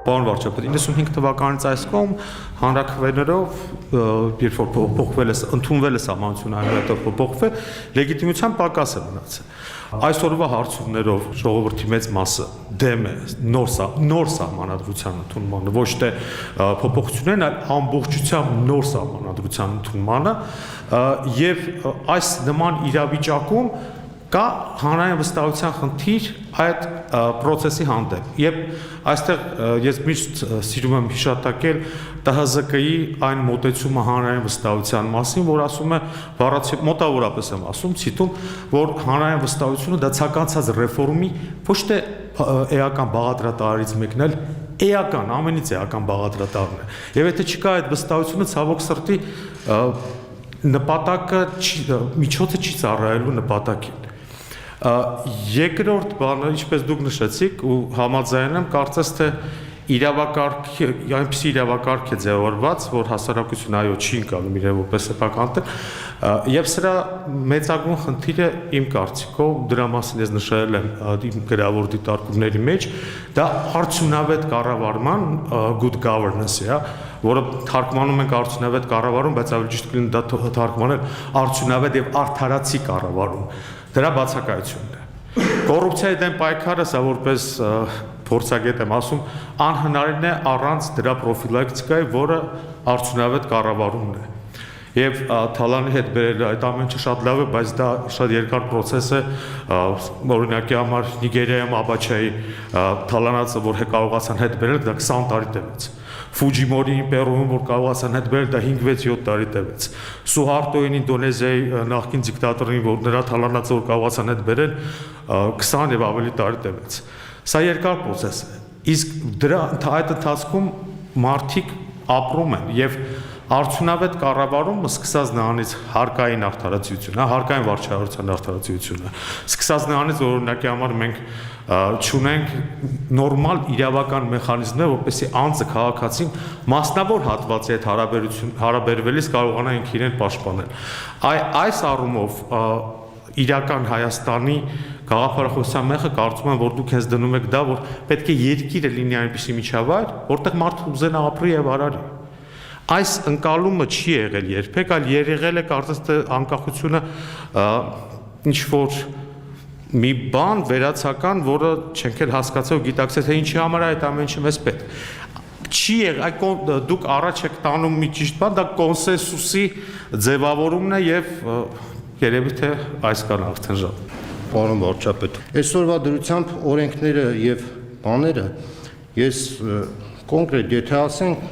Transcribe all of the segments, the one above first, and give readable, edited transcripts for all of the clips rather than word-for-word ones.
Պարոն վարչապետ, 95 թվականից այս կողմ հանրաքվեներով, երբ որ փոխվել է, ընդունվել է սահմանությունը այնուհետև փոխվել, լեգիտիմության պակաս է մնացել։ Այսօրվա հարցումներով ժողովրդի մեծ մասը դեմ է նոր սահմանադրության ընդունմանը, ոչ թե փոփոխություններին, այլ ամբողջությամբ նոր սահմանադրության ընդունմանը, եւ այս նման իրավիճակում կա հանրային վստահության խնդիր այդ process-ի հանդեպ։ Եվ այստեղ ես միշտ սիրում եմ հիշատակել ՏՀԶԿ-ի այն մոտեցումը հանրային վստահության մասին, որ ասում է, մոտավորապես եմ ասում, ցիտում, որ հանրային վստահությունը դա ցանկացած ռեֆորմի ոչ թե էական բաղադրատարից մեկն էլ էական, ամենից էական բաղադրատարն է։ Եվ եթե չկա այդ վստահությունը, ցավոք սրտի նպատակը միջոցը չի ծառայելու նպատակին։ Երկրորդ բանը, ինչպես դուք նշեցիք ու համաձայն եմ, կարծես թե իրավակարգի, այնպիսի իրավակարգ է ձևավորված, որ հասարակությունը այո չի ընկալում իրեն որպես սեփական տեղ, եւ սրա մեծագույն խնդիրը իմ կարծիքով, դրա մասին ես նշել եմ իմ գրավոր դիտարկումների մեջ, դա արդյունավետ կառավարման good governance-ը է, որը թարգմանում ենք արդյունավետ կառավարում, բայց ավելի ճիշտ կլինի դա թարգմանել արդյունավետ եւ արդարացի կառավարում։ Դրա բացակայությունն է։ Կոռուպցիայի դեմ պայքարը, սա որպես փորձագետ եմ ասում, անհնարին է առանց դրա պրոֆիլակտիկայի, որը արդյունավետ կառավարումն է։ Եվ Թալանի հետ բերել այդ ամենը շատ լավ է, բայց դա շատ երկար process է, օրինակի համար Նիգերիայում Աբաչայի Թալանացը, որ կարողացան հետ բերել, դա 20 տարի տևեց։ Ֆուջիմորիին Պերուում, որ կարողացան հետ բերել, դա 5-6 տարի տևեց։ Սուհարտոյին Ինդոնեզիայի նախկին դիկտատորին, որ նրա Թալանացը, որ կարողացան հետ բերել, 20 եւ ավելի տարի տևեց։ Սա երկար process է։ Իսկ դրա այդ ընթացքում մարդիկ ապրում են եւ արդյունավետ կառավարումը սկսած նրանից հարկային արդարացիությունը, հարկային վարչահարության արդարացիությունը, սկսած նրանից օրինակի համար մենք չունենք նորմալ իրավական մեխանիզմներ, որպեսզի անձը քաղաքացին մասնավոր հատվածի հետ հարաբերվելիս կարողանան իրեն պաշտպանել։ Այս առումով իրական Հայաստանի գաղափարախոսության մեխը կարծում եմ, որ դուք հենց դնում եք դա, որ պետք է երկիրը լինի այնպիսի միջավայր, որտեղ մարդը ուզենա ապրի եւ արարի։ Այս ընկալումը չի եղել երբեք, այլ եղել է կարծես թե անկախությունը ինչ որ մի բան վերացական, որը չենք էլ հասկացել ու գիտակցել, թե ինչի համար է այդ ամենը մեզ պետք։ Չի եղել, դուք առաջ եք տանում մի ճիշտ բան, դա կոնսենսուսի ձևավորումն է եւ երևի թե այս կան արդեն ժամ։ Պարոն վարչապետ, այսօրվա դրությամբ օրենքները եւ բաները ես կոնկրետ, եթե ասենք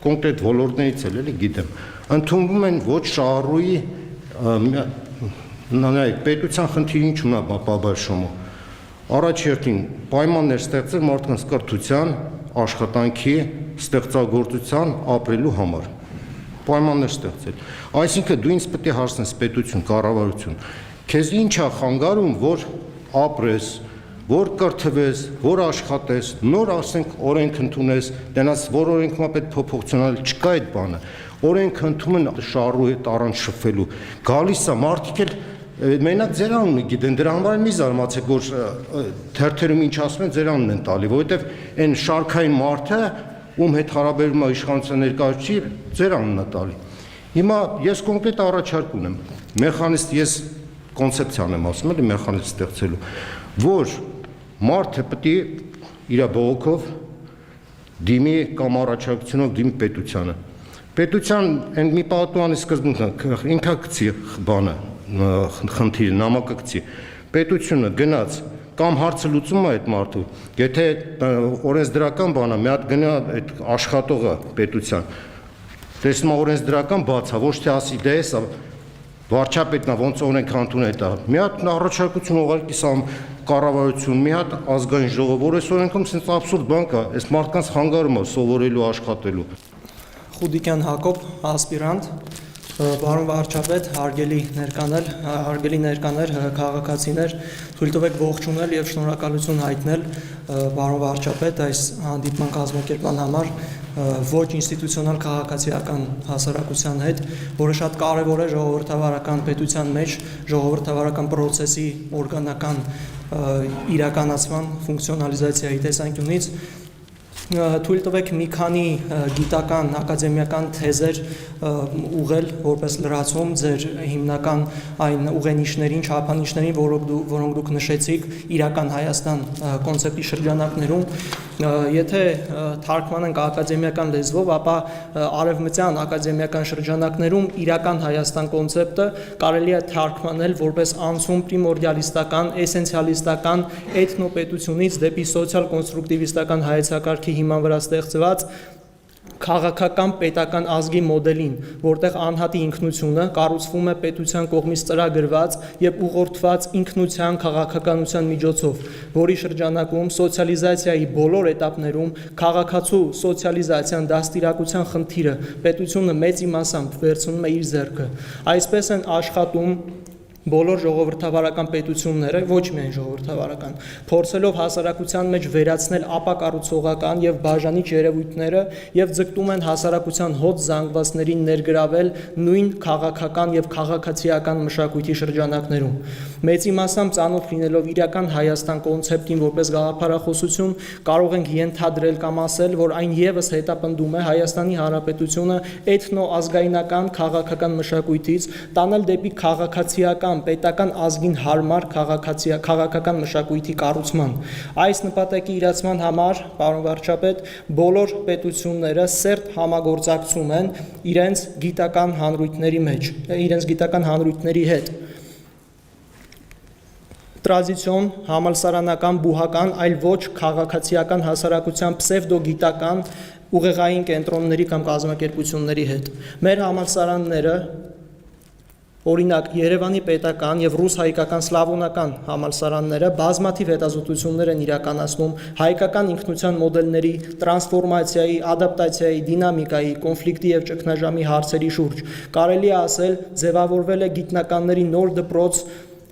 կոնկրետ ոլորտներից էլ գիտեմ, ընդունվում են ոչ շահառուի նայեք, պետության խնդիրին չունա բաբաշոմը։ Առաջերտին պայմաններ ստեղծել մարդկանց կրթության, աշխատանքի, ստեղծագործության, ապրելու համար։ Պայմաններ ստեղծել։ Այսինքն դու ինձ պետք է հարցնես պետություն, կառավարություն, քեզ ինչ է խանգարում, որ ապրես, որ կրթվես, որ աշխատես, նոր ասենք օրենք ընդունես, դրանց որ օրենքումա պետք փոփոխությունալ չկա այդ բանը։ Օրենք ընդունում են շահառու հետ առանց շփվելու։ Գալիս է մարդիկ էլ մենակ ձեր անունը գիտեն, դրա համար մի զարմացեք, որ թերթերում ինչ ասում են, ձեր անունն են տալի, որովհետև այն շարքային մարդը, ում հետ հարաբերում է իշխանության ներկայացուցիչ, ձեր անունն է տալի։ Հիմա ես կոնկրետ առաջարկ ունեմ, մեխանիզմ, ես կոնցեպցիան եմ ասում, էլի մեխանիզմ ստեղծելու, որ մարդը պետք է իր բողոքով դիմի կամ առաջարկությունով դիմի պետությանը։ Պետության այն մի պատուհանի սկզբունքը ինքա գցի բանը, խնդիրը, նամակը գցի։ Պետությունը գնաց կամ հարցը լուծում է այդ մարդու, եթե օրենսդրական բանը մի հատ գնա այդ աշխատողը պետության, տեսնում է օրենսդրական բաց է, ոչ թե ասի դե էսա վարչապետն է ոնց օրենք ընդունել դա։ Մի հատ առաջարկություն ուղարկի սա կառավարություն, մի հատ ազգային ժողով, որ այս օրենքում sense абսուրդ բան կա, այս մարդկանց խանգարում է սովորելու, աշխատելու։ Խուդիկյան Հակոբ, ասպիրանտ, պարոն վարչապետ, հարգելի ներկաներ, քաղաքացիներ, թույլ տվեք ողջունել եւ շնորհակալություն հայտնել պարոն վարչապետ այս հանդիպման կազմակերպման համար ոչ ինստիտուցիոնալ քաղաքացիական հասարակության հետ, որը շատ կարևոր է ժողովրդավարական պետության մեջ, ժողովրդավարական process-ի օրգանական իրականացման ֆունկցիոնալիզացիայի տեսանկյունից Թույլ տվեք մի քանի գիտական ակադեմիական թեզեր ուղղել որպես լրացում ձեր հիմնական այն ուղենիշներին, չափանիշներին, որոնք դուք նշեցիք իրական Հայաստան կոնցեպտի շրջանակներում, եթե թարգմանենք ակադեմիական լեզվով, ապա արևմտյան ակադեմիական շրջանակներում իրական Հայաստան կոնցեպտը կարելի է թարգմանել որպես անցում պրիմորդիալիստական, էսենցիալիստական էթնոպետությունից դեպի սոցիալ կոնստրուկտիվիստական հայեցակարգի հիման վրա ստեղծված քաղաքական պետական ազգի մոդելին, որտեղ անհատի ինքնությունը կառուցվում է պետության կողմից ծրագրված եւ ուղղորդված ինքնության քաղաքականության միջոցով, որի շրջանակում սոցիալիզացիայի բոլոր էտապներում քաղաքացու սոցիալիզացիան դաստիարակության խնդիրը պետությունը մեծ իմաստով վերցնում է իր ձեռքը։ Այսպես են աշխատում բոլոր ժողովրդավարական պետությունները, ոչ միայն ժողովրդավարական, փորձելով հասարակության մեջ վերացնել ապակառուցողական եւ բաժանիչ երևույթները եւ ձգտում են հասարակության հոտ զանգվածներին ներգրավել նույն քաղաքական եւ քաղաքացիական մշակույթի շրջանակներում։ Մեծ իմաստով ծանոթ լինելով իրական Հայաստան կոնցեպտին որպես գաղափարախոսություն, կարող ենք ենթադրել կամ ասել, որ այն եւս հետապնդում է Հայաստանի Հանրապետությունը էթնոազգայնական քաղաքական մշակույթից տանել դեպի քաղաքացիական պետական ազգին հարմար քաղաքական մշակույթի կառուցման։ Այս նպատակի իրացման համար, պարոն վարչապետ, բոլոր պետությունները սերտ համագործակցում են իրենց գիտական հանրույթների մեջ, իրենց գիտական հանրույթների հետ։ Տրադիցիոն, համալսարանական, բուհական, այլ ոչ քաղաքացիական հասարակության պսևդոգիտական ուղեղային կենտրոնների կամ կազմակերպությունների հետ։ Մեր համալսարանները օրինակ Երևանի պետական եւ ռուս-հայկական սլավոնական համալսարանները բազմաթիվ հետազոտություններ են իրականացնում հայկական ինքնության մոդելների, տրանսֆորմացիայի, ադապտացիայի, դինամիկայի, կոնֆլիկտի եւ ճգնաժամի հարցերի շուրջ։ Կարելի է ասել, ձևավորվել է գիտնականների նոր դպրոց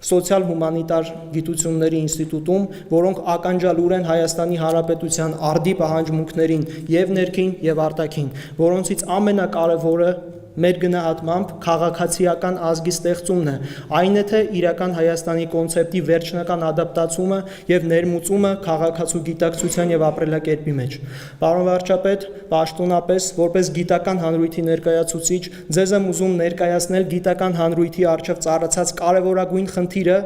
սոցիալ-հումանիտար գիտությունների ինստիտուտում, որոնք ականջալուր են Հայաստանի Հանրապետության արդի պահանջմունքներին եւ ներքին եւ արտաքին, որոնցից ամենակարևորը մեր գնահատմամբ քաղաքացիական ազգի ստեղծումն է, այն է թե իրական Հայաստանի կոնցեպտի վերջնական ադապտացումը եւ ներմուծումը քաղաքացու գիտակցության եւ ապրելակերպի մեջ։ Պարոն վարչապետ, պաշտոնապես որպես գիտական հանրույթի ներկայացուցիչ ձեզ եմ ուզում ներկայացնել գիտական հանրույթի առջև ծառացած կարևորագույն խնդիրը,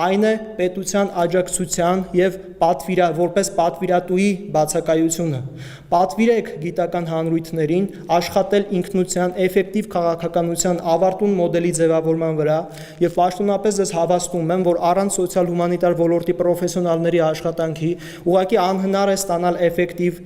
այն է պետության աջակցության եւ որպես պատվիրատուի բացակայությունը։ Պատվիրեք գիտական հանրույթներին աշխատել ինքնության էֆեկտիվ քաղաքականության ավարտուն մոդելի ձևավորման վրա եւ պաշտոնապես ես հավաստում եմ, որ առանց սոցիալ-հումանիտար ոլորտի պրոֆեսիոնալների աշխատանքի ուղղակի անհնար է ստանալ էֆեկտիվ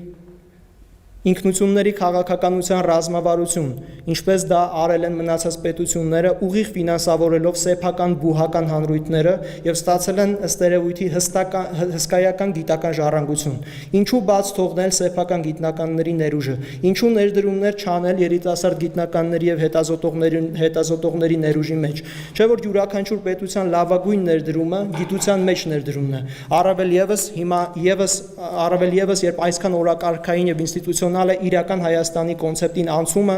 ինքնությունների քաղաքականության ռազմավարություն, ինչպես դա արել են մնացած պետությունները, ուղիղ ֆինանսավորելով սեփական բուհական հանրույթները եւ ստացել են ըստ երևույթի հսկայական գիտական ժառանգություն։ Ինչու բաց թողնել սեփական գիտնականների ներուժը, ինչու ներդրումներ չանել երիտասարդ գիտնականների եւ հետազոտողների ներուժի մեջ, չէ՞ որ յուրաքանչյուր պետության լավագույն ներդրումը գիտության մեջ ներդրումն է, առավել եւս երբ այսքան օրակարգային եւ ինստիտուցիոնալ իրական Հայաստանի կոնցեպտին անցումը,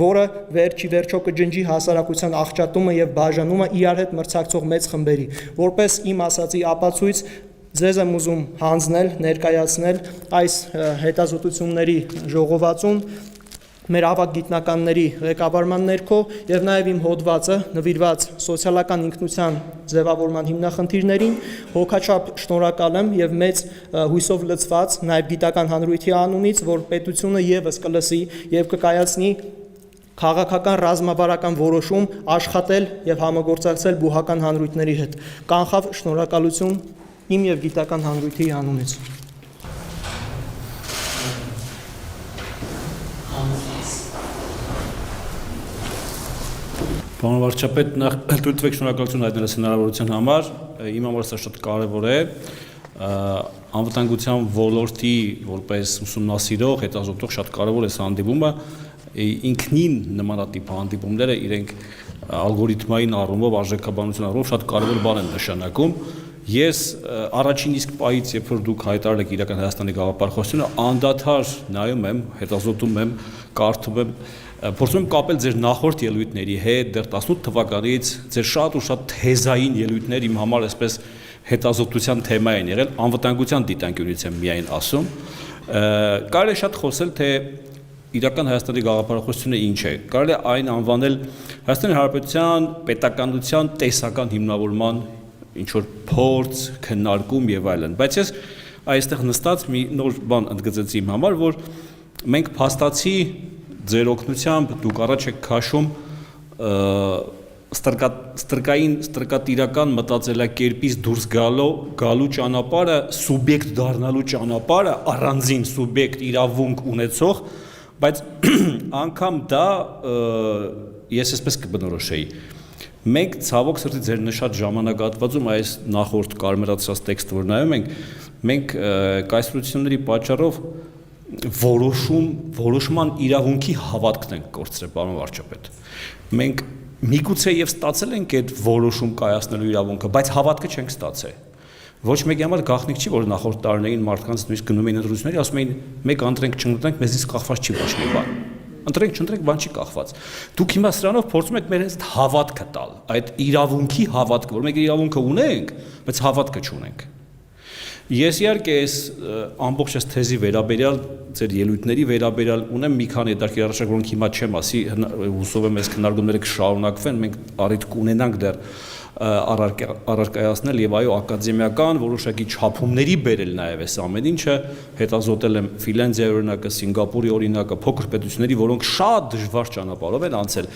որը վերջո կջնջի հասարակության աղճատումը եւ բաժանումը իրար հետ մրցակցող մեծ խմբերի։ Որպես իմ ասացի ապացույց ձեզ եմ ուզում հանձնել, ներկայացնել այս հետազոտությունների ժողովածուն մեր ավագ գիտնականների ղեկավարման ներքո եւ նաեւ իմ հոդվածը նվիրված սոցիալական ինքնության ձևավորման հիմնախնդիրներին հոգաչափ շնորհակալ եմ եւ մեծ հույսով լցված նաեւ գիտական հանրույթի անունից, որ պետությունը եւս կլսի եւ կկայացնի քաղաքական ռազմավարական որոշում աշխատել եւ համագործակցել բուհական հանրույթների հետ։ Կանխավ շնորհակալություն իմ եւ գիտական հանրույթի անունից։ Պարոն վարչապետ, նախ թույլ տվեք շնորհակալություն հայտնելիս հնարավորության համար, իմ համար սա շատ կարևոր է, անվտանգության ոլորտի որպես ուսումնասիրող, հետազոտող շատ կարևոր է սա հանդիպումը, ինքնին նմանատիպ հանդիպումները իրենք ալգորիթմային առումով, արժեքաբանության առումով շատ կարևոր բան են նշանակում։ Ես առաջին իսկ պահից, երբ որ դուք հայտարարել եք իրական Հայաստանի գաղափարախոսությունը, անդադար նայում եմ, հետազոտում եմ, կարդում եմ, փորձում եմ կապել ձեր նախորդ ելույթների հետ, դեռ 18 թվականից ձեր շատ ու շատ թեզային ելույթներ իմ համար այսպես հետազոտության թեմա են եղել, անվտանգության դիտանկյունից եմ միայն ասում, Կարելի է շատ խոսել, թե իրական Հայաստանի գաղափարախոսությունը ինչ է։ Կարելի է այն անվանել Հայաստանի Հանրապետության պետականության տեսական հիմնավորման ինչ որ փորձ, քննարկում եւ այլն։ Բայց ես այստեղ նստած մի նոր բան ընդգծեցի իմ համար, որ մենք փաստացի ձեր օգնությամբ դուք առաջ եք քաշում ստրկատիրական մտածելակերպից դուրս գալու ճանապարհը, սուբյեկտ դառնալու ճանապարհը, առանձին սուբյեկտ իրավունք ունեցող, բայց անգամ դա ես այսպես կբնորոշեի։ Մենք ցավոք սրտի ձեր նշած ժամանակահատվածում այս նախորդ կարմրացած տեքստը որ նայում ենք, մենք կայսրությունների պատճառով որոշման իրավունքի հավատքն ենք կորցրել, պարոն վարչապետ։ Մենք միգուցե եւ ստացել ենք այդ որոշում կայացնելու իրավունքը, բայց հավատքը չենք ստացել։ Ոչ մեկի համար գաղտնիք չի, որ նախորդ տարիներին մարդկանց նույնիսկ գնում էին ընտրությունների, ասում էին մեկ ընտրենք, չընտրենք, մեզից կախված չի ոչ մի բան։ Ընտրենք, չընտրենք, բան չի կախված։ Դուք հիմա սրանով փորձում եք մեր հետ հավատքը տալ, այդ իրավունքի հավատքը, որ մենք իրավունքը ունենք, բայց հավատքը չունենք։ Ես իհարկե այս ամբողջ այս թեզի վերաբերյալ ձեր ելույթների վերաբերյալ ունեմ մի քանի հետաքրքիր առաջարկ, որոնք հիմա չեմ ասի, հուսով եմ այս քննարկումները կշարունակվեն, մենք առիթ կունենանք դեռ առարկայացնել եւ այո ակադեմիական որոշակի չափումների բերել նաեւ այս ամեն ինչը հետազոտել եմ Ֆինլանդիայի օրինակը, Սինգապուրի օրինակը, փոքր պետությունների, որոնք շատ դժվար ճանապարհով են անցել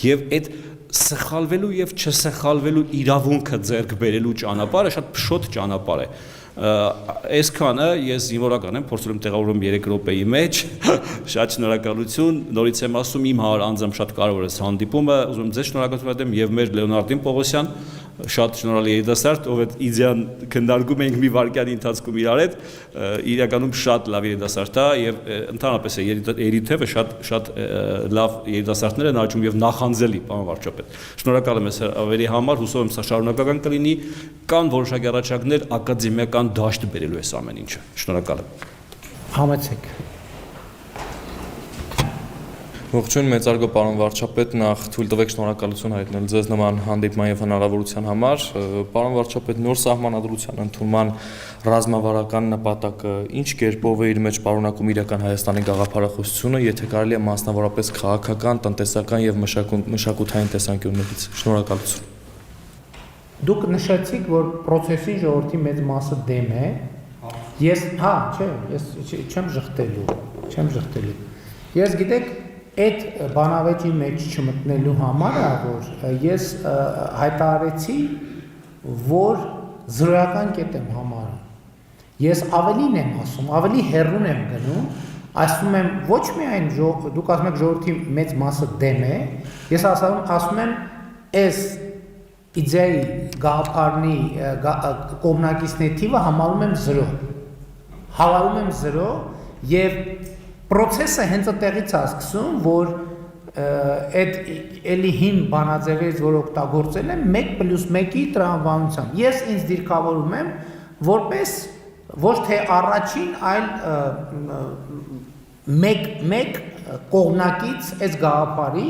եւ այդ սխալվելու եւ չսխալվելու իրավունքը ձեռք բերելու ճանապարհը շատ փշոտ ճանապարհ է։ Այսքանը ես զինվորական եմ, փորձել եմ տեղավորում 3 րոպեի մեջ, շատ շնորհակալություն, նորից եմ ասում իմ համար անձամբ շատ կարևոր է հանդիպումը, ուզում եմ ձեզ շնորհակալություն ասեմ եւ մեր Լեոնարդին Պողոսյան, շատ շնորհալի երիտասարդ, ով այդ իդեան քննարկում ենք մի վայրկյանի ընթացքում իրար հետ, իրականում շատ լավ երիտասարդ է եւ ընդհանրապես երիտեւը շատ լավ երիտասարդներ են աճում եւ նախանձելի, պարոն վարչապետ։ Շնորհակալ եմ այս ավերի համար, հուսով եմ սա շարունակական կլինի, կան որոշակի առաջարկներ ակադեմիական դաշտ բերելու այս ամեն ինչը։ Շնորհակալ եմ։ Համեցեք։ Ողջույն մեծարգո պարոն վարչապետ, նախ թույլ տվեք շնորհակալություն հայտնել ձեզ նման հանդիպման եւ հնարավորության համար։ Պարոն վարչապետ, նոր սահմանադրության ընդունման ռազմավարական նպատակը ինչ կերպով է իր մեջ պարունակում իրական Հայաստանի գաղափարախոսությունը, եթե կարելի է մասնավորապես քաղաքական, տնտեսական եւ մշակութային տեսանկյուններից։ Շնորհակալություն։ Դուք նշեցիք, որ process-ի ժողովրդի մեծ մասը դեմ է։ Ես չեմ ժխտելու։ Ես գիտեք, այդ բանավեճի մեջ չմտնելու համար, որ ես հայտարարեցի, որ զրոյական կետ եմ համարում։ Ես ավելին եմ ասում, ավելի հեռուն եմ գնում, ասում եմ ոչ միայն դուք ասում եք ժողովրդի մեծ մասը դեմ է, ես ասում եմ այս իդեայի գաղափարի կողմնակիցների թիվը համարում եմ 0։ Հավարում եմ 0 եւ process-ը հենց այդտեղից է սկսում, որ այդ էլի հին բանաձևերից, որ օգտագործել եմ 1+1-ի տրամաբանությամբ։ Ես ինձ դիրքավորում եմ որպես ոչ թե առաջին, այլ մեկ կողմնակից այս գաղափարի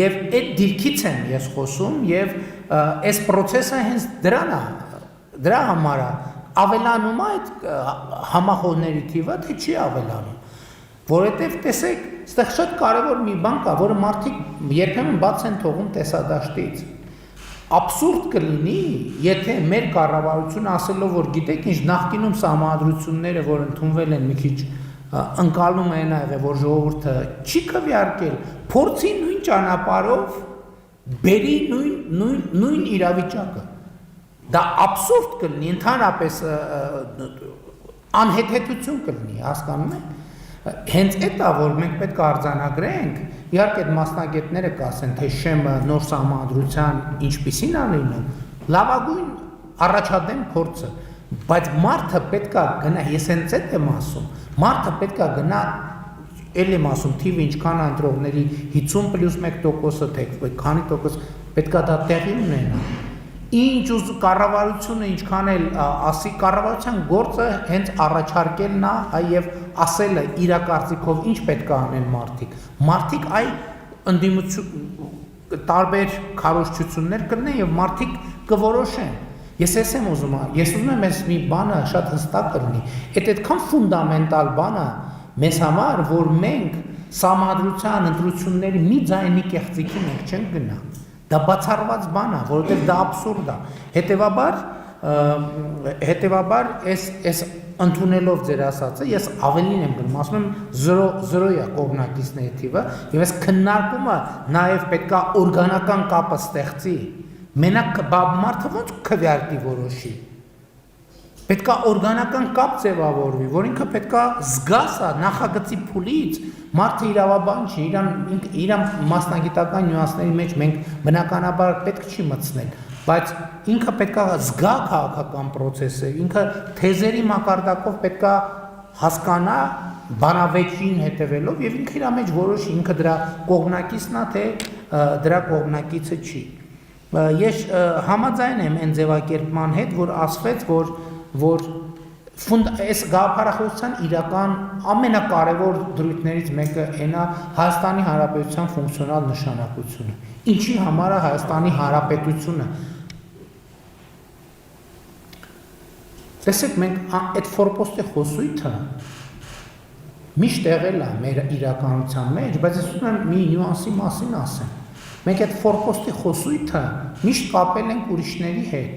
եւ այդ դիրքից եմ ես խոսում եւ այս process-ը հենց դրա համար է ավելանում այդ համախոհների թիվը, թե չի ավելանում։ Որովհետև տեսեք, այստեղ շատ կարևոր մի բան կա, որը մարդիկ երբեմն բաց են թողում տեսադաշտից։ Աբսուրդ կլինի, եթե մեր կառավարությունը ասելով, որ գիտեք ինչ, նախկինում սահմանադրությունները, որ ընդունվել են մի քիչ ընկալում են եղել, որ ժողովուրդը չի քվեարկել, փորձի նույն ճանապարհով բերի նույն իրավիճակը։ Դա աբսուրդ կլինի, ընդհանրապես անհեթեթություն կլինի, հասկանում եք։ Հենց այդ է, որ մենք պետք է արձանագրենք, իհարկե այդ մասնագետները կասեն, թե շեմը նոր սահմանադրության ինչպիսին է լինում, լավագույն առաջադեմ փորձը, բայց մարդը պետք է գնա, ես հենց այդ եմ ասում, մարդը պետք է գնա, էլ եմ ասում, թիվը ինչքան ընտրողների 50+1%-ը, թե քանի տոկոս պետք է դա տեղի ունենա։ Ինչ ուզ կառավարությունը ինչքան էլ ասի, կառավարության գործը հենց առաջարկելն է եւ ասելը իր կարծիքով ինչ պետք է անեն մարդիկ։ Մարդիկ այ ընդդիմություն տարբեր քարոզչություններ կլինեն եւ մարդիկ կորոշեն։ Ես եմ ուզում, ես ուզում եմ այս մի բանը շատ հստակ լինի։ Այդ այդքան ֆունդամենտալ բանը մեզ համար, որ մենք համադրության ընտրությունների մի ձայնի կեղծիքի մենք չենք գնա։ Դա բացառված բան է, որովհետև դա աբսուրդ է։ Հետևաբար այս ընդունելով ձեր ասածը, ես ավելին եմ գնում, ասում եմ 0-0 է կողմնակիցների թիվը, եւ այս քննարկումը նաեւ պետքա օրգանական կապը ստեղծի։ Մենակ մարդը ոնց քվեարկի որոշի։ Պետքա օրգանական կապ ձևավորվի, որ ինքը պետքա զգա սա նախագծի փուլից, մարդը իրավաբան չի, իրան մասնագիտական նյուանսների մեջ մենք բնականաբար պետք չի մտցնել, բայց ինքը պետքա զգա քաղաքական process-ը, ինքը թեզերի մակարդակով պետքա հասկանա բանավեճին հետևելով եւ ինքը իր մեջ որոշի, ինքը դրա կողմնակիցն է, թե դրա կողմնակիցը չի։ Ես համաձայն եմ այն ձևակերպման հետ, որ ասվեց, որ այս գաղափարախոսության իրական ամենակարևոր դրույթներից մեկը այն է Հայաստանի Հանրապետության ֆունկցիոնալ նշանակությունը։ Ինչի համար է Հայաստանի Հանրապետությունը։ Տեսեք, մենք այդ ֆորպոստի խոսույթը միշտ եղել է մեր իրականության մեջ, բայց ես ուզում եմ մի նյուանսի մասին ասեմ։ Մենք այդ ֆորպոստի խոսույթը միշտ կապել ենք ուրիշների հետ։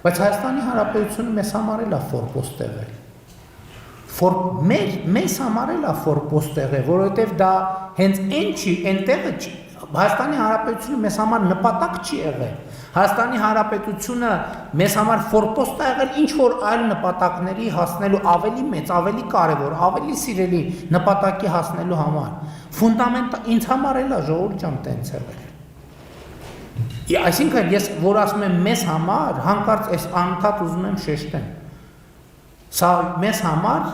Բայց Հայաստանի Հանրապետությունը մեզ համար էլ է ֆորպոստ եղել։ Մեզ համար էլ է ֆորպոստ եղել, որովհետև դա հենց այն չի, այնտեղը չի։ Հայաստանի Հանրապետությունը մեզ համար նպատակ չի եղել։ Հայաստանի Հանրապետությունը մեզ համար ֆորպոստ է եղել ինչ որ այլ նպատակների հասնելու ավելի մեծ, ավելի կարևոր, ավելի սիրելի նպատակի հասնելու համար։ Ֆունդամենտալ ինձ համար էլ է ժողովուրդ ջան տենց եղել։ Այսինքն ես որ ասում եմ մեզ համար, հանկարծ այս անընդհատ ուզում եմ շեշտեմ։ Սա մեզ համար,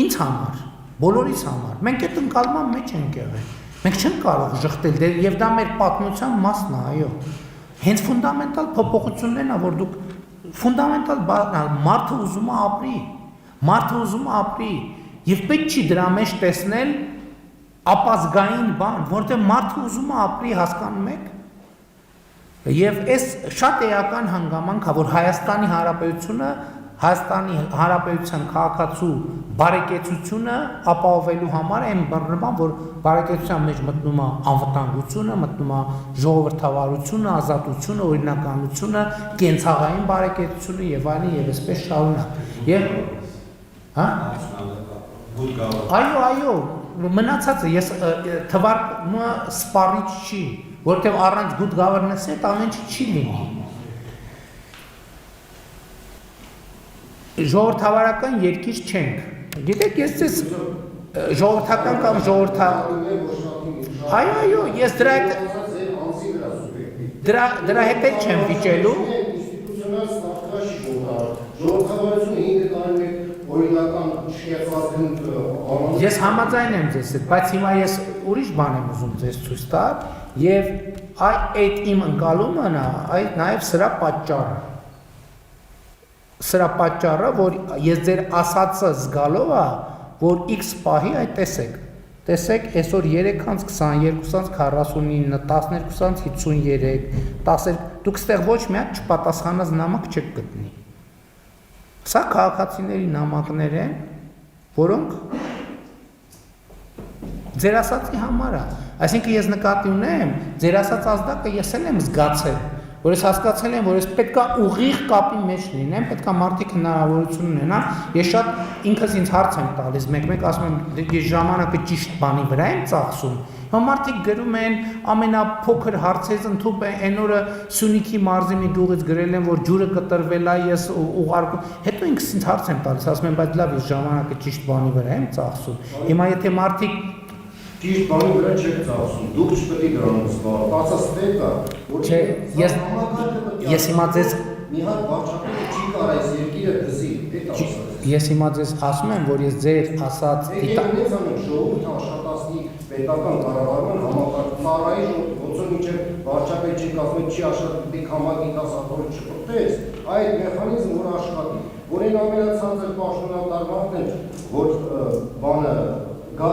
ինձ համար, բոլորիս համար։ Մենք այդ ընկալման մեջ ենք եղել։ Մենք չենք կարող ժխտել եւ դա մեր պատմության մասն է, այո։ Հենց ֆունդամենտալ փոփոխություններն է, որ դուք ֆունդամենտալ մարդը ուզում է ապրի, մարդը ուզում է ապրի եւ պետք չի դրա մեջ տեսնել ապազգային բան, որտեղ մարդը ուզում է ապրի, հասկանում եք։ Եվ այս շատ էական հանգամանք է, որ Հայաստանի Հանրապետությունը, Հայաստանի Հանրապետության քաղաքացու բարեկեցությունը ապահովելու համար այն բռնման, որ բարեկեցության մեջ մտնում է անվտանգությունը, մտնում է ժողովրդավարությունը, ազատությունը, օրինականությունը, կենցաղային բարեկեցությունը եւ այլն եւ այսպես շարունակ։ Եվ հա? Այո, մնացածը ես թվարկումը սպառիչ չի, որտեղ առանց good governance-ի այդ ամեն ինչ չի լինի։ Ժողովրդավարական երկիր չենք։ Գիտեք, ես ձեզ ժողովրդական կամ Այո, ես դրա հետ էլ չեմ վիճելու։ Ժողովրդավարությունը 5 տարի օրինական շեփված Ես համաձայն եմ ձեզ հետ, բայց հիմա ես ուրիշ բան եմ ուզում ձեզ ցույց տալ եւ այդ իմ ընկալումն է, այդ նաեւ սրա պատճառը, որ ես ձեր ասածը զգալով է, որ X պահի այդ տեսեք, այսօր 3:22:49, 12:53, 10 դուք ստեղ ոչ մի հատ չպատասխանած նամակ չեք գտնի։ Սա քաղաքացիների նամակներ են, որոնք ձեր ասածի համար է։ Այսինքն ես նկատի ունեմ, ձեր ասած ազդակը ես էլ եմ զգացել, որ ես հասկացել եմ, որ ես պետքա ուղիղ կապի մեջ լինեմ, պետքա մարդիկ հնարավորություն ունենան։ Ես շատ ինքս ինձ հարց եմ տալիս, մեկ-մեկ ասում եմ, ես ժամանակը ճիշտ բանի վրա եմ ծախսում։ Մարդիկ գրում են ամենափոքր հարցերից ընդհուպ այն օրը Սյունիքի մարզի մի գյուղից գրել են, որ ջուրը կտրվել է, ես ուղարկում։ Հետո ինքս ինձ հարց եմ տալիս, ասում եմ, բայց լավ, ես ժամանակը ճիշտ բանի վրա եմ ծախսում։ Հիմա եթե մարդիկ ճիշտ բանի վրա չեք ծախսում, դուք չպետք է դրանով զբաղվեք, բացաստրեք կա, որ ես հիմա ձեզ մի հատ վարչապետը չի կարող այս երկիրը դզի, այդ ասած։ Ես հիմա ձեզ ասում եմ, որ ես ձեր ասած ժողովուրդը աշխատացնի պետական կառավարման համակարգի ոնց որ մինչև վարչապետ չի կազմել, չի աշխատի համագիտասարողը չփոխდეს, այդ մեխանիզմը որ աշխատի, որ այն ամենացածր պաշտոնատար մարդն է, որ բանը գա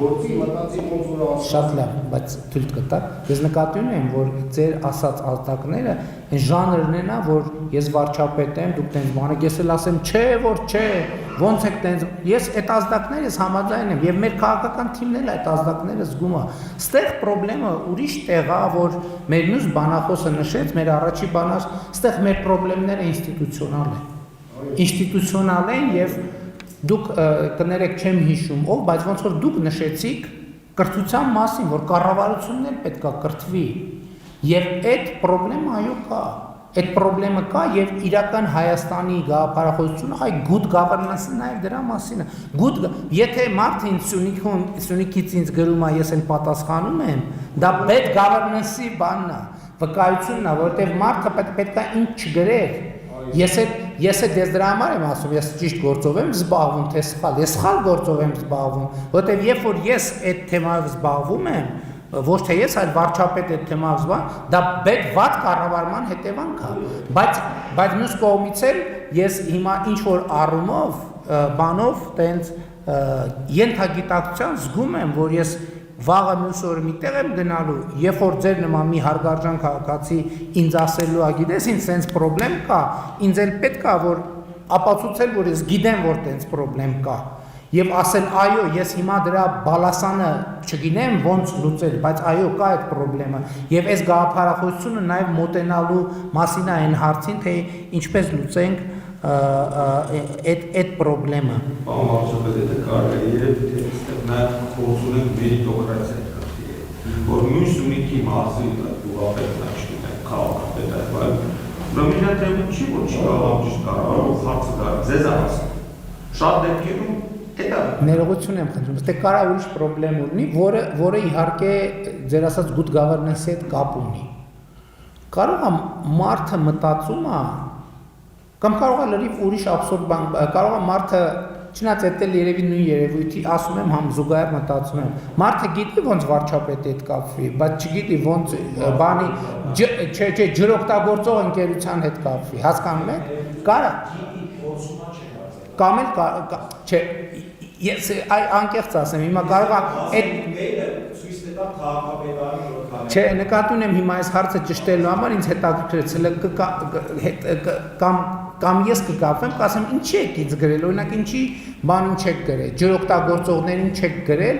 գործի մտածի ոնց որ ասած։ Շատ լավ, բայց թույլ կտա։ Ես նկատի ունեմ, որ ձեր ասած արտակները այն ժանրն են, որ ես վարչապետ եմ, դուք տենց բանը, ես էլ ասեմ, չէ, որ չէ, ոնց եք տենց։ Ես այդ ազդակներս համաձայն եմ եւ մեր քաղաքական թիմն էլ այդ ազդակները զգում է։ Ստեղ խնդրեմը ուրիշ տեղ է, որ մեր մյուս բանախոսը նշեց, մեր առաջի բանաս, ստեղ մեր խնդիրները ինստիտուցիոնալ են։ Ինստիտուցիոնալ են եւ դուք կներեք չեմ հիշում ով, բայց ոնց որ դուք նշեցիք կրթության մասին, որ կառավարությունն էլ պետք է կրթվի։ Եվ այդ խնդրեմը այո կա։ Այդ խնդրեմը կա եւ իրական Հայաստանի գաղափարախոսությունը այ good governance-ը նաեւ դրա մասին է։ Good, եթե մարդը Սյունիքից ինձ գրում է, ես էլ պատասխանում եմ, դա bad governance-ի բանն է, վկայությունն է, որովհետեւ մարդը պետք է ինչ չգրեր։ Ես դες դրա համար եմ ասում, ես ճիշտ գործով եմ զբաղվում, թե սխալ, ես սխալ գործով եմ զբաղվում, որովհետև երբ որ ես այդ թեմայով զբաղվում եմ, ոչ թե ես, այլ վարչապետ այդ թեմայով զբաղվում, դա վատ կառավարման հետևանք է, բայց մյուս կողմից էլ ես հիմա ինչ որ առումով, բանով, տենց ենթագիտակցության զգում եմ, որ ես վաղը մյուս օրը միտեղ եմ գնալու, երբ որ ձեր նման մի հարգարժան քաղաքացի ինձ ասելու է, գիտես, ինձ սենց պրոբլեմ կա, ինձ էլ պետք է որ ապացուցել, որ ես գիտեմ, որ տենց պրոբլեմ կա, եւ ասել այո, ես հիմա դրա բալասանը չգիտեմ ոնց լուծել, բայց այո, կա այդ պրոբլեմը, եւ այս գաղափարախոսությունը նաեւ մոտենալու մասին է այն հարցին, թե ինչպես լուծենք այդ պրոբլեմը։ Պարոն վարչապետ, դա կարելի է այստեղ նաև խոսում ենք մերիտոկրատիայի մասին, որ նույն Սյունիքի մարզի ուղղապետն աշտում է քաղաքապետը, բայց նա դեպքում չի որ չի կարող ճիշտ կառավարող հարցը դա ձեզ ասում։ Շատ դեպքերում դա ներողություն եմ խնդրում, թե կարա ուրիշ խնդրեմ ունի, որը իհարկե ձեր ասած good governance-ի հետ կապ ունի։ Կարող է մարդը մտածում է կամ կարող է լրիվ ուրիշ աբսուրդ բան, կարող է մարդը չնայած էլ երևի նույն երևույթի ասում եմ համ զուգահեռ մտածում եմ մարդը գիտի ոնց վարչապետի հետ կապվի, բայց չգիտի ոնց բանի ջրօգտագործող ընկերության հետ կապվի, հասկանում եք, կարա կամ էլ չէ, ես անկեղծ ասեմ, հիմա կարող է Չէ, նկատի ունեմ հիմա այս հարցը ճշտելու համար ինձ հետաքրքրեց, կամ ես կկապվեմ, կասեմ ինչի եք ինձ գրել, օրինակ ինչի բանին չեք գրել, ջրօգտագործողներին չեք գրել,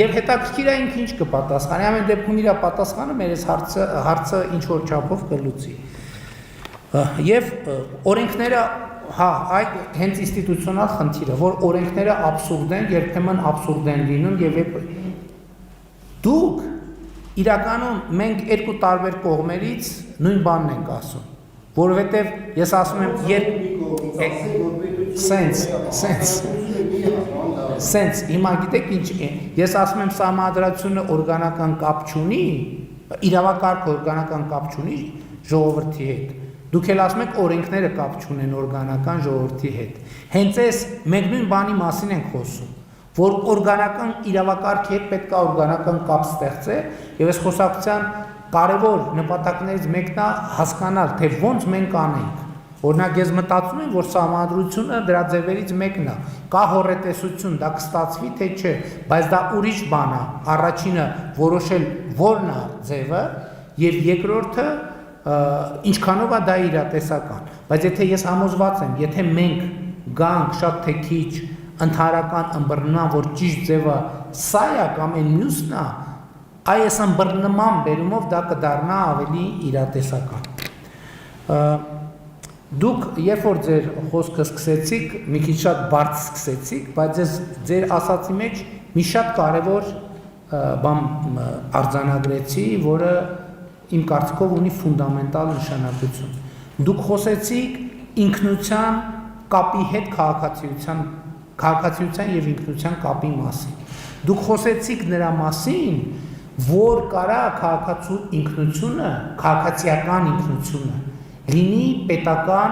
եւ հետաքրքիր է ինքը ինչ կպատասխանի, ամեն դեպքում իր պատասխանը մեր այս հարցը ինչ որ չափով կլուծի։ Եվ օրենքները, հա, այդ հենց ինստիտուցիոնալ խնդիրը, որ օրենքները աբսուրդ են, երբեմն աբսուրդ են լինում եւ դուք իրականում մենք երկու տարբեր կողմերից նույն բանն ենք ասում, որովհետև ես ասում եմ սենց, հիմա գիտեք ինչ է, ես ասում եմ սահմանադրությունը օրգանական կապ չունի, իրավակարգը օրգանական կապ չունի ժողովրդի հետ, դուք էլ ասում եք օրենքները կապ չունեն օրգանական ժողովրդի հետ, հենց այս մենք նույն բանի մասին ենք խոսում, որ օրգանական իրավակարգի հետ պետք է օրգանական կապ ստեղծել եւ այս խոսակցության կարևոր նպատակներից մեկն է հասկանալ, թե ոնց մենք անենք։ Օրինակ ես մտածում եմ, որ սահմանադրությունը դրա ձևերից մեկն է։ Կա հոռետեսություն, դա կստացվի թե չէ, բայց դա ուրիշ բան է։ Առաջինը որոշել որն է ձևը եւ երկրորդը ինչքանով է դա իրատեսական։ Բայց եթե ես համոզված եմ, եթե մենք գանք շատ թե քիչ ընդհանրական ըմբռնման, որ ճիշտ ձևը սա է կամ այն մյուսն է, այս ըմբռնման բերումով դա կդառնա ավելի իրատեսական։ Դուք երբ որ ձեր խոսքը սկսեցիք, մի քիչ շատ բարձ սկսեցիք, բայց ես ձեր ասացի մեջ մի շատ կարևոր բան արձանագրեցի, որը իմ կարծիքով ունի ֆունդամենտալ նշանակություն։ Դուք խոսեցիք ինքնության կապի հետ քաղաքացիության եւ ինքնության կապի մասին։ Դուք խոսեցիք նրա մասին, որ կարա քաղաքացու ինքնությունը, քաղաքացիական ինքնությունը լինի պետական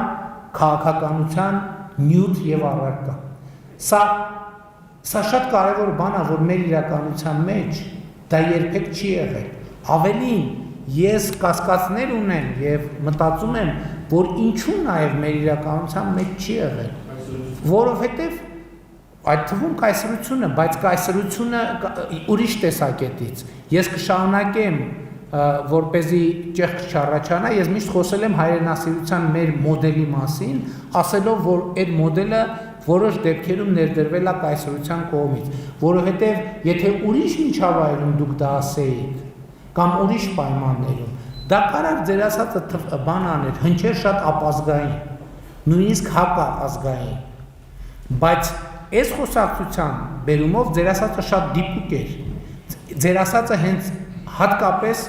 քաղաքականության նյութ եւ առարկա։ Սա շատ կարևոր բան է, որ մեր իրականության մեջ դա երբեք չի եղել։ Ավելին, ես կասկածներ ունեմ եւ մտածում եմ, որ ինչու նաեւ մեր իրականության մեջ չի եղել, որովհետեւ այդ թվում կայսրությունը, բայց կայսրությունը ուրիշ տեսակետից։ Ես կշարունակեմ որպեսզի ճեղք չառաջանա, ես միշտ խոսել եմ հայրենասիրության մեր մոդելի մասին, ասելով, որ այդ մոդելը որոշ դեպքերում ներդրվել է կայսրության կողմից, որովհետև եթե ուրիշ միջավայրում դուք դա ասեիք, կամ ուրիշ պայմաններում, դա կարար ձեր ասածը բան աներ, հնչեր շատ ապազգային, նույնիսկ հակաազգային, բայց այս խոսակցության բերումով ձեր ասածը շատ դիպուկ էր, ձեր ասածը հենց հատկապես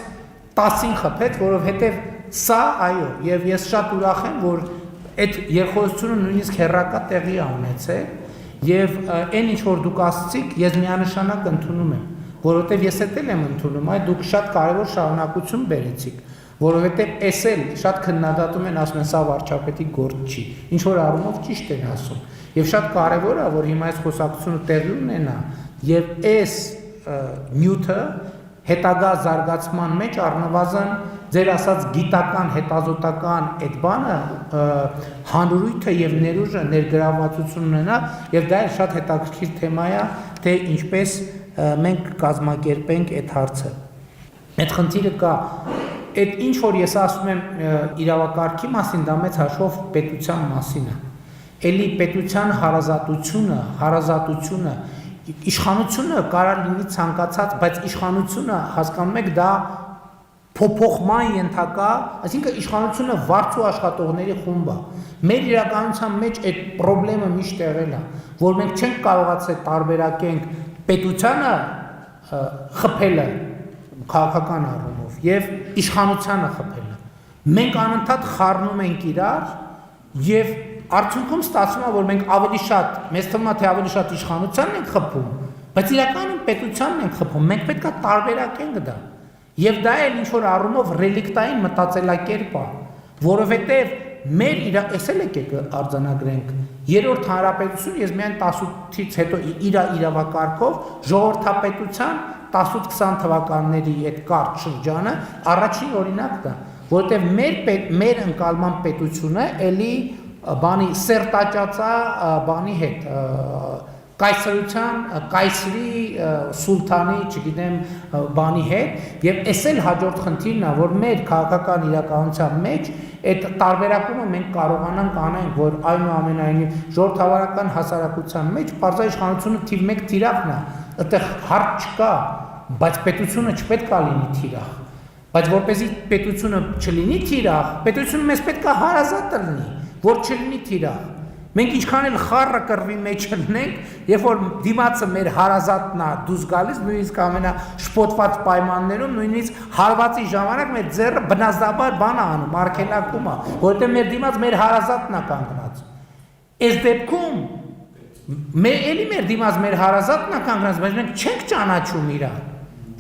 10-ին խփեց, որովհետև սա այո, եւ ես շատ ուրախ եմ, որ այդ երկխոսությունը նույնիսկ հերրակա տեղի է ունեցել, եւ այն ինչ որ դուք ասացիք, ես միանշանակ ընդունում եմ, որովհետև ես էլ եմ ընդունում, այդ դուք շատ կարևոր շարունակություն բերեցիք, որովհետև էս էլ շատ քննադատում են, ասում են սա վարչապետի գործ չի, ինչ որ առումով ճիշտ են ասում, եւ շատ կարևոր է, որ հիմա այս խոսակցությունը տեղի ունենա, եւ այս նյութը հետագա զարգացման մեջ առնվազն ձեր ասած գիտական, հետազոտական այդ բանը հանրույթը եւ ներուժը ներգրավվածություն ունենա եւ դա շատ հետաքրքիր թեմա է, թե ինչպես մենք կազմակերպենք այդ հարցը։ Այդ խնդիրը կա, այդ ինչ որ ես ասում եմ իրավակարգի մասին, դա մեծ հաշվով պետության մասին է։ Էլի պետության հարազատությունը իշխանությունը կարող լինի ցանկացած, բայց իշխանությունը հասկանում եք դա փոփոխման ենթակա, այսինքն իշխանությունը վարձու աշխատողների խումբ է։ Մեր իրականության մեջ այդ խնդրը միշտ եղել է, որ մենք չենք կարողացել տարբերակենք պետությանը խփելը քաղաքական առումով եւ իշխանությանը խփելը։ Մենք անընդհատ խառնում ենք իրար եւ արդյունքում ստացվում է, որ մենք ավելի շատ, մեզ թվում է, թե ավելի շատ իշխանությանն ենք խփում, բայց իրականում պետությանն ենք խփում, մենք պետք է տարբերակենք դա։ Եվ դա էլ ինչ-որ առումով ռելիկտային մտածելակերպ է, որովհետև մեր էսել եկեք արձանագրենք, երրորդ հանրապետություն, ես միայն 18-ից հետո իրավակարգով ժողովրդապետության 18-20 թվականների այդ կարճ շրջանը առաջին օրինակն է, որովհետև մեր ընկալման պետությունը էլի բանի սերտաճածա բանի հետ կայսրության, կայսրի, սուլթանի, չգիտեմ, բանի հետ եւ էս էլ հաջորդ խնդիրն է, որ մեր քաղաքական իրականության մեջ այդ տարբերակումը մենք կարողանանք անենք, որ այնուամենայնիվ ժողովրդավարական հասարակության մեջ բարձր իշխանությունը թիվ 1 թիրախն է, այդտեղ հարց չկա, բայց պետությունը չպետք է լինի թիրախ։ Բայց որպեսզի պետությունը չլինի թիրախ, պետությունը մեզ պետք է հարազատ լինի, որ չլինի թիրախ։ Մենք ինչքան էլ խառը կռվի մեջ լինենք, երբ որ դիմացը մեր հարազատն է դուրս գալիս, նույնիսկ ամենաշփոթված պայմաններում, նույնիսկ հարվածի ժամանակ մեր ձեռը բնազդաբար բան է անում, արգելակում է, որովհետև մեր դիմաց մեր հարազատն է կանգնած։ Այս դեպքում մեր դիմաց մեր հարազատն է կանգնած, բայց մենք չենք ճանաչում իրար։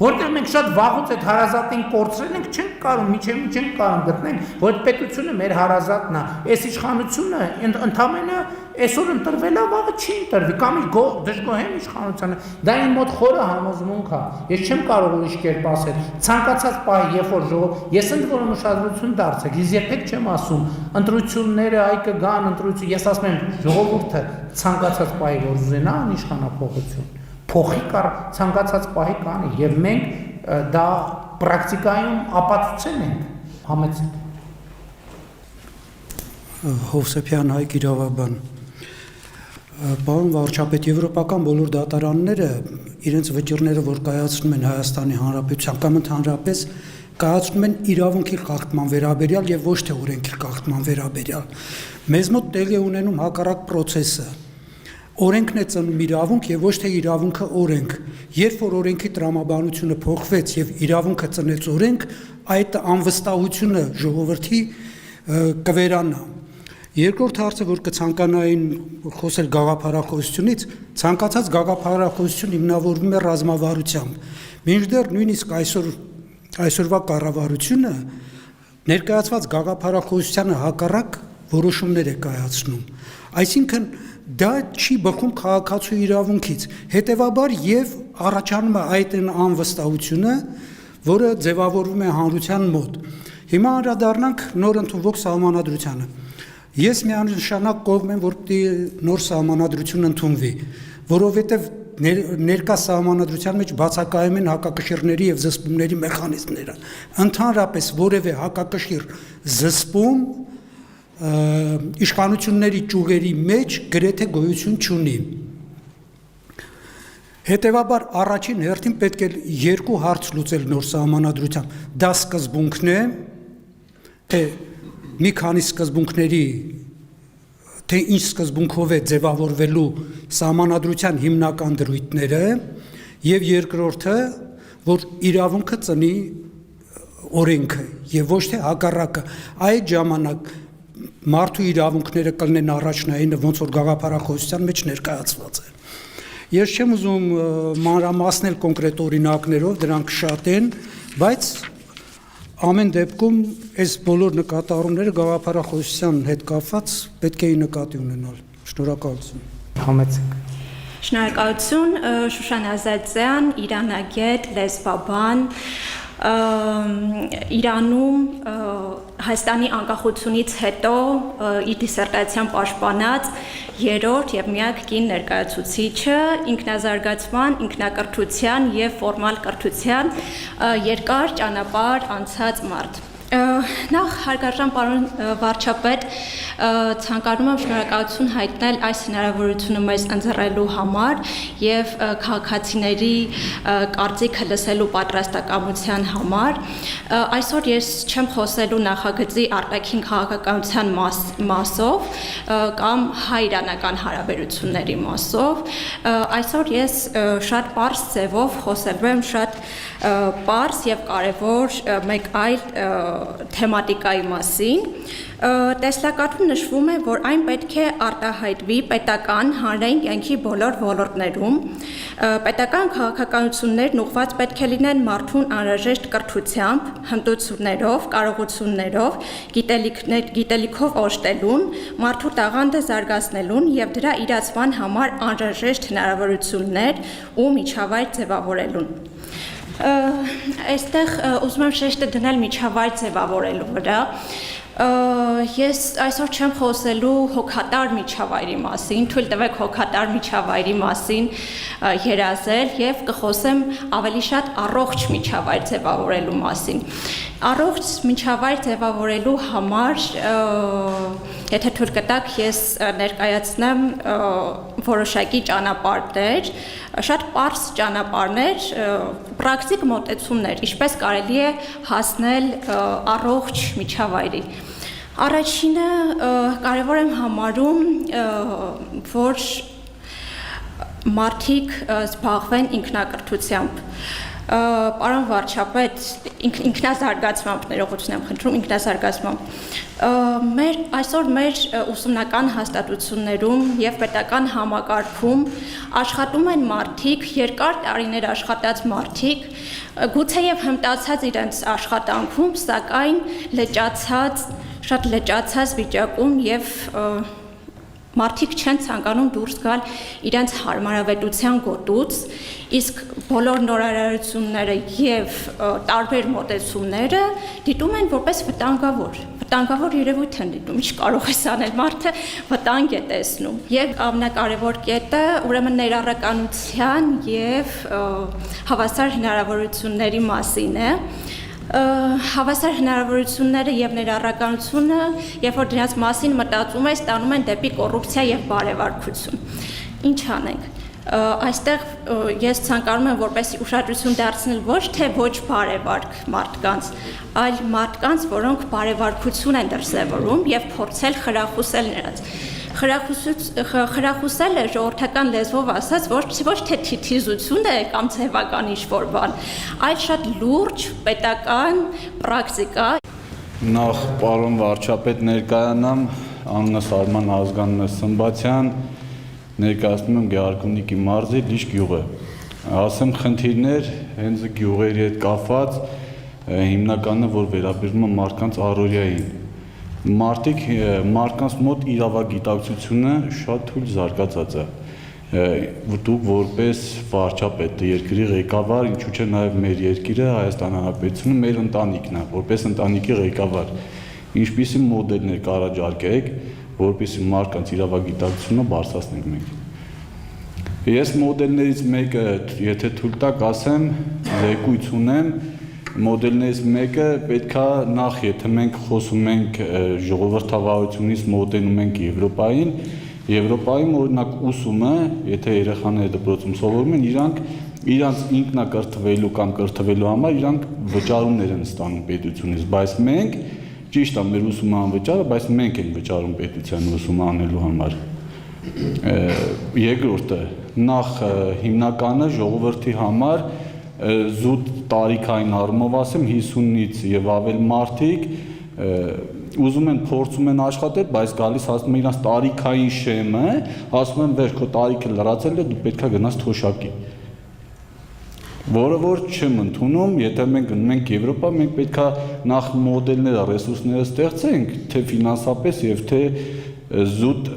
Որտեղ մենք շատ վաղուց այդ հարազատին կորցրել ենք, չենք կարող, միջև չենք կարող գտնենք, որ պետությունը մեր հարազատն է, այս իշխանությունը ընդամենը այսօր ընտրվել է, վաղը չի ընտրվի, կամ դժգոհեմ իշխանությանը, դա իմ մոտ խորը համոզմունք է, ես չեմ կարող ուրիշ կերպ ասել, ցանկացած պահի, երբ որ ես ընդ որում ուշադրություն դարձեք, ես երբեք չեմ ասում, ընտրությունները այ կգան, ընտրություն, ես ասում եմ ժողովուրդը ցանկացած պահի որ ուզենա իշխանափոխություն փոխի կար ցանկացած պահի կանի եւ մենք դա պրակտիկայում ապացուցել ենք համեցեք Հովսեփյան Հայկ իրավաբան Պարոն վարչապետ եվրոպական բոլոր դատարանները իրենց վճիռները որ կայացնում են Հայաստանի Հանրապետության կամ ընդհանրապես կայացնում են իրավունքի խախտման վերաբերյալ եւ ոչ թե օրենքի խախտման վերաբերյալ մեզ մոտ տեղի է ունենում հակառակ process-ը Օրենքն է ծնում իրավունք եւ ոչ թե իրավունքը օրենք։ Երբ որ օրենքի տրամաբանությունը փոխվեց եւ իրավունքը ծնեց օրենք, այդ անվստահությունը ժողովրդի կվերանա։ Երկրորդ հարցը, որ կցանկանային խոսել գաղափարախոսությունից, ցանկացած գաղափարախոսություն հիմնավորվում է ռազմավարությամբ։ Մինչդեռ նույնիսկ այսօրվա կառավարությունը ներկայացված գաղափարախոսությանը հակառակ որոշումներ է կայացնում։ Այսինքն դա չի բխում քաղաքացու իրավունքից, հետևաբար եւ առաջանում է այդ անվստահությունը, որը ձևավորվում է հանրության մոտ։ Հիմա անդրադառնանք նոր ընդունվող սահմանադրությանը։ Ես միանշանակ կողմ եմ, որ նոր սահմանադրություն ընդունվի, որովհետև ներկա սահմանադրության մեջ բացակայում են հակակշիռների եւ զսպումների մեխանիզմները։ Ընդհանրապես որևէ հակակշիռ զսպում իշխանությունների ճյուղերի մեջ գրեթե գոյություն չունի։ Հետևաբար առաջին հերթին պետք է երկու հարց լուծել նոր սահմանադրությամբ։ Դա սկզբունքն է, թե մի քանի սկզբունքների թե ինչ սկզբունքով է ձևավորվելու սահմանադրության հիմնական դրույթները, եւ երկրորդը, որ իրավունքը ծնի օրենքը եւ ոչ թե հակառակը։ Այդ ժամանակ մարդու իրավունքները կլինեն առաջնայինը, ոնց որ գաղափարախոսության մեջ ներկայացված է։ Ես չեմ ուզում մանրամասնել կոնկրետ օրինակներով, դրանք շատ են, բայց ամեն դեպքում այս բոլոր նկատառումները գաղափարախոսության հետ կապված պետք է նկատի ունենալ։ Շնորհակալություն։ Համեցեք։ Շնորհակալություն, Շուշան Ազատյան, իրանագետ, լեզվաբան, Իրանում Հայաստանի անկախությունից հետո իր դիսերտացիան պաշտպանած երրորդ եւ միակ կին ներկայացուցիչը, ինքնազարգացման, ինքնակրթության եւ ֆորմալ կրթության երկար ճանապարհ անցած մարդ։ Նախ հարգարժան պարոն վարչապետ, ցանկանում եմ շնորհակալություն հայտնել այս հնարավորությունը մեզ ընձեռելու համար եւ քաղաքացիների կարծիքը լսելու պատրաստակամության համար։ Այսօր ես չեմ խոսելու նախագծի արտաքին քաղաքականության մասով կամ հայ-իրանական հարաբերությունների մասով։ Այսօր ես շատ պարզ ձևով խոսելու եմ շատ պարզ եւ կարեւոր մեկ այլ թեմատիկայի մասին։ Տեսլակատում նշվում է, որ այն պետք է արտահայտվի պետական հանրային կյանքի բոլոր ոլորտներում, պետական քաղաքականություններն ուղղված պետք է լինեն մարդուն անհրաժեշտ կրթությամբ, հմտություններով, կարողություններով, գիտելիքով օժտելուն, մարդու տաղանդը զարգացնելուն եւ դրա իրացման համար անհրաժեշտ հնարավորություններ ու միջավայր ձևավորելուն։ Այստեղ ուզում եմ շեշտը դնել միջավայր ձևավորելու վրա։ Ես այսօր չեմ խոսելու հոգատար միջավայրի մասին, թույլ տվեք հոգատար միջավայրի մասին երազել եւ կխոսեմ ավելի շատ առողջ միջավայր ձևավորելու մասին։ Առողջ միջավայր ձևավորելու համար, եթե թույլ կտաք, ես ներկայացնեմ որոշակի ճանապարհներ, շատ պարզ ճանապարհներ, պրակտիկ մոտեցումներ, ինչպես կարելի է հասնել առողջ միջավայրի։ Առաջինը կարևոր եմ համարում, որ մարդիկ զբաղվեն ինքնակրթությամբ։ Պարոն վարչապետ, ինքնազարգացմամբ, ներողություն եմ խնդրում, ինքնազարգացմամբ։ Այսօր մեր ուսումնական հաստատություններում եւ պետական համակարգում աշխատում են մարդիկ, երկար տարիներ աշխատած մարդիկ, գուցեև հմտացած իրենց աշխատանքում, սակայն շատ լճացած վիճակում եւ մարդիկ չեն ցանկանում դուրս գալ իրենց հարմարավետության գոտուց, իսկ բոլոր նորարարությունները եւ տարբեր մոտեցումները դիտում են որպես վտանգավոր երևույթ են դիտում, ինչ կարող ես անել, մարդը վտանգ է տեսնում։ Եվ ամենակարևոր կետը ուրեմն ներառականության եւ հավասար հնարավորությունների մասին է։ Հավասար հնարավորությունները եւ ներառականությունը, երբ որ դրանց մասին մտածում ես, տանում են դեպի կոռուպցիա եւ բարեվարկություն։ Ինչ անենք։ Այստեղ ես ցանկանում եմ որպեսզի ուշադրություն դարձնել ոչ թե ոչ բարեվարկ մարդկանց, այլ մարդկանց, որոնք բարեվարկություն են դրսևորում եւ փորձել խրախուսել նրանց։ Խրախուսելը ժողովրդական լեզվով ասած ոչ թե թիթիզություն է կամ ձևական ինչ-որ բան, այլ շատ լուրջ պետական պրակտիկա։ Նախ պարոն վարչապետ ներկայանամ, անունս Արման Ազգանն Սմբացյան, ներկայացնում եմ Գեղարքունիքի մարզի Լիշ գյուղը։ Ասեմ խնդիրներ հենց գյուղերի հետ կապված, հիմնականը որ վերաբերում է մարդկանց առօրյային։ Մարդկանց մոտ իրավագիտակցությունը շատ թույլ զարգացած է։ Դուք որպես վարչապետ, երկրի ղեկավար, ինչու՞ չէ նաև մեր երկիրը, Հայաստան Հանրապետությունը, մեր ընտանիքն է, որպես ընտանիքի ղեկավար։ Ինչպիսի մոդելներ կառաջարկեք, որպեսզի մարդկանց իրավագիտակցությունը բարձրացնենք մենք։ Ես մոդելներից մեկը, եթե թույլ տաք, ասեմ, զեկույց ունեմ, մոդելներից մեկը պետքա նախ, եթե մենք խոսում ենք ժողովրդավարությունից մոտենում ենք Եվրոպայում օրինակ ուսումը, եթե երեխաները դպրոցում սովորում են, իրանք ինքնակրթվելու կամ կրթվելու համար իրանք վճարումներ են ստանում պետությունից, բայց մենք ճիշտ է մեր ուսումը անվճար է, բայց մենք ենք վճարում պետության ուսումը անելու համար։ Երկրորդը, նախ հիմնականը ժողովրդի համար զուտ տարիքային առումով ասեմ 50-ից եւ ավել մարդիկ ուզում են փորձում են աշխատել, բայց գալիս ասում են իրանց տարիքային շեմը, ասում են վեր քո տարիքը լրացել է, դու պետքա գնաս թոշակի։ Որը որ չեմ ընդունում, եթե մենք գնում ենք Եվրոպա, մենք պետքա նախ մոդելները, ռեսուրսները ստեղծենք, թե ֆինանսապես եւ թե զուտ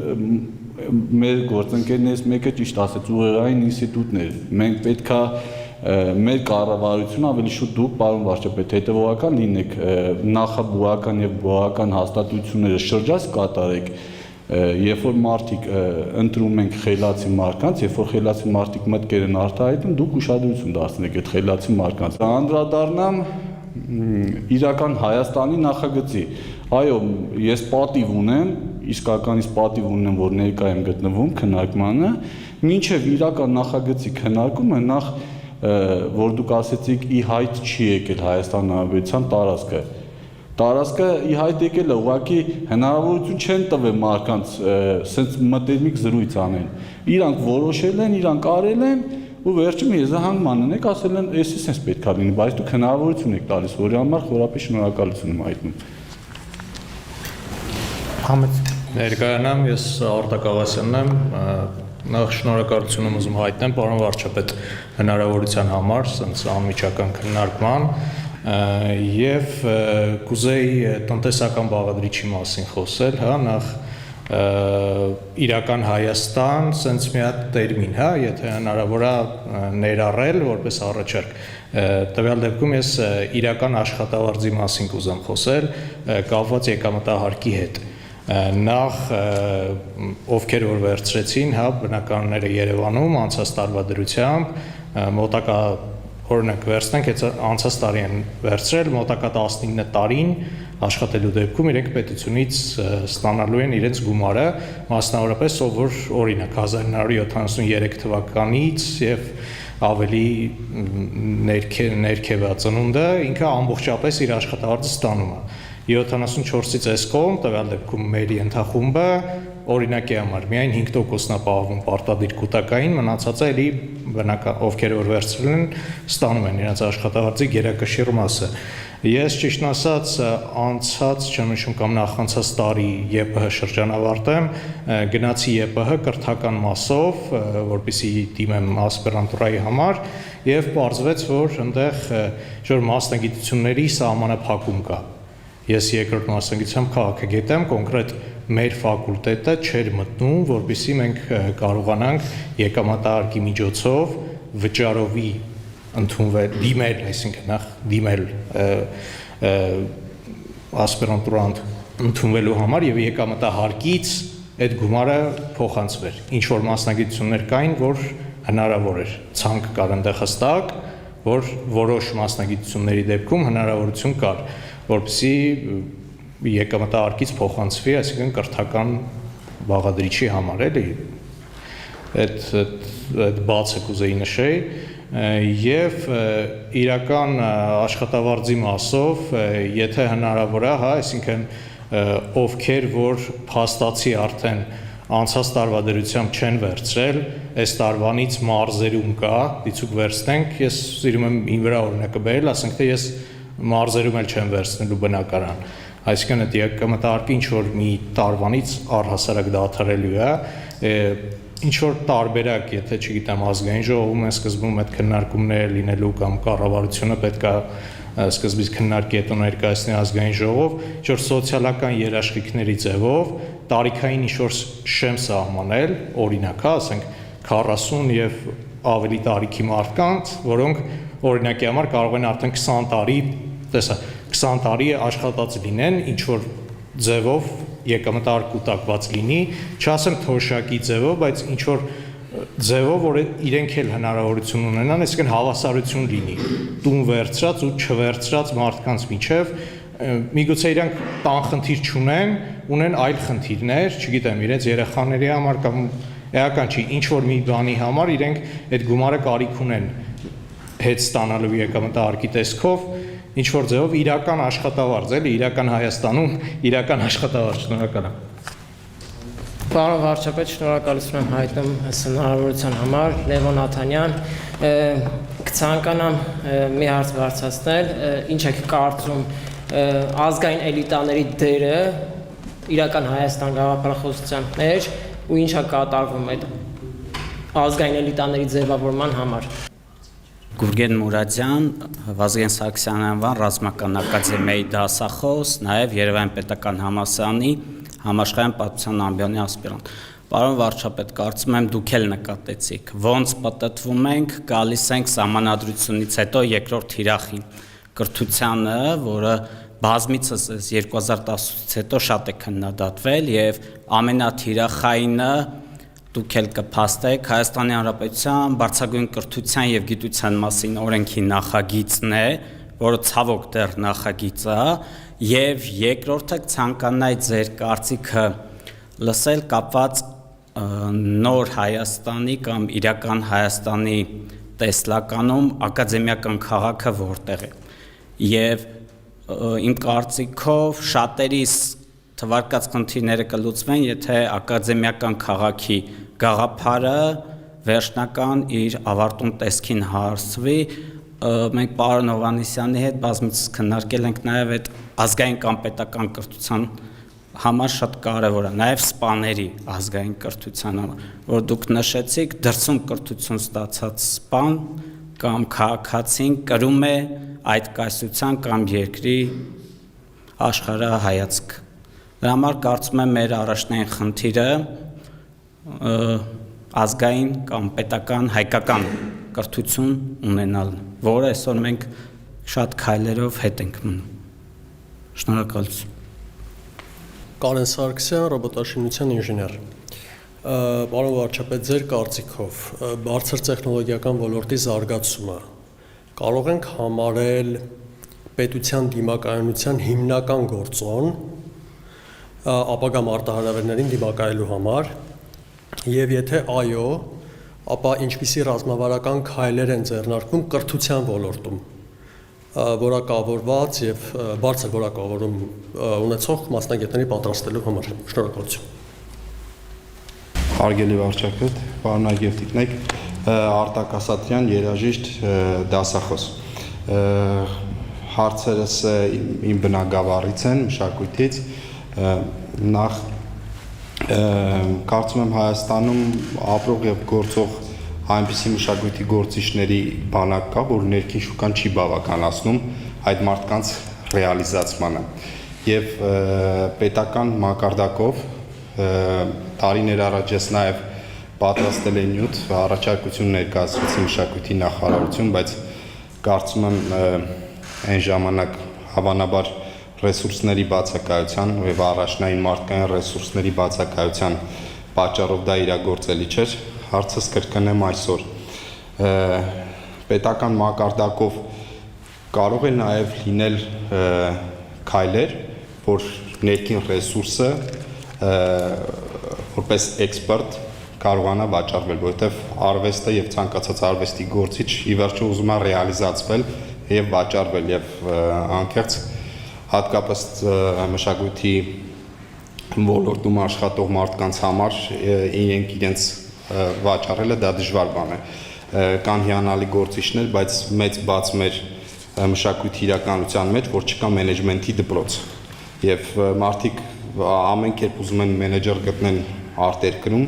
մեր գործընկերներից մեկը ճիշտ ասեց, ուղեղային ինստիտուտներ։ Մենք պետքա մեր կառավարությունը ավելի շուտ դուք, պարոն վարչապետ, հետևողական լինեք, նախաբուական եւ բուական հաստատությունները շրջած կատարեք, երբ որ մարդիկ ընտրում ենք խելացի մարդկանց, երբ որ խելացի մարդիկ մտքեր են արտահայտում, դուք ուշադրություն դարձնեք այդ խելացի մարդկանց։ Անդրադառնամ իրական Հայաստանի նախագծի։ Այո, ես պատիվ ունեմ, իսկականից պատիվ ունեմ, որ ներկա եմ գտնվում քննարկմանը, մինչև իրական նախագծի քննարկումը նախ որ դուք ասեցիք ի հայտ չի եկել Հայաստան Հանրապետության տարածքը ի հայտ եկել է, ուղղակի հնարավորություն չեն տվել մարդկանց սենց մտերմիկ զրույց անեն։ Իրանք որոշել են, իրանք արել են ու վերջում եզրահանգման ունեք, ասել են էսի սենց պետք է լինի, բայց դուք հնարավորություն եք տալիս, որի համար խորապես շնորհակալություն եմ հայտնում։ Ներկայանամ, ես Արտակ Աղասյանն եմ, նախ շնորհակալություն եմ ուզում հայտնեմ պարոն վարչապետ հնարավորության համար, սենց անմիջական քննարկման եւ կուզեի տնտեսական բաղադրիչի մասին խոսել, հա, նախ իրական Հայաստան, սենց մի հատ տերմին, հա, եթե հնարավոր է ներառել որպես առաջարկ։ Տվյալ դեպքում ես իրական աշխատավարձի մասին կուզեմ խոսել, կապված եկամտահարկի հետ։ Նախ ովքեր որ վերցրեցին, հա, բնակարանները Երևանում անցած տարվա դրությամբ մոտակա օրինակ վերցնենք, անցած տարի են վերցրել, մոտակա 19 տարին աշխատելու դեպքում իրենք պետությունից ստանալու են իրենց գումարը, մասնավորապես ով որ օրինակ 1973 թվականից եւ ավելի ներքևածնունդը ինքը ամբողջապես իր աշխատավարձը ստանում է։ 74-ից այս կողմ, տվյալ դեպքում մերի ենթախումբը օրինակի համար միայն 5%-ն է պահվում պարտադիր կուտակային, մնացածը էլի ովքեր որ վերցրել են, ստանում են իրենց աշխատավարձի գերակշիռ մասը։ Ես ճիշտն ասած անցած, չեմ հիշում կամ նախանցած տարի ԵՊՀ շրջանավարտեմ, գնացի ԵՊՀ կրթական մասով, որպեսզի դիմեմ ասպիրանտուրայի համար, եւ պարզվեց, որ այնտեղ ինչ-որ մասնագիտությունների սահմանափակում կա։ Ես երկրորդ մասնագիտությամբ քաղաքագետ եմ, կոնկրետ մեր ֆակուլտետը չէր մտնում, որպեսզի մենք կարողանանք եկամտահարկի միջոցով վճարովի ընդունվել, դիմել, այսինքն նախ դիմել ասպիրանտուրա ընդունվելու համար եւ եկամտահարկից այդ գումարը փոխանցվեր։ Ինչ որ մասնագիտություններ կային, որ հնարավոր էր, ցանկ կար այնտեղ հստակ, որ որոշ մասնագիտությունների դեպքում հնարավորություն կար, որպեսզի եկամտահարկից փոխանցվի, այսինքն կրթական բաղադրիչի համար, էլի, այդ բացը կուզեի նշեի, եւ իրական աշխատավարձի մասով, եթե հնարավոր է, հա, այսինքն ովքեր որ փաստացի արդեն անցած տարվա դրությամբ չեն վերցրել, այս տարվանից մարզերում կա, դիցուկ վերցնենք, ես սիրում եմ իմ վրա օրինակը բերել, ասենք թե ես մարզերում էլ չեմ վերցնելու բնակարան, այսինքն այդ եկամտահարկը ինչ որ մի տարվանից առհասարակ դադարելու է, ինչ որ տարբերակ, եթե չգիտեմ ազգային ժողովում են սկզբում այդ քննարկումները լինելու կամ կառավարությունը պետք է սկզբից քննարկի հետո ներկայացնի ազգային ժողով, ինչ որ սոցիալական երաշխիքների ձևով տարիքային ինչ որ շեմ սահմանել, օրինակ, ասենք 40 եւ ավելի տարիքի մարդկանց, որոնք օրինակի համար կարող են արդեն 20 տարի, տեսա, 20 տարի աշխատած լինեն, ինչ որ ձևով եկամտահարկ կուտակված լինի, չասեմ թոշակի ձևով, բայց ինչ որ ձևով, որ իրենք էլ հնարավորություն ունենան, այսինքն հավասարություն լինի, տուն վերցրած ու չվերցրած մարդկանց միջև, միգուցե իրանք տան խնդիր չունեն, ունեն այլ խնդիրներ, չգիտեմ, իրենց երեխաների համար կամ էական չի, ինչ որ մի բանի համար իրենք այդ գումարը կարիք ունեն հետ ստանալու եկամտահարկի տեսքով, ինչ որ ձևով իրական աշխատավարձ, էլի, իրական Հայաստանում իրական աշխատավարձ, շնորհակալ եմ։ Պարոն վարչապետ, շնորհակալություն եմ հայտնում հնարավորության համար, Լևոն Աթանյան, կցանկանամ մի հարց բարձրացնել, ինչ եք կարծում ազգային էլիտաների դերը իրական Հայաստան գաղափարախոսության մեջ ու ինչ է կատարվում այդ ազգային էլիտաների ձևավորման համար։ Գուրգեն Մուրադյան, Վազգեն Սարգսյանի անվան ռազմական ակադեմիայի դասախոս, նաև Երևան պետական համալսարանի համաշխարհային պատմության ամբիոնի ասպիրանտ։ Պարոն վարչապետ, կարծում եմ դուք էլ նկատեցիք, ոնց պատտվում ենք, գալիս ենք սահմանադրությունից հետո երկրորդ թիրախին կրթությանը, որը բազմիցս 2010-ից հետո շատ է քննադատվել եւ ամենաթիրախայինը դուք էլ կփաստեք Հայաստանի Հանրապետության բարձրագույն կրթության եւ գիտության մասին օրենքի նախագիծն է, որը ցավոք դեռ նախագիծ է, եւ երկրորդը ցանկանայի ձեր կարծիքը լսել կապված նոր Հայաստանի կամ իրական Հայաստանի տեսլականում ակադեմիական քաղաքը որտեղ է։ Եվ իմ կարծիքով շատերիս թվարկած խնդիրները կլուծվեն, եթե ակադեմիական քաղաքի գաղափարը վերջնական իր ավարտուն տեսքին հասվի։ Մենք պարոն Հովհաննիսյանի հետ բազմիցս քննարկել ենք նաև այդ ազգային կամ պետական կրթության համար շատ կարևոր է, նաև սպաների ազգային կրթության համար, որ դուք նշեցիք, դրսում կրթություն ստացած սպան կամ քաղաքացին կրում է այդ կայսրության կամ երկրի աշխարհայացք։ Դրա համար կարծում եմ մեր առաջնային խնդիրը ազգային կամ պետական հայկական կրթություն ունենալն, որը այսօր մենք շատ քայլերով հետ ենք մնում։ Շնորհակալություն։ Կարեն Սարգսյան, ռոբոտաշինության ինժեներ։ Պարոն վարչապետ, ձեր կարծիքով բարձր տեխնոլոգիական ոլորտի զարգացումը կարող ենք համարել պետության դիմակայունության հիմնական գործոն ապագա մարտահրավերներին դիմակայելու համար, եւ եթե այո, ապա ինչպիսի ռազմավարական քայլեր են ձեռնարկվում կրթության ոլորտում որակավորված եւ բարձր որակավորում ունեցող մասնագետների պատրաստելու համար։ Շնորհակալություն։ Հարգելի վարչապետ, պարոնագիր տիկնիկ, Արտակ Ասատրյան, երաժիշտ դասախոս։ Հարցերս իմ բնագավառից են, մշակույթից, նախ կարծում եմ Հայաստանում ապրող եւ գործող այնպիսի մշակույթի գործիչների բանակ կա, որ ներքին շուկան չի բավականացնում այդ մարդկանց ռեալիզացմանը եւ պետական մակարդակով տարիներ առաջ ես նաեւ պատրաստել եմ նյութ առաջարկություն ներկայացրեցի մշակույթի նախարարություն, բայց կարծում եմ այն ժամանակ հավանաբար ռեսուրսների բացակայության եւ առաջնային մարդկային ռեսուրսների բացակայության պատճառով դա իրագործելի չէր։ Հարցս կրկնեմ այսօր։ Պետական մակարդակով կարող է նաեւ լինել քայլեր, որ ներքին ռեսուրսը որպես էքսպերտ կարողանա վաճառվել, որովհետեւ արվեստը եւ ցանկացած արվեստի գործիչ ի վերջո ուզում է ռեալիզացվել եւ վաճառվել եւ անկեղծ հատկապես մշակույթի ոլորտում աշխատող մարդկանց համար իրենց վաճառելը դա դժվար բան է։ Կան հիանալի գործիչներ, բայց մեծ բաց մեր մշակույթի իրականության մեջ, որ չկա մենեջմենթի դպրոց։ Եվ մարդիկ ամեն կերպ ուզում են մենեջեր գտնեն արտերկրում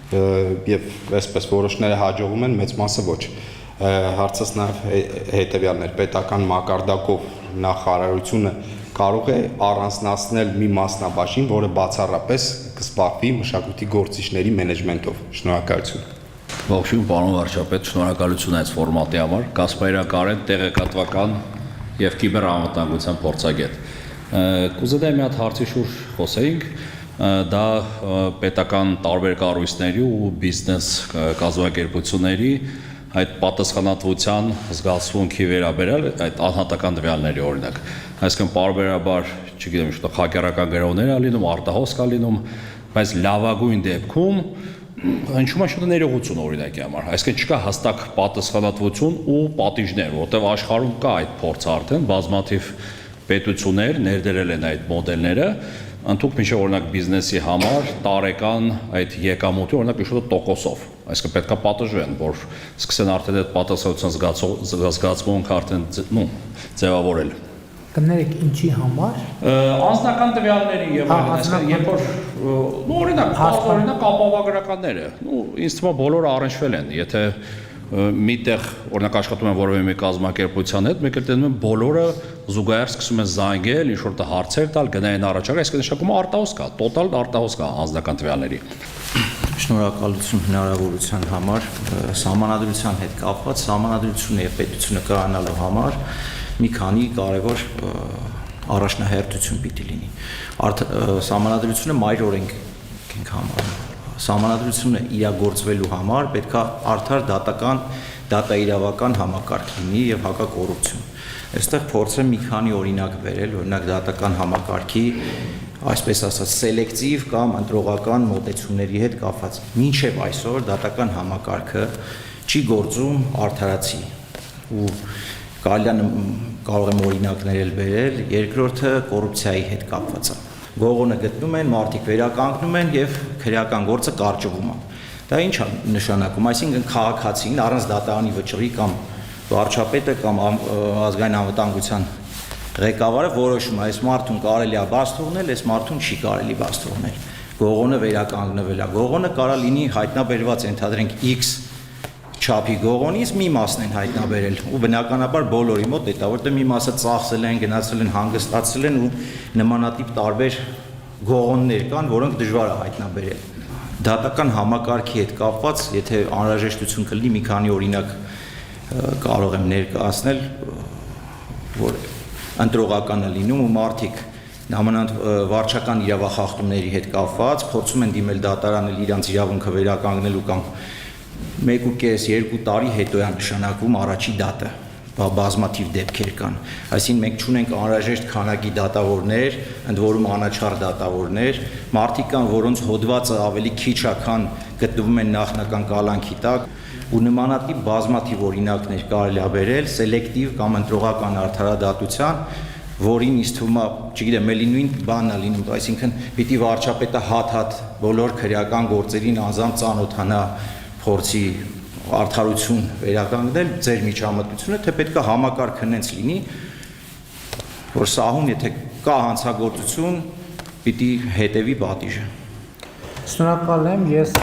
եւ այսպես որոշները հաջողում են, մեծ մասը ոչ։ Հարցս նաև հետեւյալն էր, պետական մակարդակով նախարարությունը կարող է առանձնացնել մի մասնաբաժին, որը բացառապես կզբաղվի մշակույթի գործիչների մենեջմենթով։ Շնորհակալություն։ Ողջույն, պարոն վարչապետ, շնորհակալություն այս ֆորմատի համար։ Կասպարյան Կարեն, տեղեկատվական եւ կիբերանվտանգության փորձագետ։ Կուզենայի մի հատ հարցի շուրջ խոսեինք։ դա պետական տարբեր կառույցների ու բիզնես կազմակերպությունների այդ պատասխանատվության զգացմունքի վերաբերյալ այդ անհատական տվյալների օրինակ, այսինքն պարբերաբար, չգիտեմ, ինչ-որ հակերական գրողներ ա լինում, արտահոսք ա լինում, բայց լավագույն դեպքում հնչում է շատ ներողություն օրինակի համար, այսինքն չկա հստակ պատասխանատվություն ու պատիժներ, որտեղ աշխարհում կա այդ փորձը արդեն, բազմաթիվ պետություններ ներդրել են այդ մոդելները, ընդհանուր միշտ օրինակ բիզնեսի համար տարեկան այդ եկամուտի օրինակ ինչ-որ տոկոսով, այսինքն պետքա պատժվեն, որ սկսեն արդեն այդ պատասխանատվության զգացմունքը արդեն ձևավորել։ Կներեք ինչի համար անձնական տվյալների եւ այսինքն երբ որ օրինակ ապահովագրականները ինձ թվում է բոլորը առնչվել են եթե միտեղ օրինակ աշխատում են որևէ մի կազմակերպության հետ մեկ էլ տենում են բոլորը զուգահեռ սկսում են զանգել ինչ որ հարցեր տալ գնային առաջարկ այսինքն նշանակում է արտահոսք կա տոտալ արտահոսք կա անձնական տվյալների Շնորհակալություն հնարավորության համար սահմանադրության հետ կապված սահմանադրությունը եւ պետությունը կայանալու համար մի քանի կարևոր առաջնահերթություն պիտի լինի։ Սահմանադրությունը մայր օրենք ենք համարում։ Սահմանադրությունը իրագործվելու համար պետքա արդար դատաիրավական համակարգ լինի եւ հակակոռուպցիոն։ Այստեղ փորձեմ մի քանի օրինակ բերել, օրինակ դատական համակարգի, այսպես ասած, սելեկտիվ կամ ընտրողական մոտեցումների հետ կապված։ Մինչև այսօր դատական համակարգը չի գործում արդարացի ու կարող եմ օրինակներ բերել, երկրորդը կոռուպցիայի հետ կապված է։ Գողոնը գտնում են, մարդիկ վերականգնում են եւ քրեական գործը կարճվում է։ Դա ինչ է նշանակում, այսինքն քաղաքացին առանց դատարանի վճռի կամ վարչապետը կամ ազգային անվտանգության ղեկավարը որոշում է, այս մարդուն կարելի է բաց թողնել, այս մարդուն չի կարելի բաց թողնել։ Գողոնը վերականգնվել է։ Գողոնը կարա լինի հայտնաբերված, ենթադրենք X չափի գողոնից մի մասն են հայտնաբերել ու բնականաբար բոլորի մոտ դա որտեղ մի մասը ծախսել են, գնացել են, հանգստացել են ու նմանատիպ տարբեր գողոններ կան, որոնք դժվար է հայտնաբերել։ Դատական համակարգի հետ կապված, եթե անհրաժեշտություն կլինի, մի քանի օրինակ կարող եմ ներկայացնել, որ ընտրողական է լինում ու մարդիկ նամանանդ վարչական իրավախախտումների հետ կապված փորձում են դիմել դատարանել իրանց իրավունքը վերականգնելու կամ 1.5-2 տարի հետո է նշանակվում առաջի դատը, բազմաթիվ դեպքեր կան։ Այսինքն մենք չունենք անհրաժեշտ քանակի դատավորներ, ընդ որում անաչառ դատավորներ, մարդիկ կան, որոնց հոդվածը ավելի քիչ է, քան գտնվում են նախնական կալանքի տակ, ու նմանատիպ բազմաթիվ օրինակներ կարելի է բերել սելեկտիվ կամ ընտրողական արդարադատության, որին ինձ թվում է, չգիտեմ, էլի նույն բանն է լինում, այսինքն պիտի վարչապետը հատ-հատ բոլոր քրեական գործերին անձամբ ծանոթանա փորձի արդարություն վերականգնել ձեր միջամտությունը, թե պետք է համակարգը հենց լինի, որ սահուն, եթե կա հանցագործություն, պիտի հետևի պատիժը։ Շնորհակալ եմ, ես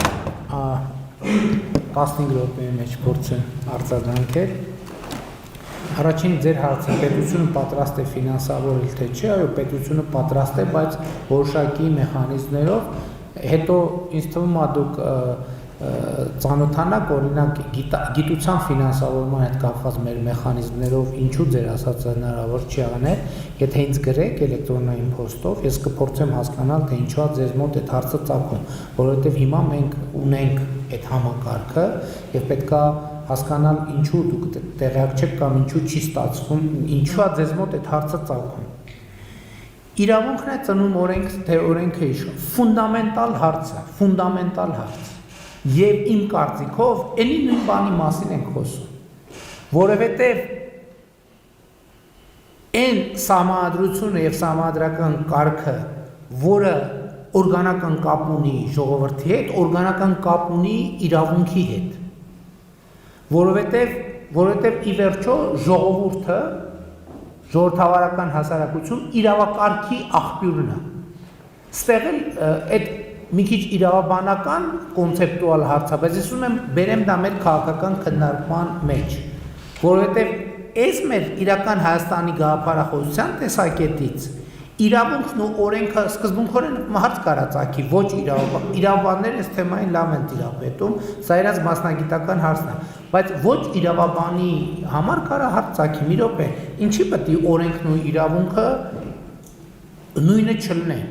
15 րոպեի մեջ փորձեմ արձագանքել։ Առաջին ձեր հարցը պետությունը պատրաստ է ֆինանսավորել թե չէ, այո, պետությունը պատրաստ է, բայց որոշակի մեխանիզմներով, հետո ինձ թվում է դուք ծանոթանաք օրինակ գիտության ֆինանսավորման հետ կապված մեր մեխանիզմներով ինչու ձեր ասածը հնարավոր չի անել, եթե ինձ գրեք էլեկտրոնային փոստով, ես կփորձեմ հասկանալ, թե ինչու է ձեզ մոտ այդ հարցը ծագում, որովհետև հիմա մենք ունենք այդ համակարգը եւ պետքա հասկանալ ինչու դուք տեղյակ չեք կամ ինչու չի ստացվում, ինչու է ձեզ մոտ այդ հարցը ծագում։ Իրավունքն է ծնում օրենք, թե օրենքը իշխում, ֆունդամենտալ հարց է, Եվ իմ կարծիքով էլի նույն բանի մասին ենք խոսում, որովհետև այն սահմանադրությունը եւ սահմանադրական կարգը, որը օրգանական կապ ունի ժողովրդի հետ, օրգանական կապ ունի իրավունքի հետ, որովհետև ի վերջո ժողովուրդը, ժողովրդավարական հասարակություն իրավակարգի աղբյուրն է։ Ստեղ էլ այդ մի քիչ իրավաբանական կոնցեպտուալ հարց է, բայց ես ուզում եմ բերեմ դա մեր քաղաքական քննարկման մեջ, որովհետև այս մեր իրական Հայաստանի գաղափարախոսության տեսակետից իրավունքն ու օրենքը սկզբունքորեն հարց կարա ծագի, ոչ իրավաբանները այս թեմային լավ են տիրապետում, սա իրաց մասնագիտական հարցն է, բայց ոչ իրավաբանի համար կարա հարց ծագի, մի րոպե, ինչի պետք է օրենքն ու իրավունքը նույնը չլինեն։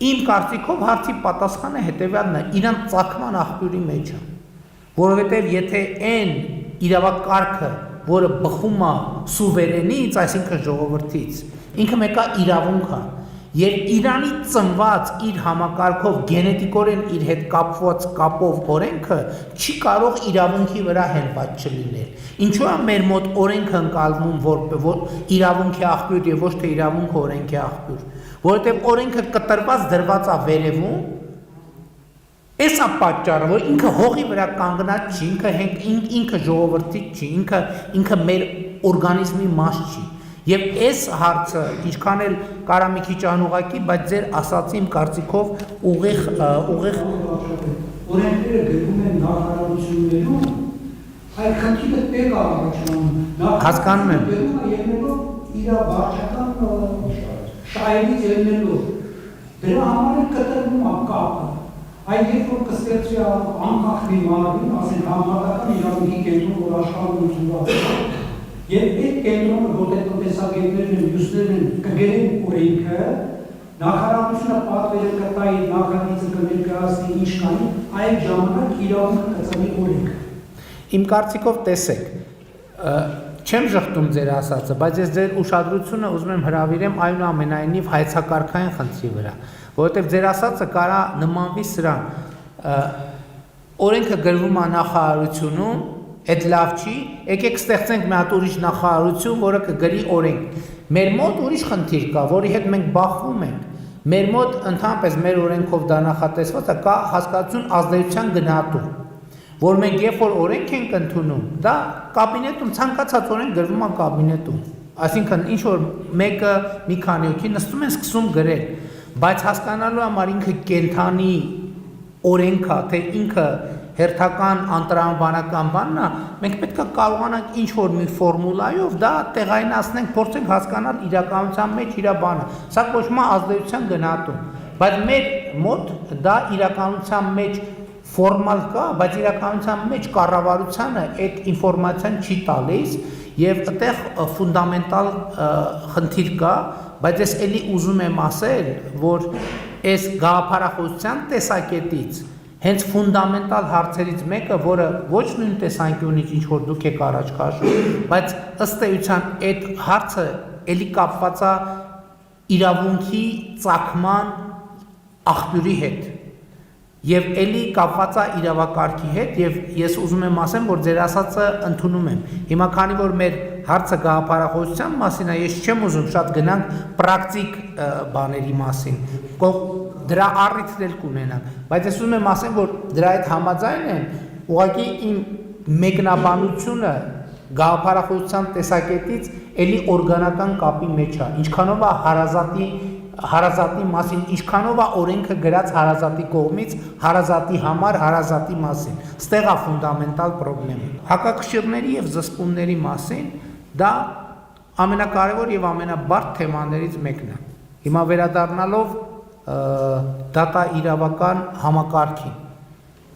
Իմ կարծիքով հարցի պատասխանը հետևյալն է, իրան ծագման աղբյուրի մեջ է, որովհետև եթե այն իրավակարգը, որը բխում է սուվերենից, այսինքն ժողովրդից, ինքը մեկը իրավունք է, եւ Իրանի ծնված իր համակարգով գենետիկորեն իր հետ կապված կապով օրենքը չի կարող իրավունքի վրա հենված չլինել։ Ինչու է մեր մոտ օրենքը ընկալվում որ իրավունքի աղբյուր եւ ոչ թե իրավունքը օրենքի աղբյուր, որովհետեւ օրենքը կտրված դրված է վերևում, Էսա պատճառը, որ ինքը հողի վրա կանգնած չի, ինքը ժողովրդից չի, ինքը մեր օրգանիզմի մաս չի։ Եվ այս հարցը ինչքան էլ կարա մի քիչ անուղակի, բայց ձեր ասացի իմ կարծիքով ուղիղ օրենքները գրվում են նախարարություններում, այդ խնդիրը տեղ առաջանում։ Հասկանում եմ։ Ելնելով իր վարչական շահերից ելնելով, դրա համար է կտրվում կապը։ Այդ երբ որ կստեղծվի անկախ մի մարմին, ասենք համապատասխան իրավունքի կենտրոն, որ աշխարհում ուսումնասիրված է, եւ այդ կենտրոնը, որտեղ տնտեսագետներն են, մյուսներն են, կգերեն օրենքը, նախարարությունը պատվերը կտա իր նախագիծը կներկայացնի ինչ կանի, այդ ժամանակ իրավունքը կծնի օրենքը։ Իմ կարծիքով տեսեք, չեմ ժխտում ձեր ասածը, բայց ես ձեր ուշադրությունը ուզում եմ հրավիրեմ այնուամենայնիվ հայեցակարգային խնդրի վրա, որովհետև ձեր ասածը կարա նմանվի սրան, օրենքը գրվում է նախարարությունում, այդ լավ չի, եկեք ստեղծենք մի հատ ուրիշ նախարարություն, որը կգրի օրենք։ Մեր մոտ ուրիշ խնդիր կա, որի հետ մենք բախվում ենք։ Մեր մոտ ընդհանրապես մեր օրենքով դա նախատեսված է, կա հասկացություն ազդեցության գնահատում, որ մենք երբ որ օրենք ենք ընդունում, դա կաբինետում ցանկացած օրենք գրվում է կաբինետում։ Այսինքն ինչ որ մեկը մի քանի հոգի նստում են սկսում գրել, բայց հասկանալու համար ինքը կենթանի օրենք է, թե ինքը հերթական անտրամաբանական բանն է, մենք պետք է կարողանանք ինչ որ մի ֆորմուլայով դա տեղայնացնենք, փորձենք հասկանալ իրականության մեջ իր բանը։ Սա կոչվում է ազդեցության գնահատում, բայց մեր մոտ դա իրականության մեջ ֆորմալ կա, բայց իրականության մեջ կառավարությանը այդ ինֆորմացիան չի տալիս եւ այդտեղ ֆունդամենտալ խնդիր կա, բայց ես էլի ուզում եմ ասել, որ այս գաղափարախոսության տեսակետից հենց ֆունդամենտալ հարցերից մեկը, որը ոչ նույն տեսանկյունից ինչ որ դուք եք առաջ քաշում, բայց ըստ էության այդ հարցը էլի կապված է իրավունքի ծագման աղբյուրի հետ եւ էլի կապված է իրավակարգի հետ եւ ես ուզում եմ ասեմ, որ ձեր ասածը ընդունում եմ։ Հիմա քանի որ մեր հարցը գաղափարախոսության մասին է, ես չեմ ուզում շատ գնանք պրակտիկ բաների մասին։ Դրա առիթներ կունենան, բայց ես ուզում եմ ասեմ, որ դրա հետ համաձայն եմ, ուղղակի իմ մեկնաբանությունը գաղափարախոսության տեսակետից էլի օրգանական կապի մեջ է, ինչքանով է հարազատի մասին, ինչքանով է օրենքը գրած հարազատի կողմից, հարազատի համար, հարազատի մասին, ստեղ է ֆունդամենտալ պրոբլեմը։ Հակակշիռների եւ զսպումների մասին դա ամենակարևոր եւ ամենաբարդ թեմաներից մեկն է։ Հիմա վերադառնալով դատա իրավական համակարգին,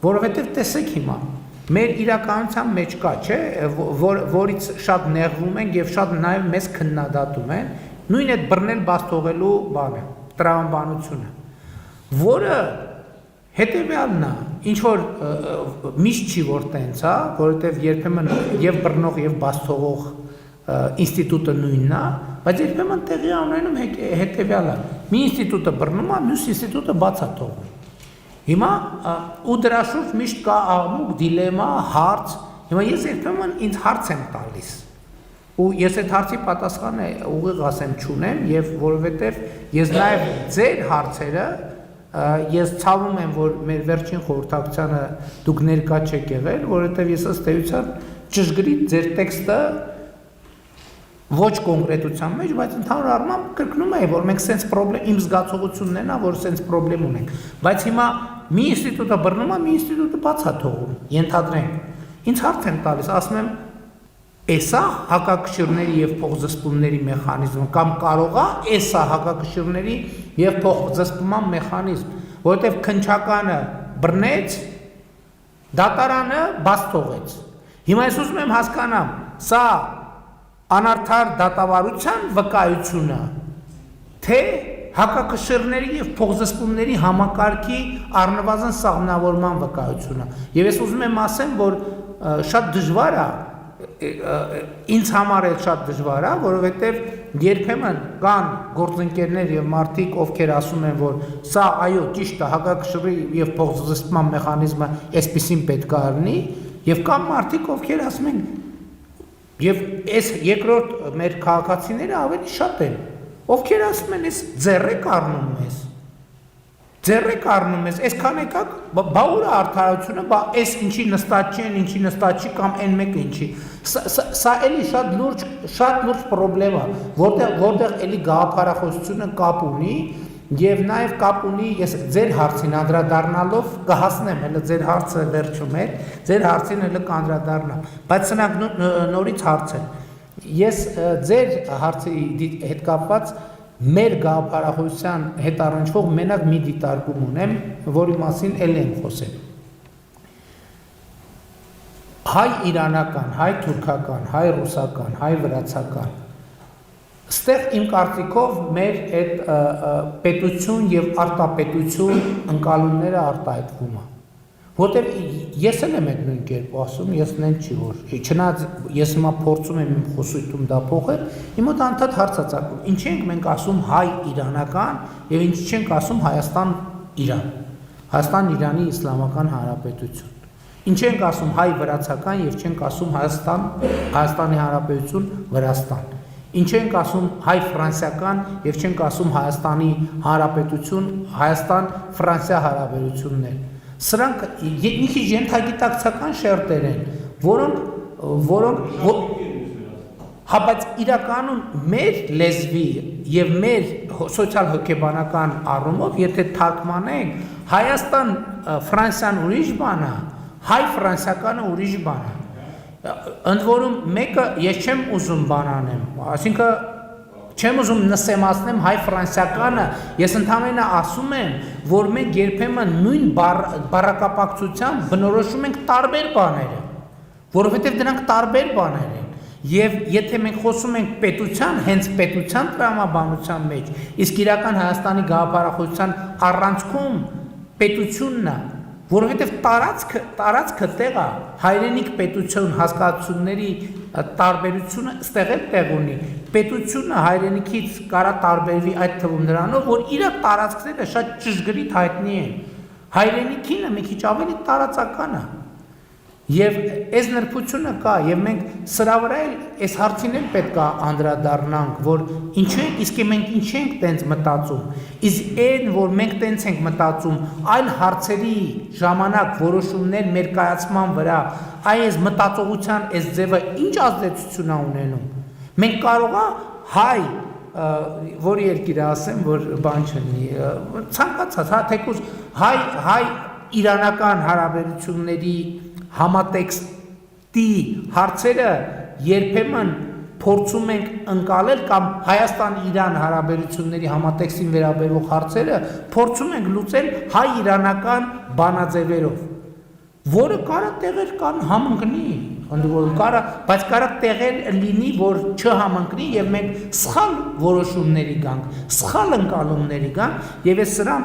որովհետև տեսեք հիմա, մեր իրականության մեջ կա, չէ, որից շատ նեղվում ենք եւ շատ նաեւ մեզ քննադատում են, նույն այդ բռնել բաց թողելու բանը, տրամաբանությունը, որը հետեւյալն է, ինչ որ միշտ չի որ տենց, հա, որովհետև երբեմն եւ բռնող եւ բաց թողող ինստիտուտը նույնն է, բայց երբեմն տեղի ունենում հետեւյալը։ Մի ինստիտուտը բռնում է, մյուս ինստիտուտը բաց է թողնում։ Հիմա ու դրա շուրջ միշտ կա աղմուկ, դիլեմա, հարց։ Հիմա ես երբեմն ինձ հարց եմ տալիս։ Ու ես այդ հարցի պատասխանը ուղիղ ասեմ չունեմ, եւ որովհետեւ ես նաեւ ձեր հարցերը ես ցավում եմ, որ մեր վերջին խորհրդակցությանը դուք ներկա չեք եղել, որովհետեւ ես ըստ էության ճշգրիտ ձեր տեքստը ոչ կոնկրետության մեջ, բայց ընդհանուր առմամբ կրկնում է, որ մենք sense problem, իմ զգացողությունն է, որ sense problem ունենք։ Բայց հիմա մի ինստիտուտը բռնում է, մի ինստիտուտը բաց է թողում, ենթադրենք։ Ինձ հարց եմ տալիս, ասում եմ, էսա հակակշիռների եւ փոխզսպումների մեխանիզմը կամ կարող է էսա հակակշիռների եւ փոխզսպման մեխանիզմ, որովհետեւ քնչականը բռնեց, դատարանը բաց թողեց։ Հիմա ես ուզում եմ հասկանամ, սա անարդար դատավարության վկայությունը, թե հակակշիռների եւ փոխզսպումների համակարգի առնվազն սահմանավորման վկայությունը։ Եվ ես ուզում եմ ասեմ, որ շատ դժվար է ինձ համար էլ շատ դժվար է, որովհետև երբեմն կան գործընկերներ եւ մարդիկ, ովքեր ասում են, որ սա այո ճիշտ է, հակակշռի եւ փոխզսպման մեխանիզմը այսպեսին պետք է լինի, եւ կան մարդիկ, ովքեր ասում են եւ այս երկրորդ մեր քաղաքացիները ավելի շատ են, ովքեր ասում են, այս ձեռեք առնում ես ձեռեք առնում ես, այսքան եկակ, բա ուր է արդարությունը, բա այս ինչի նստած չի, ինչի նստած չի կամ այն մեկը ինչի։ Սա էլի շատ լուրջ պրոբլեմ է, որտեղ էլի գաղափարախոսությունը կապ ունի եւ նաեւ կապ ունի, ես ձեր հարցին անդրադառնալով կհասնեմ, հələ ձեր հարցը վերջում է, ձեր հարցին հələ կանդրադառնամ, բայց սրանք նորից հարց են։ Ես ձեր հարցի հետ կապված մեր գաղափարախոսության հետ առնչվող մենակ մի դիտարկում ունեմ, որի մասին էլ եմ խոսել։ Հայ իրանական, հայ թուրքական, հայ ռուսական, հայ վրացական, ստեղ իմ կարծիքով մեր այդ պետություն եւ արտապետություն ընկալումները արտահայտվում է։ Որտեւ ես էլ եմ այդ նույն կերպ ասում, ես նեն չի որ, չնայած ես հիմա փորձում եմ իմ խոսույթում դա փոխել, իմ մոտ անդադ հարց է ծագում, ինչի ենք մենք ասում հայ իրանական եւ ինչի չենք ասում Հայաստան-Իրան, Հայաստան-Իրանի Իսլամական Հանրապետություն, ինչի ենք ասում հայ վրացական եւ չենք ասում Հայաստանի Հանրապետություն Վրաստան, ինչի ենք ասում հայ ֆրանսիական եւ չենք ասում Հայաստանի Հանրապետություն Հայաստան-Ֆրանսիա հարաբերություններ։ Սրանք մի քիչ ենթագիտակցական շերտեր են, որոնք հա բայց իրականում մեր լեզվի եւ մեր սոցիալ-հոգեբանական առումով, եթե թարգմանենք, Հայաստան Ֆրանսիան ուրիշ բան է, հայ ֆրանսիականը ուրիշ բան է։ Ընդ որում մեկը ես չեմ ուզում բան անեմ, այսինքն չեմ ուզում նսեմացնեմ հայ ֆրանսիականը, ես ընդհանրապես ասում եմ, որ մենք երբեմն նույն բառակապակցությամբ բնորոշում ենք տարբեր բաները, որովհետև դրանք տարբեր բաներ են։ Եվ եթե մենք խոսում ենք պետության, հենց պետության տրամաբանության մեջ, իսկ իրական Հայաստանի գաղափարախոսության առանցքում պետությունն է, որովհետև տարածքը տեղ է, հայրենիք պետություն հասկացությունների տարբերությունը ստեղ էլ տեղ ունի, պետությունը հայրենիքից կարա տարբերվի այդ թվում նրանով, որ իր տարածքները շատ ճշգրիտ հայտնի են, հայրենիքինը մի քիչ ավելի տարածական է, եւ այս նրբությունը կա, եւ մենք սրա վրա էլ այս հարցին էլ պետք է անդրադառնանք, որ ինչու ենք, իսկ մենք ինչ ենք տենց մտածում, իսկ այն, որ մենք տենց ենք մտածում, այլ հարցերի ժամանակ որոշումներ մեր կայացման վրա, այս մտածողության այս ձևը ինչ ազդեցություն է ունենում։ Մենք կարող է հայ, որ երկիրը ասեմ, որ բան չնի, ցանկացած, հա թեկուզ հայ իրանական հարաբերությունների համատեքստի հարցերը երբեմն փորձում ենք ընկալել կամ Հայաստան-Իրան հարաբերությունների համատեքստին վերաբերող հարցերը փորձում ենք լուծել հայ-իրանական բանաձևերով, որը կարա տեղեր կան համընկնի, ընդ որում կարա, բայց կարա տեղեր լինի, որ չհամընկնի եւ մենք սխալ որոշումների գանք, սխալ ընկալումների գանք եւ այս սրան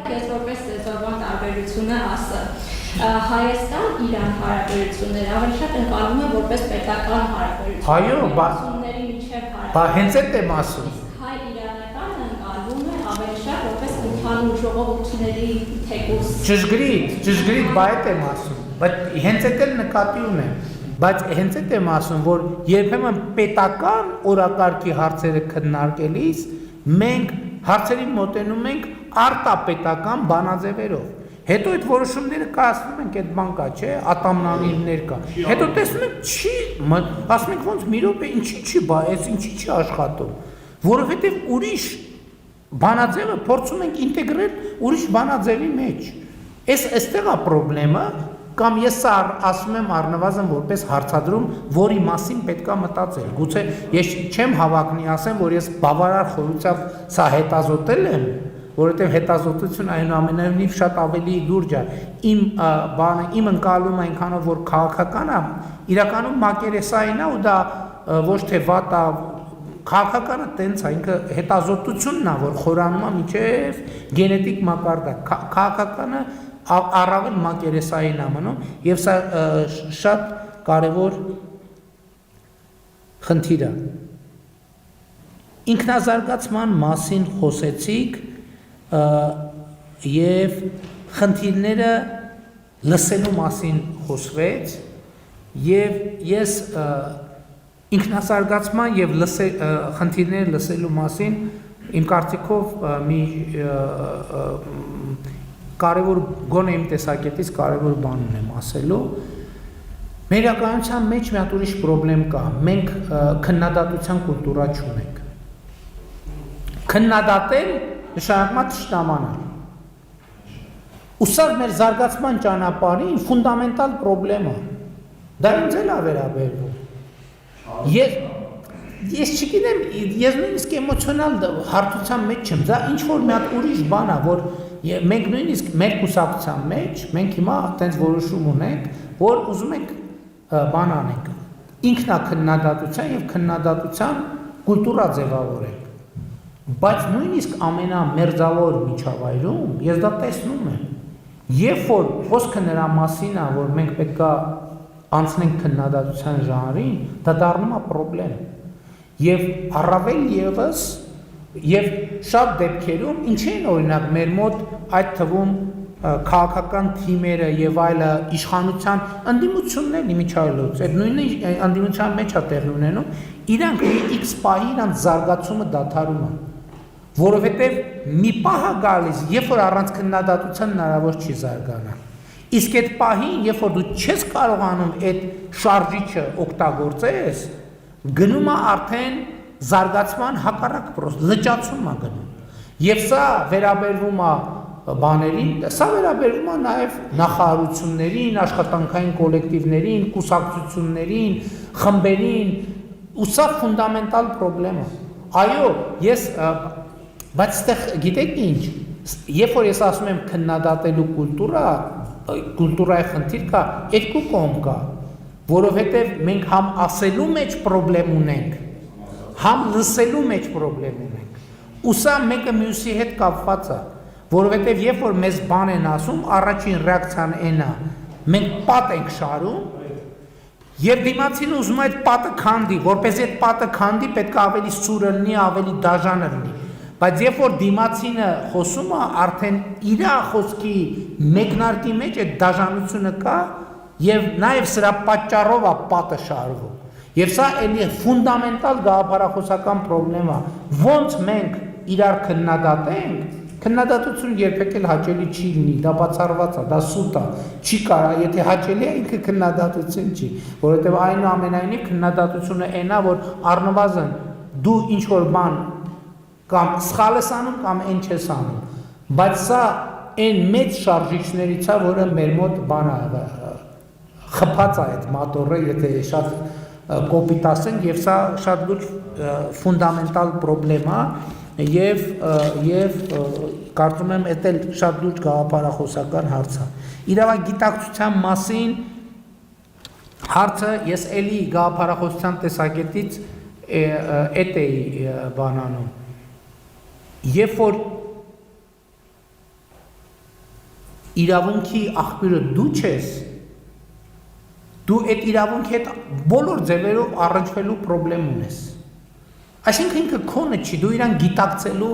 Ես որպես ծեզորական տարբերությունը ասա Հայաստան-Իրան հարաբերությունները ավելի շատ ընկալվում են որպես պետական հարաբերություններ։ Այո, բա հենց այդ եմ ասում։ Հայ-իրանականը ընկալվում է ավելի շատ որպես ընդհանուր ժողովուրդների թեկուզ։ Ճշգրիտ, բա այդ եմ ասում։ Բայց հենց այդ էլ նկատի ունեմ։ Բայց հենց այդ եմ ասում, որ երբեմն պետական օրակարգի հարցերը քննարկելիս մենք հարցերին մոտենում ենք արտապետական բանաձևերով։ Հետո այդ որոշումները կայացնում ենք այդ բան կա, չէ, ատամնանիրներ կա։ Հետո տեսնում ենք չի, ասում ենք ոնց մի րոպե ինչի չի, բա այս ինչի չի աշխատում։ Որովհետև ուրիշ բանաձևը փորձում ենք ինտեգրել ուրիշ բանաձևի մեջ։ Այստեղ է խնդրեմը, կամ ես սա ասում եմ առնվազն որպես հարցադրում, որի մասին պետքա մտածել։ Գուցե ես չեմ հավակնի ասեմ, որ ես բավարար խորությամբ սա հետազոտել եմ, որովհետև հետազոտությունը այնուամենայնիվ շատ ավելի լուրջ է։ Իմ ընկալումը այնքանով որ քաղաքական է, իրականում մակերեսային է ու դա ոչ թե վատ է, քաղաքականը տենց է, ինքը հետազոտությունն է, որ խորանում է մինչև գենետիկ մակարդակ։ Քաղաքականը առավել մակերեսային է մնում, եւ սա շատ կարևոր խնդիր է։ Ինքնազարգացման մասին խոսեցիք եւ խնդիրները լսելու մասին խոսվեց եւ ես ինքնազարգացման եւ խնդիրները լսելու մասին իմ կարծիքով մի կարևոր գոնե իմ տեսակետից կարևոր բան ունեմ ասելու։ Մեր իրականության մեջ մի հատ ուրիշ խնդրեմ կա։ Մենք քննադատության կուլտուրա չունենք։ Քննադատել նշանակում է թշնամանալ։ Ուսավ մեր զարգացման ճանապարհին ֆունդամենտալ խնդրեմ է։ Դա ինձ էլ է վերաբերվում։ Ես չգիտեմ, ես նույնիսկ էմոցիոնալ հարթության մեջ չեմ, դա ինչ որ մի հատ ուրիշ բան է, որ մենք նույնիսկ մեր կուսակցության մեջ, մենք հիմա այդպես որոշում ունենք, որ ուզում ենք բան անենք, ինքնակննադատության եւ քննադատության կուլտուրա ձևավորենք։ Բայց նույնիսկ ամենամերձավոր միջավայրում ես դա տեսնում եմ, երբ որ խոսքը նրա մասին է, որ մենք պետքա անցնենք քննադատության ժանրին, դա դառնում է խնդրեմ։ Եվ առավել եւս եւ շատ դեպքերում ինչ են օրինակ մեր մոտ այդ թվում քաղաքական թիմերը եւ այլը իշխանության ընդդիմություններն իմիջայլոց այդ նույնը ընդդիմության մեջ է տեղի ունենում իրանք X պահի իրանք զարգացումը դադարում են որովհետեւ մի պահ է գալիս երբ որ առանց քննադատության հնարավոր չի զարգանալ իսկ այդ պահին երբ որ դու չես կարողանում այդ շարժիչը օգտագործես գնում է արդեն զարգացման հակառակ պրոս լճացում է գնում եւ սա վերաբերվում է բաներին սա վերաբերվում է նաեւ նախարարություններին աշխատանքային կոլեկտիվներին կուսակցություններին խմբերին ու սա ֆունդամենտալ խնդրեմ է այո ես բայց այդտեղ գիտեք ինչ երբ որ ես ասում եմ քննադատելու կուլտուրայի խնդիր կա երկու կողմ կա որովհետև մենք համ ասելու մեջ խնդրեմ ունենք, համ լսելու մեջ խնդրեմ ունենք։ Ու սա մեկը մյուսի հետ կապված է, որովհետև երբ որ մեզ բան են ասում, առաջին ռեակցիան այն է, մենք պատ ենք շարում, եւ դիմացին ուզում է այդ պատը քանդի, որպես այդ պատը քանդի պետք է ավելի սուրը լինի, ավելի դաժանը լինի։ Բայց երբ որ դիմացինը խոսում է, արդեն իր խոսքի մեկնարկի մեջ այդ դաժանությունը կա Եվ նաև սրա պատճառով է պատը շարվում։ Եվ սա էլի ֆունդամենտալ գաղափարախոսական խնդրեմ է։ Ոնց մենք իրար քննադատենք, քննադատություն երբեք էլ հաճելի չի լինի, դա բացառված է, դա սուտ է, չի կարա, եթե հաճելի է ինքը քննադատություն չի, որովհետև այնուամենայնիվ քննադատությունը այն է, որ առնվազն դու ինչ որ բան կամ սխալ ես անում կամ այն չես անում, բայց սա այն մեծ շարժիչներից է, որը մեր մոտ բան է խփած է այդ մատորը, եթե շատ կոպիտ ասենք, եւ սա շատ լուրջ ֆունդամենտալ խնդրեմ է եւ կարծում եմ դա էլ շատ լուրջ գաղափարախոսական հարց է։ Իրավագիտակցության մասին հարցը ես էլի գաղափարախոսության տեսակետից էդ էի բանանում։ Երբ որ իրավունքի աղբյուրը դու չես Դու այդ իրավունքի հետ բոլոր ձևերով առնչվելու խնդրեմ ունես։ Այսինքն ինքը քոնը չի, դու իրան գիտակցելու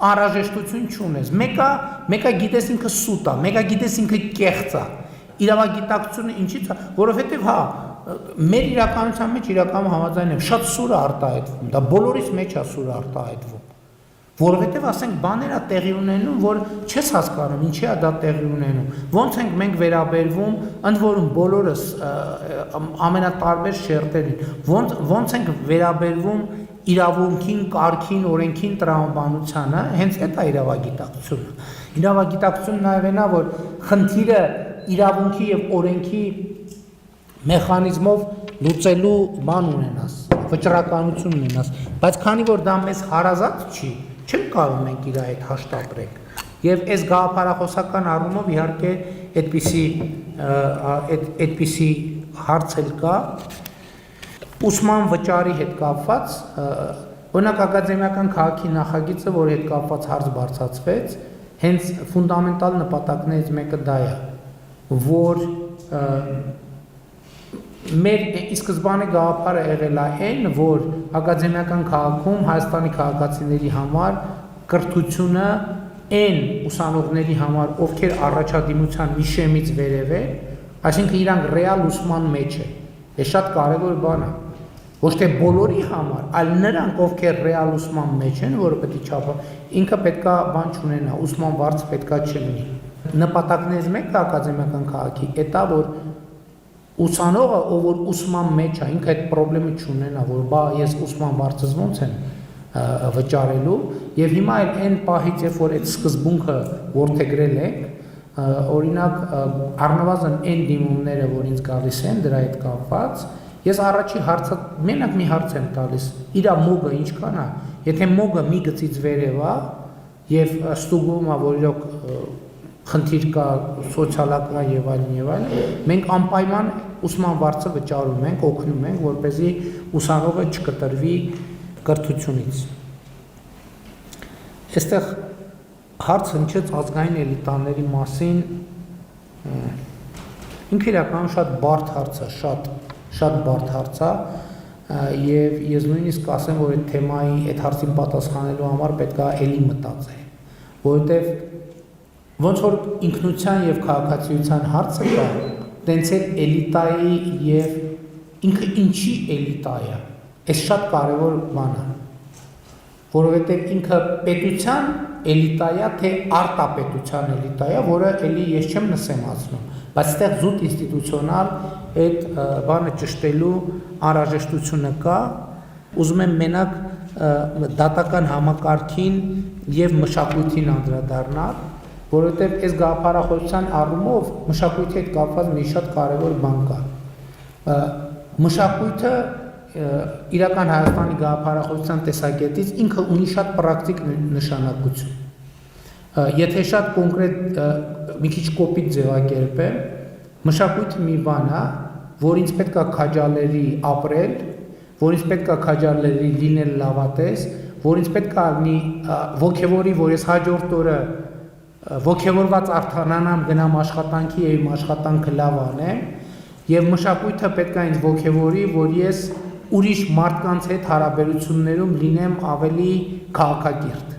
անհրաժեշտություն չունես։ Մեկը գիտես ինքը սուտ է, մեկը գիտես ինքը կեղծ է։ Իրավագիտակցությունը ինչի՞ց է, որովհետև հա մեր իրականության մեջ իրականում համաձայն եմ, շատ սուր է արտահայտվում, դա բոլորիս մեջ է սուր արտահայտվում։ Որովհետև ասենք բաներ է տեղի ունենում, որ չես հասկանում, ինչի է դա տեղի ունենում։ Ոնց ենք մենք վերաբերվում, ընդ որում բոլորս ամենատարբեր շերտերին, ոնց ենք վերաբերվում իրավունքին, կարգին, օրենքին, տրամաբանությանը, հենց այդ է իրավագիտակցությունը։ Իրավագիտակցությունը նաև այն է, որ խնդիրը իրավունքի եւ օրենքի մեխանիզմով լուծելու բան ունենաս, վճռականություն ունենաս, բայց քանի որ դա մեզ հարազատ չի, չենք կարող մենք իր հետ հաշտապրենք։ Եվ այս գաղափարախոսական առումով իհարկե այդպիսի հարց էլ կա ուսման վճարի հետ կապված Օրինակ ակադեմիական քաղաքի նախագիծը, որի հետ կապված հարց բարձրացվեց, հենց ֆունդամենտալ նպատակներից մեկը դա է, որ մեր ի սկզբանե գաղափարը եղել է այն, որ ակադեմիական քաղաքում Հայաստանի քաղաքացիների համար կրթությունը այն ուսանողների համար, ովքեր առաջադիմության մի շեմից վերև է, այսինքն իրանք ռեալ ուսման մեջ է։ Է շատ կարևոր բան է։ Ոչ թե բոլորի համար, այլ նրանք, ովքեր ռեալ ուսման մեջ են, որը պետք է չափը, ինքը պետքա բան չունենա, ուսման վարձ պետքա չլինի։ Նպատակներից մեկը ակադեմիական քաղաքի էտա, որ ուսանողը, ով որ ուսման մեջ է, ինքը այդ խնդրեմը չունենա, որ բա ես ուսման վարձս ոնց եմ վճարելու, եւ հիմա այն պահից, երբ որ այդ սկզբունքը որդեգրել ենք, օրինակ առնվազն այն դիմումները, որ ինձ գալիս են դրա հետ կապված, ես առաջի հարցը մենակ մի հարց եմ տալիս, իրա մոգը ինչքան է, եթե մոգը մի գծից վերև է եւ ստուգում է, որ իրոք խնդիր կա սոցիալական եւ այլն, մենք անպայման ուսման վարձը վճարում ենք, օգնում ենք, որպեսզի ուսանողը չկտրվի կրթությունից։ Այստեղ հարց հնչեց ազգային էլիտաների մասին, ինքը իրականում շատ բարդ հարց է, շատ բարդ հարց է, եւ ես նույնիսկ ասեմ, որ այդ թեմայի, այդ հարցին պատասխանելու համար պետք է էլի մտածել, որովհետեւ ոնց որ ինքնության եւ քաղաքացիության հարցը կա, տենց էլ էլիտայի եւ ինքը ինչի էլիտա է, այս շատ կարեւոր բան է, որովհետեւ ինքը պետության էլիտա է, թե արտապետության էլիտա է, որը էլի ես չեմ նսեմ ասում, բայց այդտեղ զուտ ինստիտուցիոնալ այդ բանը ճշտելու անհրաժեշտությունը կա, ուզում եմ մենակ դատական համակարգին եւ մշակույթին անդրադառնալ, որովհետեւ այս գաղափարախոսության առումով մշակույթի հետ կապված մի շատ կարեւոր բան կա։ Մշակույթը իրական Հայաստանի գաղափարախոսության տեսակետից ինքը ունի շատ պրակտիկ նշանակություն։ Եթե շատ կոնկրետ մի քիչ կոպիտ ձևակերպեմ, մշակույթը մի բան է, որ ինձ պետք է քաջալերի ապրել, որ ինձ պետք է քաջալերի լինել լավատես, որ ինձ պետք է լինի ոգևորի, որ ես հաջորդ օրը ոգևորված արդանանամ, գնամ աշխատանքի եւ իմ աշխատանքը լավ անեմ, եւ մշակույթը պետք է ինձ ոգևորի, որ ես ուրիշ մարդկանց հետ հարաբերություններում լինեմ ավելի քաղաքակիրթ։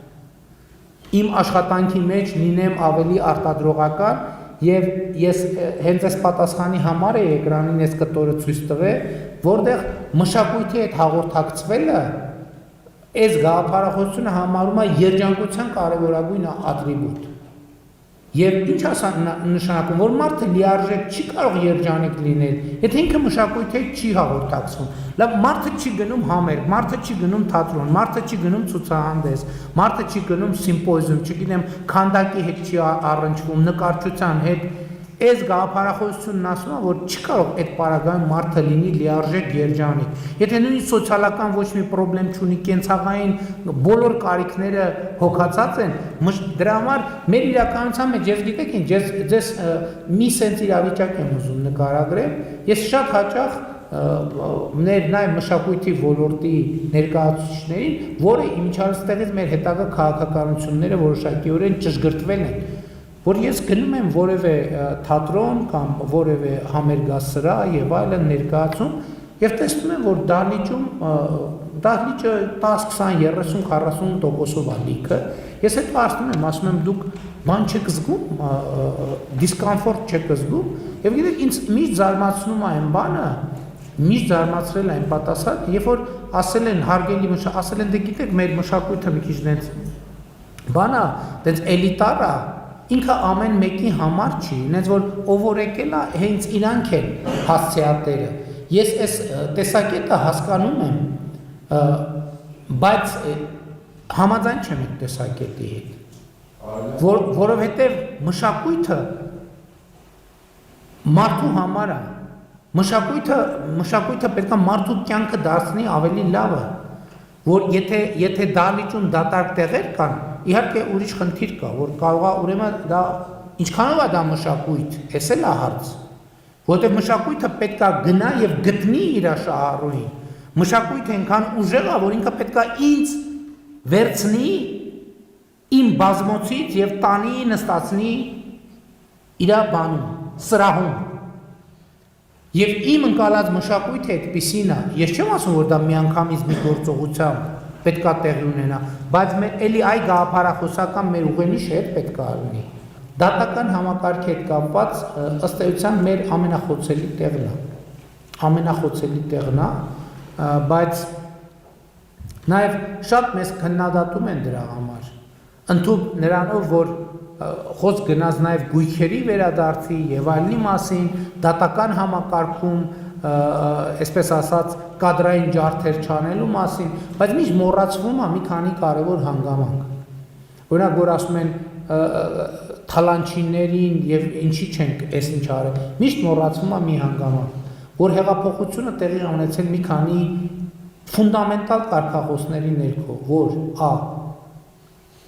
Իմ աշխատանքի մեջ լինեմ ավելի արտադրողական եւ ես հենց այս պատասխանի համար է էկրանին այս կտորը ցույց տվել, որտեղ մշակույթի հետ հաղորդակցվելը այս գաղափարախոսությունը համարում է երջանկության կարևորագույն ատրիբուտ։ Եվ ինչ նշանակում, որ մարդը լիարժեք չի կարող երջանիկ լինել, եթե ինքը մշակույթի հետ չի հաղորդակցվում։ Լավ, մարդը չի գնում համերգ, մարդը չի գնում թատրոն, մարդը չի գնում ցուցահանդես, մարդը չի գնում սիմպոզիում, չգիտեմ, քանդակի հետ չի առնչվում, նկարչության հետ։ Այս գաղափարախոսությունն ասում է, որ չի կարող այդ պարագայում մարդը լինի լիարժեք երջանիկ։ Եթե նույնիսկ սոցիալական ոչ մի խնդրեմ չունի, կենցաղային բոլոր կարիքները հոգացած են, դրա համար մեր իրականության մեջ ես գիտեք ինչ, ես մի սենց իրավիճակ եմ ուզում նկարագրել, ես շատ հաճախ նաև մշակույթի ոլորտի ներկայացուցիչներին, որը իմիջիայլստեղից մեր հետագա քաղաքականությունները որոշակիորեն ճշգրտվել են, որ ես գնում եմ որևէ թատրոն կամ որևէ համերգասրահ եւ այլն ներկայացում եւ տեսնում եմ, որ դահլիճը 10, 20, 30, 40%-ով է լիքը, ես հետո ասում եմ դուք բան չեք զգում, դիսկոմֆորտ չեք զգում եւ գիտեք ինձ միշտ զարմացնում է այն բանը, միշտ զարմացրել է այն պատասխանը, երբ որ ասել են հարգելի ասել են դե գիտեք մեր մշակույթը մի քիչ դենց բանա, դենց էլիտար է, ինքը ամեն մեկի համար չի, ինձ որ ով որ եկել է, հենց իրանք են հասցեատերը։ Ես այս տեսակետը հասկանում եմ, բայց համաձայն չեմ այդ տեսակետի հետ, որովհետև մշակույթը մարդու համար է, մշակույթը պետք է մարդու կյանքը դարձնի ավելի լավը, որ եթե դահլիճում դատարկ տեղեր կան, իհարկե ուրիշ խնդիր կա, որ կարող է ուրեմն դա ինչքանով է դա մշակույթ, էս էլ է հարց, որովհետև մշակույթը պետք է գնա եւ գտնի իր շահառուին, Մշակույթը այնքան ուժեղ է, որ ինքը պետքա ինձ վերցնի իմ բազմոցից եւ տանի նստացնի իր բանում, սրահում։ Եվ իմ ընկալած մշակույթը այդպիսին է։ Ես չեմ ասում, որ դա միանգամից մի գործողությամբ պետքա տեղի ունենա, բայց էլի այ գաղափարախոսական մեր ուղենիշը հետ պետքա լինի։ Դատական համակարգի հետ կապված ըստ էության մեր ամենախոցելի տեղն է։ Ամենախոցելի տեղն է, բայց նաև շատ մեծ քննադատում են դրա համար։ Ընդհանուր նրանով, որ խոսք գնաց նաև գույքերի վերադարձի եւ այլնի մասին, դատական համակարգում, այսպես ասած, կադրային ջարդեր չանելու մասին, բայց միշտ մոռացվում է մի քանի կարևոր հանգամանք։ Օրինակ, որ ասում են թալանչիներին եւ ինչի չենք այս ինչ արել, միշտ մոռացվում է մի հանգամանք, որ հեղափոխությունը տեղի ունեցել մի քանի ֆունդամենտալ կարգախոսների ներքո, որ a.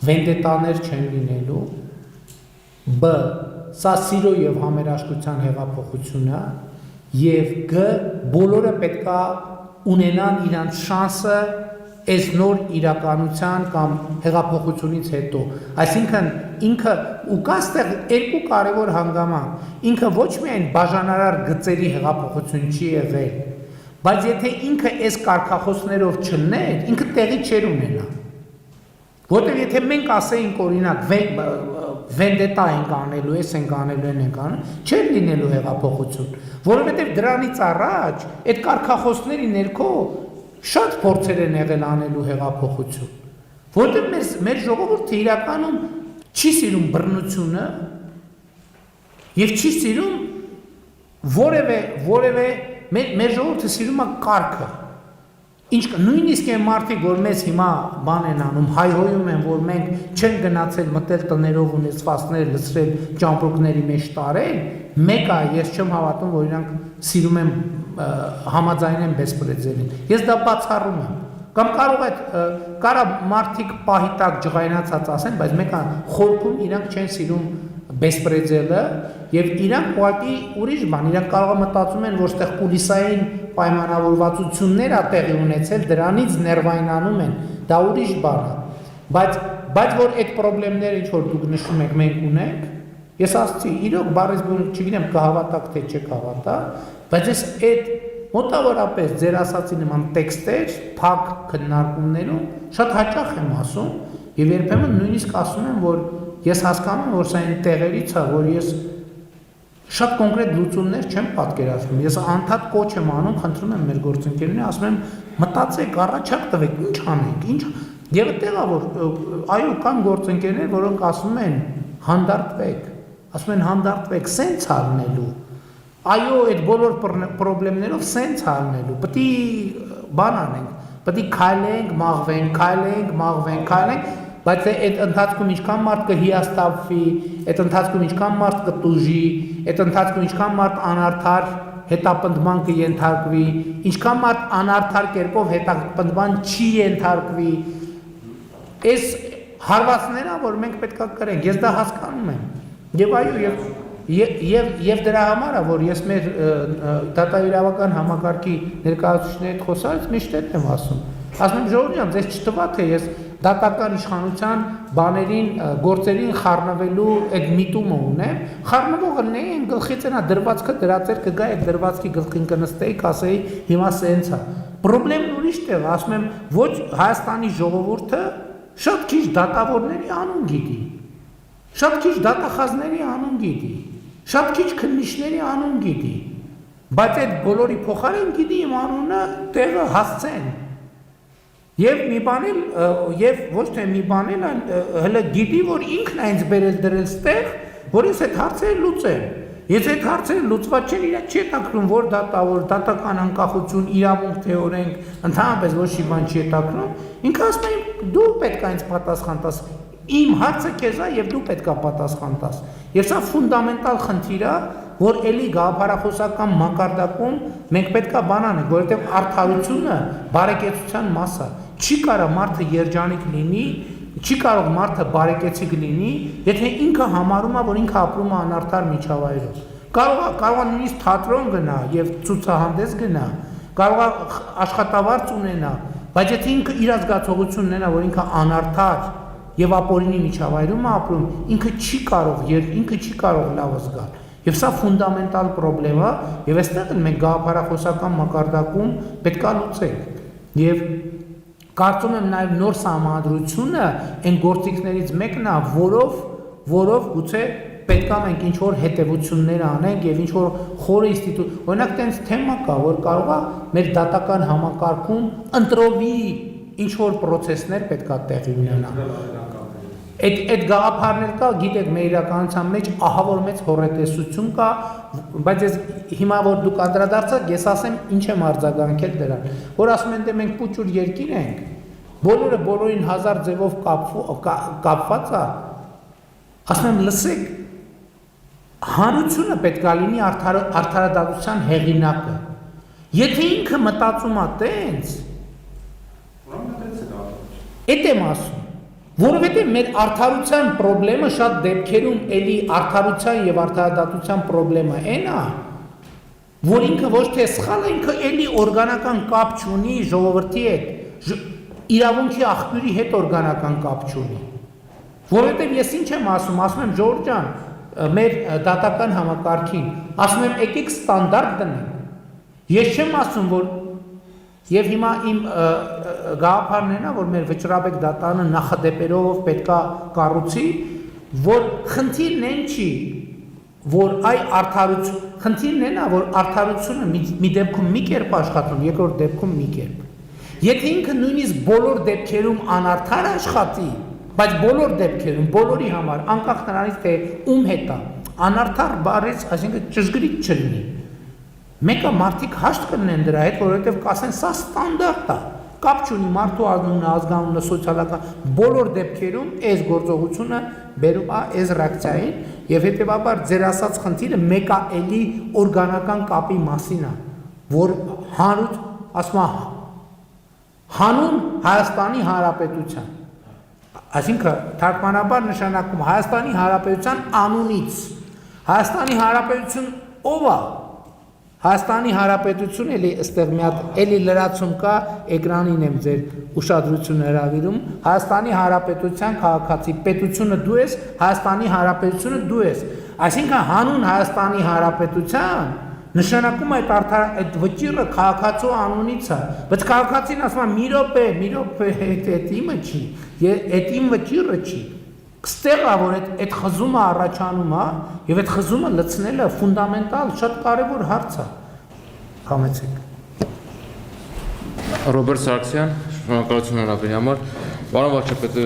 վենդետաներ չեն լինելու, b. սա սիրո եւ համերաշխության հեղափոխություն է, եւ g. բոլորը պետքա ունենան իրանց շանսը այս նոր իրականության կամ հեղափոխությունից հետո։ Այսինքն ինքը ու կա ստեղ երկու կարևոր հանգամանք, ինքը ոչ միայն բաժանարար գծերի հեղափոխություն չի եղել, բայց եթե ինքը այս կարգախոսներով չլներ, ինքը տեղի չէր ունենա։ Որտեղ եթե մենք ասեինք օրինակ վենդետա ենք անելու, այս ենք անելու, ենք անելու, չէր լինելու հեղափոխություն, որովհետև դրանից առաջ այդ կարգախոսների ներքո շատ փորձեր են եղել անելու հեղափոխություն, որտեղ մեր ժողովուրդը իրականում չի սիրում բռնությունը եւ չի սիրում որևէ մեր ժողովուրդը սիրում է կարգը։ Ինչ նույնիսկ այն մարդիկ, որ մեզ հիմա բան են անում, հայհոյում են, որ մենք չեն գնացել մտել տներով ունեցվածքները լցրել ճամպրուկների մեջ տարել, մեկը ես չեմ հավատում, որ իրանք սիրում են համաձայնեն բեսպրեդզելին։ Ես դա բացառում եմ։ Կամ կարա մարդիկ պահի տակ ջղայնացած ասեն, բայց մեկը խորքում իրանք չեն սիրում բեսպրեդզելը եւ իրանք ուղղակի ուրիշ բան, իրանք կարող է մտածում են, որ ստեղ կուլիսային պայմանավորվածություններ ա տեղի ունեցել, դրանից ներվայնանում են, դա ուրիշ բան է։ Բայց որ այդ խնդիրները ինչ որ դուք նշում եք, մենք ունենք, ես ասացի, իրոք բարես չգիտեմ կհավատաք թե չեք հավատա, բայց ես այդ մոտավորապես ձեր ասացի նման տեքստեր, փակ քննարկումներում շատ հաճախ եմ ասում եւ երբեմն նույնիսկ ասում եմ, որ ես հասկանում եմ, որ սա այն տեղերից է, որ ես շատ կոնկրետ լուծումներ չեմ պատկերացնում։ Ես անդադ կոչ եմ անում, խնդրում եմ մեր գործընկերներին, ասում եմ, մտածեք, առաջարկ տվեք, ինչ անենք, ինչ։ Եվ այդտեղ է, որ այո, կան գործընկերներ, որոնք ասում են, հանդարտվեք, ասում են հանդարտվեք, սենց ալնելու։ Այո, այդ բոլոր խնդիրներով սենց ալնելու։ Պետք է բան անենք, պետք է քայլենք, մաղվենք, բայց այդ ընթացքում ինչքան մարդ կհիասթափվի, այդ ընթացքում ինչքան մարդ կտուժի, այդ ընթացքում ինչքան մարդ անարդար հետապնդման կենթարկվի, ինչքան մարդ անարդար կերպով հետապնդման չի ենթարկվի, այս հարվածները, որ մենք պետք է կրենք, ես դա հասկանում եմ, եւ այո, եւ դրա համար է, որ ես մեր դատաիրավական համակարգի ներկայացուցիչների հետ խոսալիս միշտ եմ ասում, ժողովուրդ ջան, ձեզ չտվա թե ես դատական իշխանության բաներին, գործերին խառնվելու այդ միտումը ունեմ, խառնվողը լինեին գլխից այնա դրվածքը դրածեր կգա այդ դրվածքի գլխին կնստեի, կասեի հիմա սենց է։ Պրոբլեմն ուրիշ տեղ, ասում եմ, ոչ Հայաստանի ժողովուրդը շատ քիչ դատավորների անուն գիտի, շատ քիչ դատախազների անուն գիտի, շատ քիչ քննիչների անուն գիտի, բայց այդ բոլորի փոխարեն գիտի իմ անունը տեղը հասցեն։ Եվ մի բանել, եւ ոչ թե մի բանել, հələ գիտի, որ ինքն է ինձ բերել դրել ստեղ, որ ես այդ հարցերը լուծեմ։ Եթե այդ հարցերը լուծված չեն, իրաք չի հետաքրում, որ դատավոր, դատական անկախություն, իրավունք թե օրենք, ընդհանրապես ոչ մի բան չի հետաքրում, ինքը ասում է դու պետք է ինձ պատասխան տաս։ Իմ հարցը քեզ է եւ դու պետք է պատասխան տաս։ Եվ սա ֆունդամենտալ խնդիր է, որ էլի գաղափարախոսական մակարդակում մենք պետք է բան անենք, որովհետեւ արդարությունը բարեկեցության մաս է։ Չի կարող մարդը երջանիկ լինի, չի կարող մարդը բարեկեցիկ լինի, եթե ինքը համարում է, որ ինքը ապրում է անարդար միջավայրում։ Կարող է նույնիսկ թատրոն գնա եւ ցուցահանդես գնա, կարող է աշխատավարձ ունենա, բայց եթե ինքը իր զգացողությունն ունենա, որ ինքը անարդար եւ ապօրինի միջավայրում է ապրում, ինքը չի կարող լավ զգալ։ Եվ սա ֆունդամենտալ խնդրեմ է, եւ այստեղ մենք գաղափարախոսական մակարդակում պետք է լուծենք։ Եվ կարծում եմ նաեւ նոր սահմանադրությունը այն գործիքներից մեկն է, որով գուցե պետք է մենք ինչ-որ հետևություններ անենք եւ ինչ-որ խորը ինստիտուտ, օրինակ տենց թեմա կա, որ կարող է մեր դատական համակարգում ընտրովի ինչ-որ process-ներ պետք է տեղի ունենան։ Այդ գաղափարներ կա, գիտեք, մեր իրականության մեջ ահա որ մեծ հոռետեսություն կա, բայց ես հիմա որ դուք անդրադարձաք, ես ասեմ ինչ եմ արձագանքել դրան, որ ասում են դե մենք փուճուր երկիր ենք, բոլորը բոլորին հազար ձևով կապված է, ասում եմ լսեք, հանրությունը պետք է լինի արդարադատության հեղինակը, եթե ինքը մտածում է տենց, այդ եմ ասում, որովհետև մեր արդարության խնդրումը շատ դեպքերում էլի արդարության եւ արդարադատության խնդրումը այն է, որ ինքը ոչ թե սխալ է, ինքը էլի օրգանական կապ չունի ժողովրդի հետ, իրավունքի աղբյուրի հետ օրգանական կապ չունի։ Որովհետև ես ինչ եմ ասում եմ Ժորժ ջան, մեր դատական համակարգին, ասում եմ եկեք ստանդարտ դնենք։ Ես չեմ ասում, որ եւ հիմա իմ գաղափարն է նա, որ մեր վճռաբեկ դատարանը նախադեպերով պետքա կառուցի, որ խնդիրն այն չի, որ խնդիրն է նա, որ արդարությունը մի դեպքում մի կերպ աշխատում, երկրորդ դեպքում մի կերպ։ Եթե ինքը նույնիսկ բոլոր դեպքերում անարդար աշխատի, բայց բոլոր դեպքերում, բոլորի համար, անկախ նրանից թե ում հետ է, անարդար բառից, այսինքն ճշգրիտ չլինի։ Մեկը մարդիկ հաշտ կնեն դրա հետ, որովհետև կասեն սա ստանդարտ է, կապ չունի մարդու անունը, ազգանունը, սոցիալական, բոլոր դեպքերում այս գործողությունը բերում է այս ռեակցիային եւ հետեւաբար ձեր ասած խնդիրը մեկը էլի օրգանական կապի մասին է, որ հանուն, ասում է, հանուն Հայաստանի Հանրապետության, այսինքն թարգմանաբար նշանակում Հայաստանի Հանրապետության անունից, Հայաստանի Հանրապետություն ով է? Հայաստանի Հանրապետություն էլի այստեղ մի հատ էլի լրացում կա, էկրանին եմ ձեր ուշադրությունը հրավիրում, Հայաստանի Հանրապետության քաղաքացի, պետությունը դու ես, Հայաստանի Հանրապետությունը դու ես, այսինքն հանուն Հայաստանի Հանրապետության նշանակում է այդ վճիռը քաղաքացու անունից է, բայց քաղաքացին ասում է մի րոպե, այդ իմը չի, այդ իմ վճիռը չի, ստեղ է, որ այդ խզումը առաջանում է եւ այդ խզումը լցնելը ֆունդամենտալ շատ կարեւոր հարց է։ Համեցեք։ Ռոբերտ Սարգսյան, շնորհակալություն հրավերի համար։ Պարոն վարչապետ,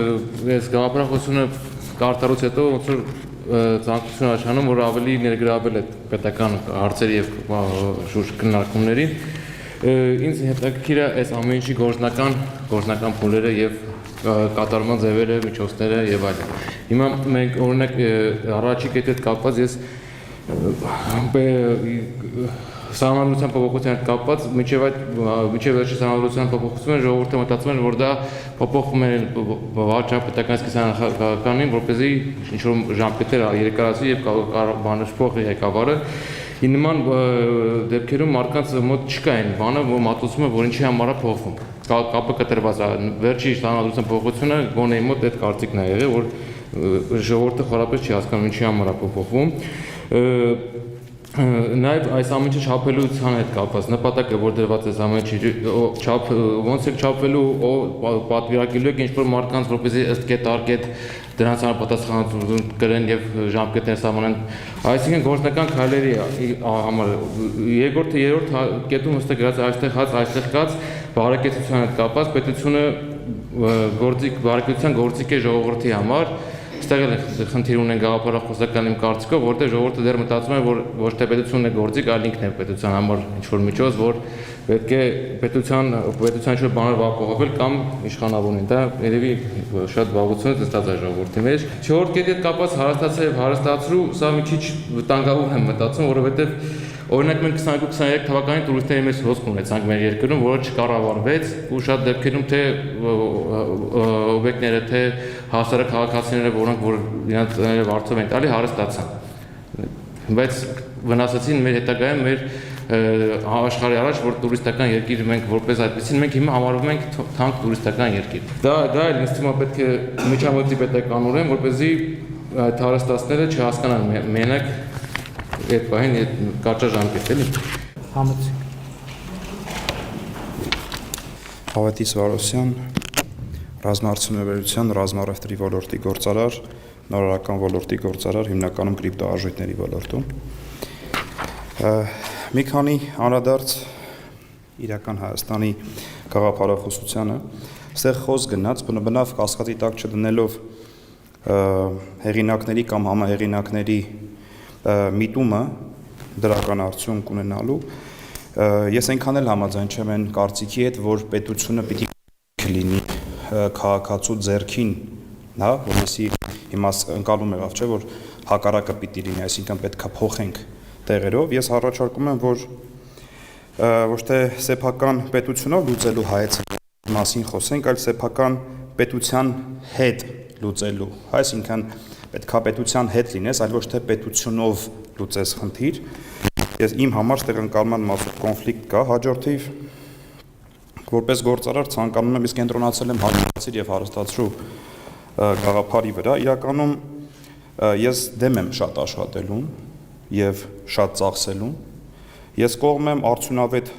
ես գաղափարախոսությունը կարտարուց հետո ոնց որ ցանկություն առաջանում, որ ավելի ներգրավել այդ պետական հարցերի եւ շուրջ քննարկումներին։ Ինձ հետաքրքիր է այս ամեն ինչի գործնական փուլերը եւ կատարման ձևերը, միջոցները եւ այլն։ Հիմա մենք օրինակ առաջի կետի հետ կապված ես սահմանադրության փոփոխության հետ կապված միջև վերջի սահմանադրության փոփոխությունը ժողովուրդը մտածում էր, որ դա փոփոխում է վարչապետական սկսանքականին, որպեսզի ինչ-որ ժամկետեր երկարացվի եւ բանաշխող ղեկավարը նման դեպքերում մարդկանց մոտ չկա այն բանը, որ մտածում է, որ ինչի համար է փոխվում։ Կապը կտրված է վերջի սահմանադրության փոփոխությունը գոնե իմ մոտ այդ կարծիքն է եղել, որ ժողովուրդը խորապես չի հասկանում ինչի համար է փոխվում։ Նաև այս ամեն ինչը չափելության հետ կապված նպատակը, որ դրված է ամեն ինչի ոնց է չափվելու, պատվիրակելու եք ինչ-որ մարդկանց, որպեսզի ըստ կետ դրանց համապատասխանատվություն կրեն եւ ժամկետներ սահմանեն։ Այսինքն գործնական քայլերի համար երրորդ կետում հստակ գրած այստեղ կաց բարեկեցության հետ կապված պետությունը բարեկեցության գործիք է ժողովրդի համար։ Այստեղ էլ խնդիր ունեն գաղափարախոսական իմ կարծիքով, որտեղ ժողովուրդը դեռ մտածում է, որ ոչ թե պետությունն է գործիք, այլ ինքն է պետության համար ինչ-որ միջոց, որ պետք է պետության ինչ-որ բաներ ապահովել կամ իշխանավորին։ Դա երևի շատ վաղուց ստացած է ժողովրդի մեջ։ Չորրորդ կետի հետ կապված հարստացա եւ հարստացրու, սա մի քիչ վտանգավոր եմ մտածում, որովհետեւ օրինակ մենք 22-23 թվականին տուրիստների մեջ հոսք ունեցանք մեր երկրում, որը չկառավարվեց ու շատ դեպքերում թե օբյեկտները, թե հասարակ քաղաքացիները, որոնք որ իրենց տները վարձով են տալի, հարստացան։ Բայց վնասեցին մեր հետագայում մեր աշխարհի առաջ, որ տուրիստական երկիր մենք որպես այդպեսին մենք հիմա համարվում ենք թանկ տուրիստական երկիր։ Դա էլ ինձ թվում է պետք է միջամտի պետականորեն, որպեսզի այդ հարստացները չհասկանան մենակ այդ բանին այդ կարճաժամկետ էլի։ Համեցեք։ Ավետիս Վարոսյան, ռազմաարդյունաբերության, ռազմառևտրի ոլորտի գործարար, նորարարական ոլորտի գործարար, հիմնականում կրիպտոարժույթների ոլորտում։ Մի քանի անդրադարձ իրական Հայաստանի գաղափարախոսությանը, այստեղ խոսք գնաց, բնավ կասկածի տակ չդնելով հեղինակների կամ համահեղինակների միտումը դրական արդյունք ունենալու, ես այնքան էլ համաձայն չեմ այն կարծիքի հետ, որ պետությունը պիտի լինի քաղաքացու ձեռքին, հա, որովհետեւ հիմա ընկալում եղավ, չէ, որ հակառակը պիտի լինի, այսինքն պետքա փոխենք տեղերով։ Ես առաջարկում եմ, որ ոչ թե սեփական պետությունով լուծելու հայեցակի մասին խոսենք, այլ սեփական պետության հետ լուծելու, այսինքն պետքա պետության հետ լինես, այլ ոչ թե պետությունով լուծես խնդիր։ Ես իմ համար ստեղ ընկալման մասով կոնֆլիկտ կա, հաջորդիվ որպես գործարար ցանկանում եմ, իսկ կենտրոնացել եմ հարստացիր եւ հարստացրու գաղափարի վրա, իրականում ես դեմ եմ շատ աշխատելուն եւ շատ ծախսելուն, ես կողմ եմ արդյունավետ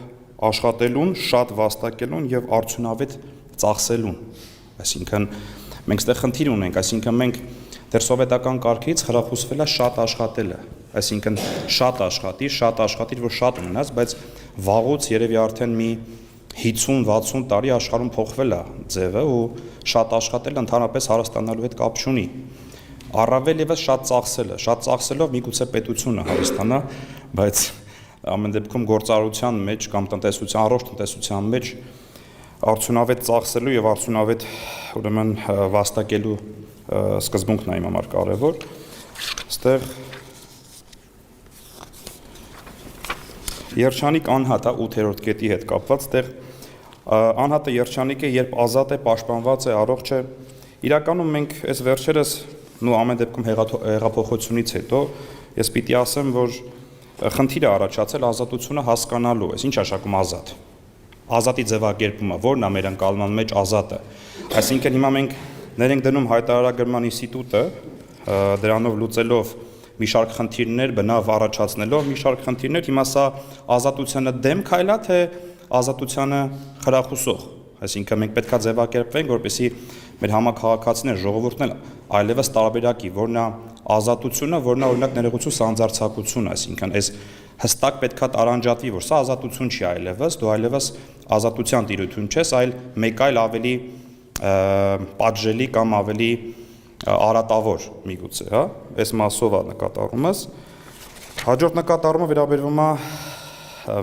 աշխատելուն, շատ վաստակելուն եւ արդյունավետ ծախսելուն, այսինքն մենք ստեղ խնդիր ունենք, այսինքն մենք դեռ սովետական կարգից խրախուսվել է շատ աշխատելը, այսինքն շատ աշխատիր, որ շատ ունենաս, բայց վաղուց երևի արդեն մի 50-60 տարի աշխարհում փոխվել է ձևը ու շատ աշխատելը ընդհանրապես հարստանալու հետ կապ չունի։ Առավել եւս շատ ծախսելով միգուցե պետությունը հարստանա, բայց ամեն դեպքում գործարարության մեջ կամ տնտեսության, առողջ տնտեսության մեջ արդյունավետ ծախսելու եւ արդյունավետ ուրեմն վաստակելու սկզբունքն է իմ համար կարևոր։ Այստեղ Երջանիկ անհատ է 8-րդ կետի հետ կապված, այդտեղ անհատը երջանիկ է, երբ ազատ է, պաշտպանված է, առողջ է։ Իրականում մենք այս վերջերս ու ամեն դեպքում հեղափոխությունից հետո ես պիտի ասեմ, որ խնդիր է առաջացել ազատությունը հասկանալու, այս ինչ աշակում ազատ։ Ազատի ձևակերպումը, որն է մեր ընկալման մեջ ազատը։ Այսինքն հիմա մենք ներ ենք դնում հայտարարագրման ինստիտուտը, դրանով լուծելով մի շարք խնդիրներ, բնավ առաջացնելով մի շարք խնդիրներ, հիմա սա ազատությանը դեմ քայլ է, թե ազատությանը խրախուսող։ Այսինքն մենք պետքա ձևակերպվենք, որպեսզի մեր համակարգացիներ, ժողովուրդն էլ այլևս տարբերակի, որն է ազատությունը, որն է օրինակ ներողություն սանձարձակությունը, այսինքն այս հստակ պետքա տարանջատվի, որ սա ազատություն չի այլևս, դու այլևս ազատության տիրություն չես, այլ մեկ այլ ավելի պատժելի կամ ավելի արատավոր միգուցե, հա, այս մասով է նկատառումս։ Հաջորդ նկատառումը վերաբերվում է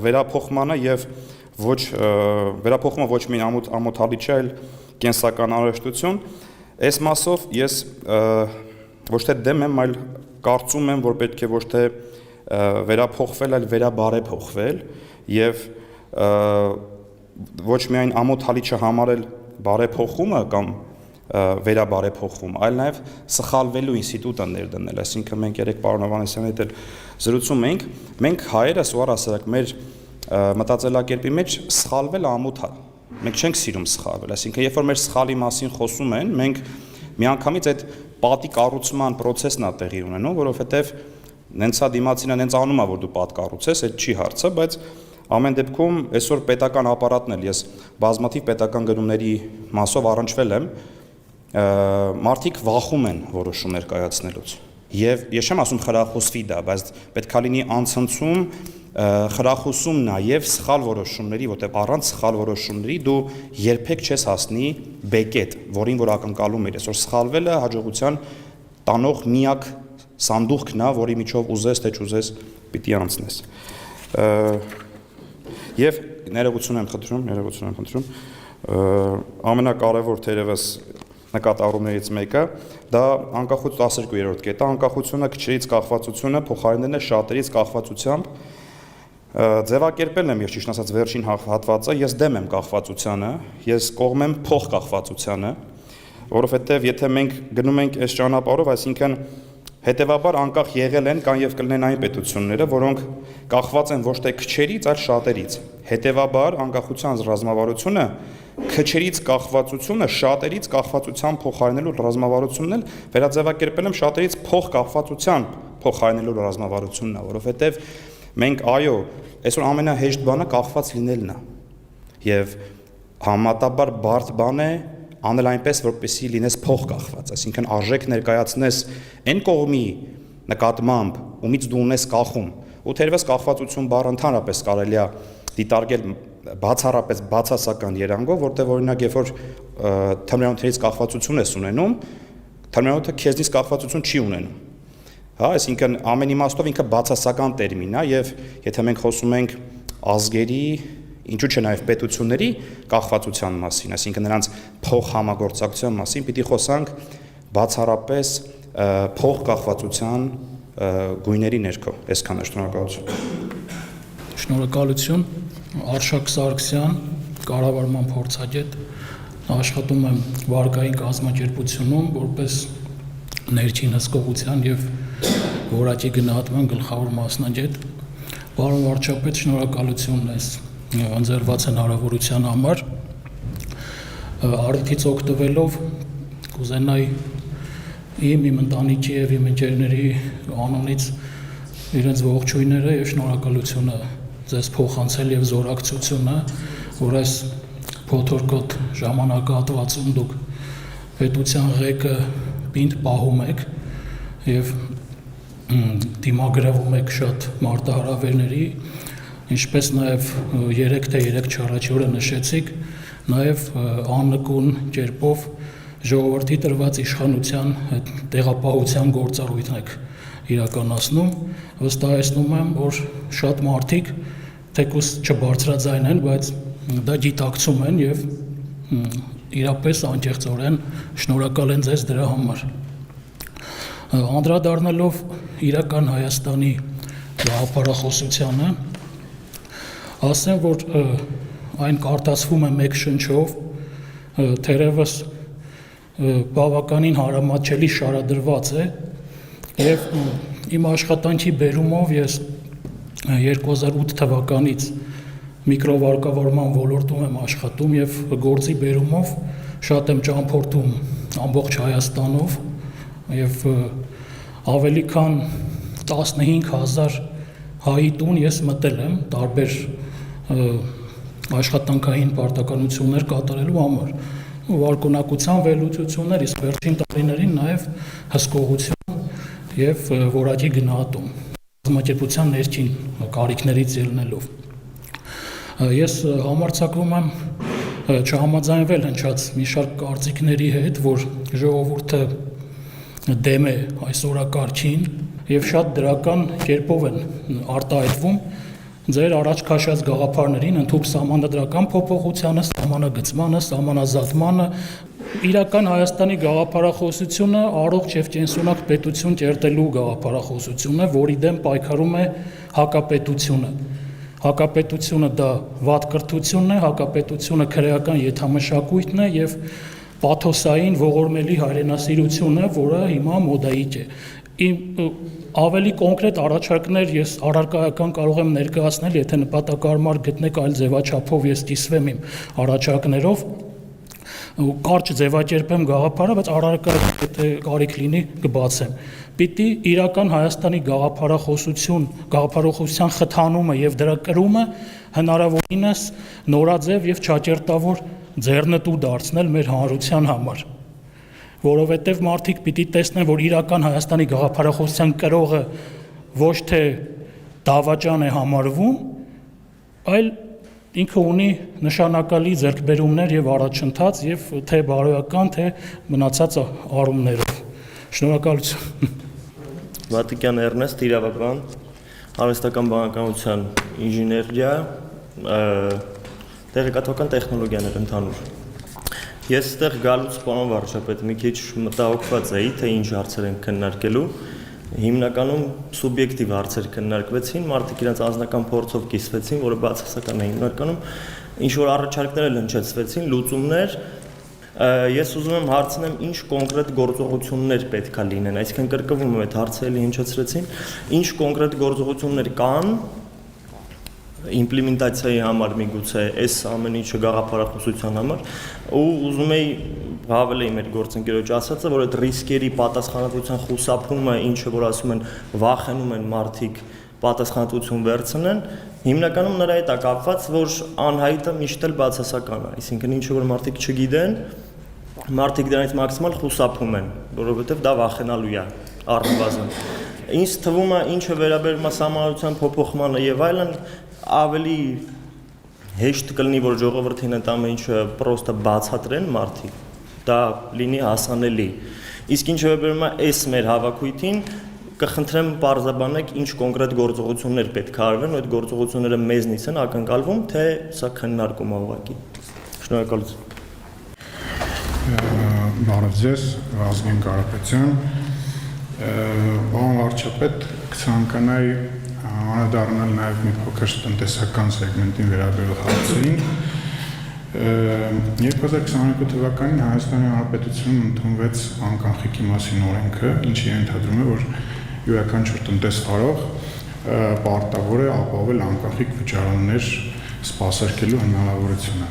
վերափոխմանը եւ վերափոխումը ոչ միայն ամոթալի չէ, այլ կենսական անհրաժեշտություն։ Այս մասով ես ոչ թե դեմ եմ, այլ կարծում եմ, որ պետք է ոչ թե վերափոխվել, այլ վերաբարեփոխվել եւ ոչ միայն ամոթալի չհամարել բարեփոխումը կամ վերաբարեփոխվում, այլ նաև սխալվելու ինստիտուտը ներդնել, այսինքն մենք երեք պարոն Հովհաննիսյանի հետ զրուցում ենք, մենք հայերս ու առասարակ մեր մտածելակերպի մեջ սխալվելը ամոթ է, մենք չենք սիրում սխալվել, այսինքն երբ որ մեր սխալի մասին խոսում են, մենք միանգամից այդ պատի կառուցման process-ն է տեղի ունենում, որովհետև նենց է դիմացինը նենց անում է, որ դու պատ կառուցես, այդ չի հարցը, բայց ամեն դեպքում այսօր պետական ապարատն էլ ես բազմաթիվ պետական գնումների մասով առնչվել եմ, մարդիկ վախում են որոշումներ կայացնելուց եւ ես չեմ ասում խրախուսվի դա, բայց պետքա լինի անցնցում խրախուսում նաեւ սխալ որոշումների, որտեղ առանց սխալ որոշումների դու երբեք չես հասնի բեկետ, որին որ ակնկալում ես, այսօր սխալվելը հաջողության տանող միակ սանդուղքն է, որի միջով ուզես թե չուզես պիտի անցնես։ Եվ ներողություն եմ խնդրում, ամենակարևոր թերևս նկատառումներից մեկը դա անկախություն 12-րդ կետը, անկախությունը քչերից կախվածությունը փոխարինելն է շատերից կախվածությամբ։ Ձևակերպելն եմ, ես ճիշտ ասած վերջին հատվածը, ես դեմ եմ կախվածությանը, ես կողմ եմ փոխկախվածությանը, որովհետև եթե մենք գնում ենք այս ճանապարհով, այսինքն Հետևաբար անկախ եղել են կան եւ կլինեն այն պետությունները, որոնք կախված են ոչ թե քչերից, այլ շատերից։ Հետևաբար անկախության ռազմավարությունը քչերից կախվածությունը շատերից կախվածության փոխարինելու ռազմավարությունն էլ վերաձևակերպել եմ շատերից փոխկախվածության փոխարինելու ռազմավարությունն է, որովհետեւ մենք այո, այսօր ամենահեշտ բանը կախված լինելն է։ Եվ համատաբար բարդ բան է անել այնպես, որպեսզի լինես փոխկախված, այսինքն արժեք ներկայացնես այն կողմի նկատմամբ, ումից դու ունես կախում, ու թերևս կախվածություն բառը ընդհանրապես կարելի է դիտարկել բացառապես բացասական երանգով, որտեղ օրինակ երբ որ թմրանյութերից կախվածություն ես ունենում, թմրանյութը քեզնից կախվածություն չի ունենում։ Հա, այսինքն ամեն իմաստով ինքը բացասական տերմին է եւ եթե մենք խոսում ենք ազգերի, ինչու՞ չէ նաեւ պետությունների կախվածության մասին, այսինքն նրանց փոխհամագործակցության մասին, պիտի խոսանք բացառապես փոխկախվածության գույների ներքո։ Այսքանը շնորհակալություն։ Շնորհակալություն, Արշակ Սարգսյան, կառավարման փորձագետ, աշխատում եմ վարկային կազմակերպությունում որպես ներքին հսկողության եւ որակի գնահատման գլխավոր մասնագետ։ Պարոն վարչապետ, շնորհակալություն այս ընձեռված հնարավորության համար։ Արդյունքից օգտվելով կուզենայի իմ ընտանիքի եւ իմ ընկերների անունից իրենց ողջույնները եւ շնորհակալությունը ձեզ փոխանցել եւ զորակցությունը, որ այս փոթորկոտ ժամանակահատվածում դուք պետության ղեկը պինդ պահում եք եւ դիմագրավում եք շատ մարտահրավերների, ինչպես նաեւ 3 չառաջորդը նշեցիք, նաեւ աննկուն կերպով ժողովրդի տրված իշխանության տեղապահության գործառույթն եք իրականացնում, վստահեցնում եմ, որ շատ մարդիկ թեկուզ չբարձրաձայնեն, բայց դա գիտակցում են եւ իրապես անկեղծորեն շնորհակալ են ձեզ դրա համար։ Անդրադառնալով իրական Հայաստանի գաղափարախոսությանը, ասեմ, որ այն կարտացվում է մեկ շնչով, թերևս բավականին հարամատչելի շարադրված է եւ իմ աշխատանքի բերումով ես 2008 թվականից միկրովարկավորման ոլորտում եմ աշխատում եւ գործի բերումով շատ եմ ճամփորդում ամբողջ Հայաստանով եւ ավելի քան 15000 հայի տուն ես մտել եմ տարբեր աշխատանքային պարտականություններ կատարելու համար, վարկունակության վերլուծություններ, իսկ վերջին տարիներին նաեւ հսկողություն եւ որակի գնահատում կազմակերպության ներքին կարիքներից ելնելով։ Ես համարձակվում եմ չհամաձայնվել հնչած մի շարք կարծիքների հետ, որ ժողովուրդը դեմ է այս օրակարգին եւ շատ դրական կերպով են արտահայտվում ձեր առաջ քաշած գաղափարներին, ընդհանուր սահմանադրական փոփոխությանը, սահմանագծմանը, սահմանազատմանը, իրական Հայաստանի գաղափարախոսությունը առողջ եւ կենսունակ պետություն կերտելու գաղափարախոսությունը, որի դեմ պայքարում է հակապետությունը։ Հակապետությունը դա վատ կրթությունն է, հակապետությունը քրեական եթամշակույթն է եւ պաթոսային ողորմելի հայրենասիրությունը, որը հիմա մոդայիկ է։ Ավելի կոնկրետ առաջարկներ ես առարկայական կարող եմ ներկայացնել, եթե նպատակարար գտնեք այլ ձևաչափով ես կիսվեմ իմ առաջարկներով, կարճ ձևակերպեմ գաղափարը, բայց առարկայական եթե կարիք լինի կբացեմ։ Պիտի իրական Հայաստանի գաղափարախոսության խթանումը եւ դրա կրումը հնարավորինս նորաձև եւ չակերտավոր ձեռնտու դարձնել մեր հանրության համար, որովհետեւ մարդիկ պիտի տեսնեն, որ իրական Հայաստանի գաղափարախոսության կրողը ոչ թե դավաճան է համարվում, այլ ինքը ունի նշանակալի ձեռքբերումներ եւ առաջընթաց եւ թե բարոյական, թե մնացած առումներով։ Շնորհակալություն։ Մատիկյան Էրնեստ, իրավաբան, արհեստական բանականության ինժեներիա, տեղեկատվական տեխնոլոգիաներ ընդհանուր։ Ես այդտեղ գալուց պարոն վարչապետ մի քիչ մտահոգված էի, թե ինչ հարցեր են քննարկելու։ Հիմնականում սուբյեկտիվ հարցեր քննարկվեցին, մարդիկ իրենց անձնական փորձով կիսվեցին, որը բացասական է հիմնականում, ինչ որ առաջարկներ էլ հնչեցվեցին, լուծումներ, Ես ուզում եմ հարցնեմ ինչ կոնկրետ գործողություններ պետք է լինեն, այսինքն կրկվում եմ այդ հարցը էլի հնչեցրեցին, ինչ կոնկրետ գործողություններ կան իմպլեմենտացիայի համար միգուցե այս ամեն ինչը գաղափարախոսության համար ու ուզում էի հավել էի մեր գործընկերոջ ասածը, որ այդ ռիսկերի պատասխանատվության խուսափումը, ինչը որ ասում են վախենում են մարդիկ պատասխանատվություն վերցնեն, հիմնականում նրա հետ է կապված, որ անհայտը միշտ էլ բացասական է, այսինքն ինչը որ մարդիկ չգիտեն, մարդիկ դրանից մաքսիմալ խուսափում են, որովհետև դա վախենալու է առնվազն։ Ինձ թվում է, ինչը վերաբերում է սահմանադրության փոփոխմանը եւ այլն, ավելի հեշտ կլինի, որ ժողովրդին այդ ամեն ինչը պրոստը բացատրեն մարդիկ, դա լինի հասանելի։ Իսկ ինչը վերաբերում է այս մեր հավաքույթին, կխնդրեմ պարզաբանեք ինչ կոնկրետ գործողություններ պետք է արվեն, ու այդ գործողությունները մեզնից են ակնկալվում, թե սա քննարկում է ուղղակի։ Շնորհակալություն։ Բարև ձեզ, Վազգեն Կարապետյան։ Պարոն վարչապետ, կցանկանայի անդրադառնալ նաև մի փոքր տնտեսական սեգմենտին վերաբերող հարցերին։ 2022 թվականին Հայաստանի Հանրապետությունում ընդունվեց անկանխիկի մասին օրենքը, ինչի ենթադրում է, որ յուրաքանչյուր տնտեսվարող պարտավոր է ապահովել անկանխիկ վճարումներ սպասարկելու հնարավորությունը։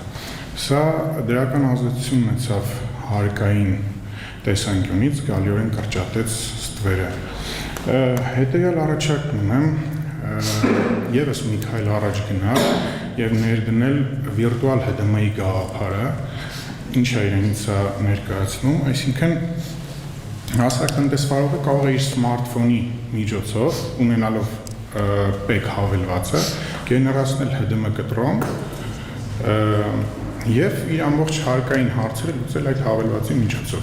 Սա դրական ազդեցություն ունեցավ հարկային տեսանկյունից, զգալիորեն կրճատեց ստվերը։ Հետևյալ առաջարկն ունեմ եւս մի քայլ առաջ գնալ եւ ներդնել վիրտուալ ՀԴՄ-ի գաղափարը, ինչը իրենից է ներկայացնում, այսինքն հասարակատնտեսվարողը կարող է իր սմարթֆոնի միջոցով, ունենալով PEC հավելվածը, գեներացնել ՀԴՄ կտրոն եւ իր ամբողջ հարկային հարցերը լուծել այդ հավելվածի միջոցով։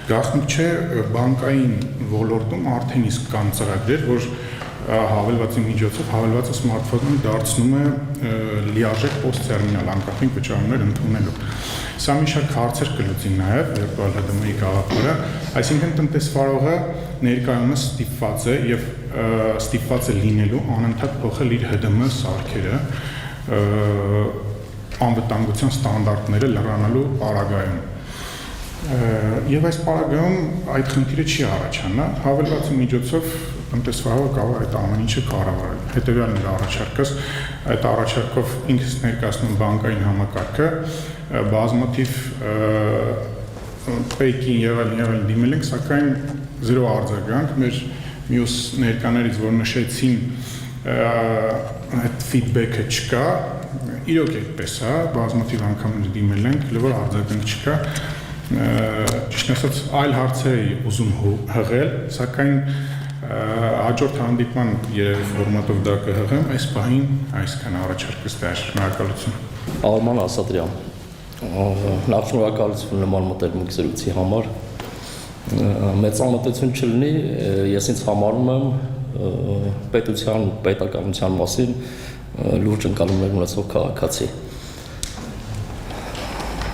Գաղտնիք չէ, բանկային ոլորտում արդեն իսկ կան ծրագրեր, որ հավելվածի միջոցով հավելվածը սմարթֆոնում դարձնում է լիարժեք post-terminal անկախին վճարումներ ընդունելու։ Սա մի շարք հարցեր կլուծի նաև վիրտուալ ՀԴՄ-ի գաղափարը, այսինքն տնտեսվարողը ներկայումս ստիպված է եւ ստիպված է լինելու անընդհատ փոխել իր ՀԴՄ սարքերը անվտանգության ստանդարտները լրանալու պարագայում։ Եվ այս պարագայում այդ խնդիրը չի առաջանա, հավելվածի միջոցով տնտեսվարողը կարող է այդ ամեն ինչը կառավարել։ Հետևյալն է առաջարկս, այդ առաջարկով ինքս ներկայացնում բանկային համակարգը, բազմաթիվ PEC-ին եւ այլն դիմել ենք, սակայն զրո արձագանք մեր մյուս ներկաներից, որ նշեցին, այդ feedback-ը չկա, իրոք այդպես է, բազմաթիվ անգամ դիմել ենք, որ արձագանք չկա, ճիշտ ասած այլ հարցեր էի ուզում հղել, սակայն հաջորդ հանդիպման ֆորմատով դա կհղեմ, այս պահին այսքան առաջարկս դեր, շնորհակալություն։ Արման Ասատրյան, նախ շնորհակալություն նման մտերմիկ զրույցի համար, մեծամտություն չլինի, ես ինձ համարում եմ պետության, պետականության մասին լուրջ ընկալումներ ունեցող քաղաքացի։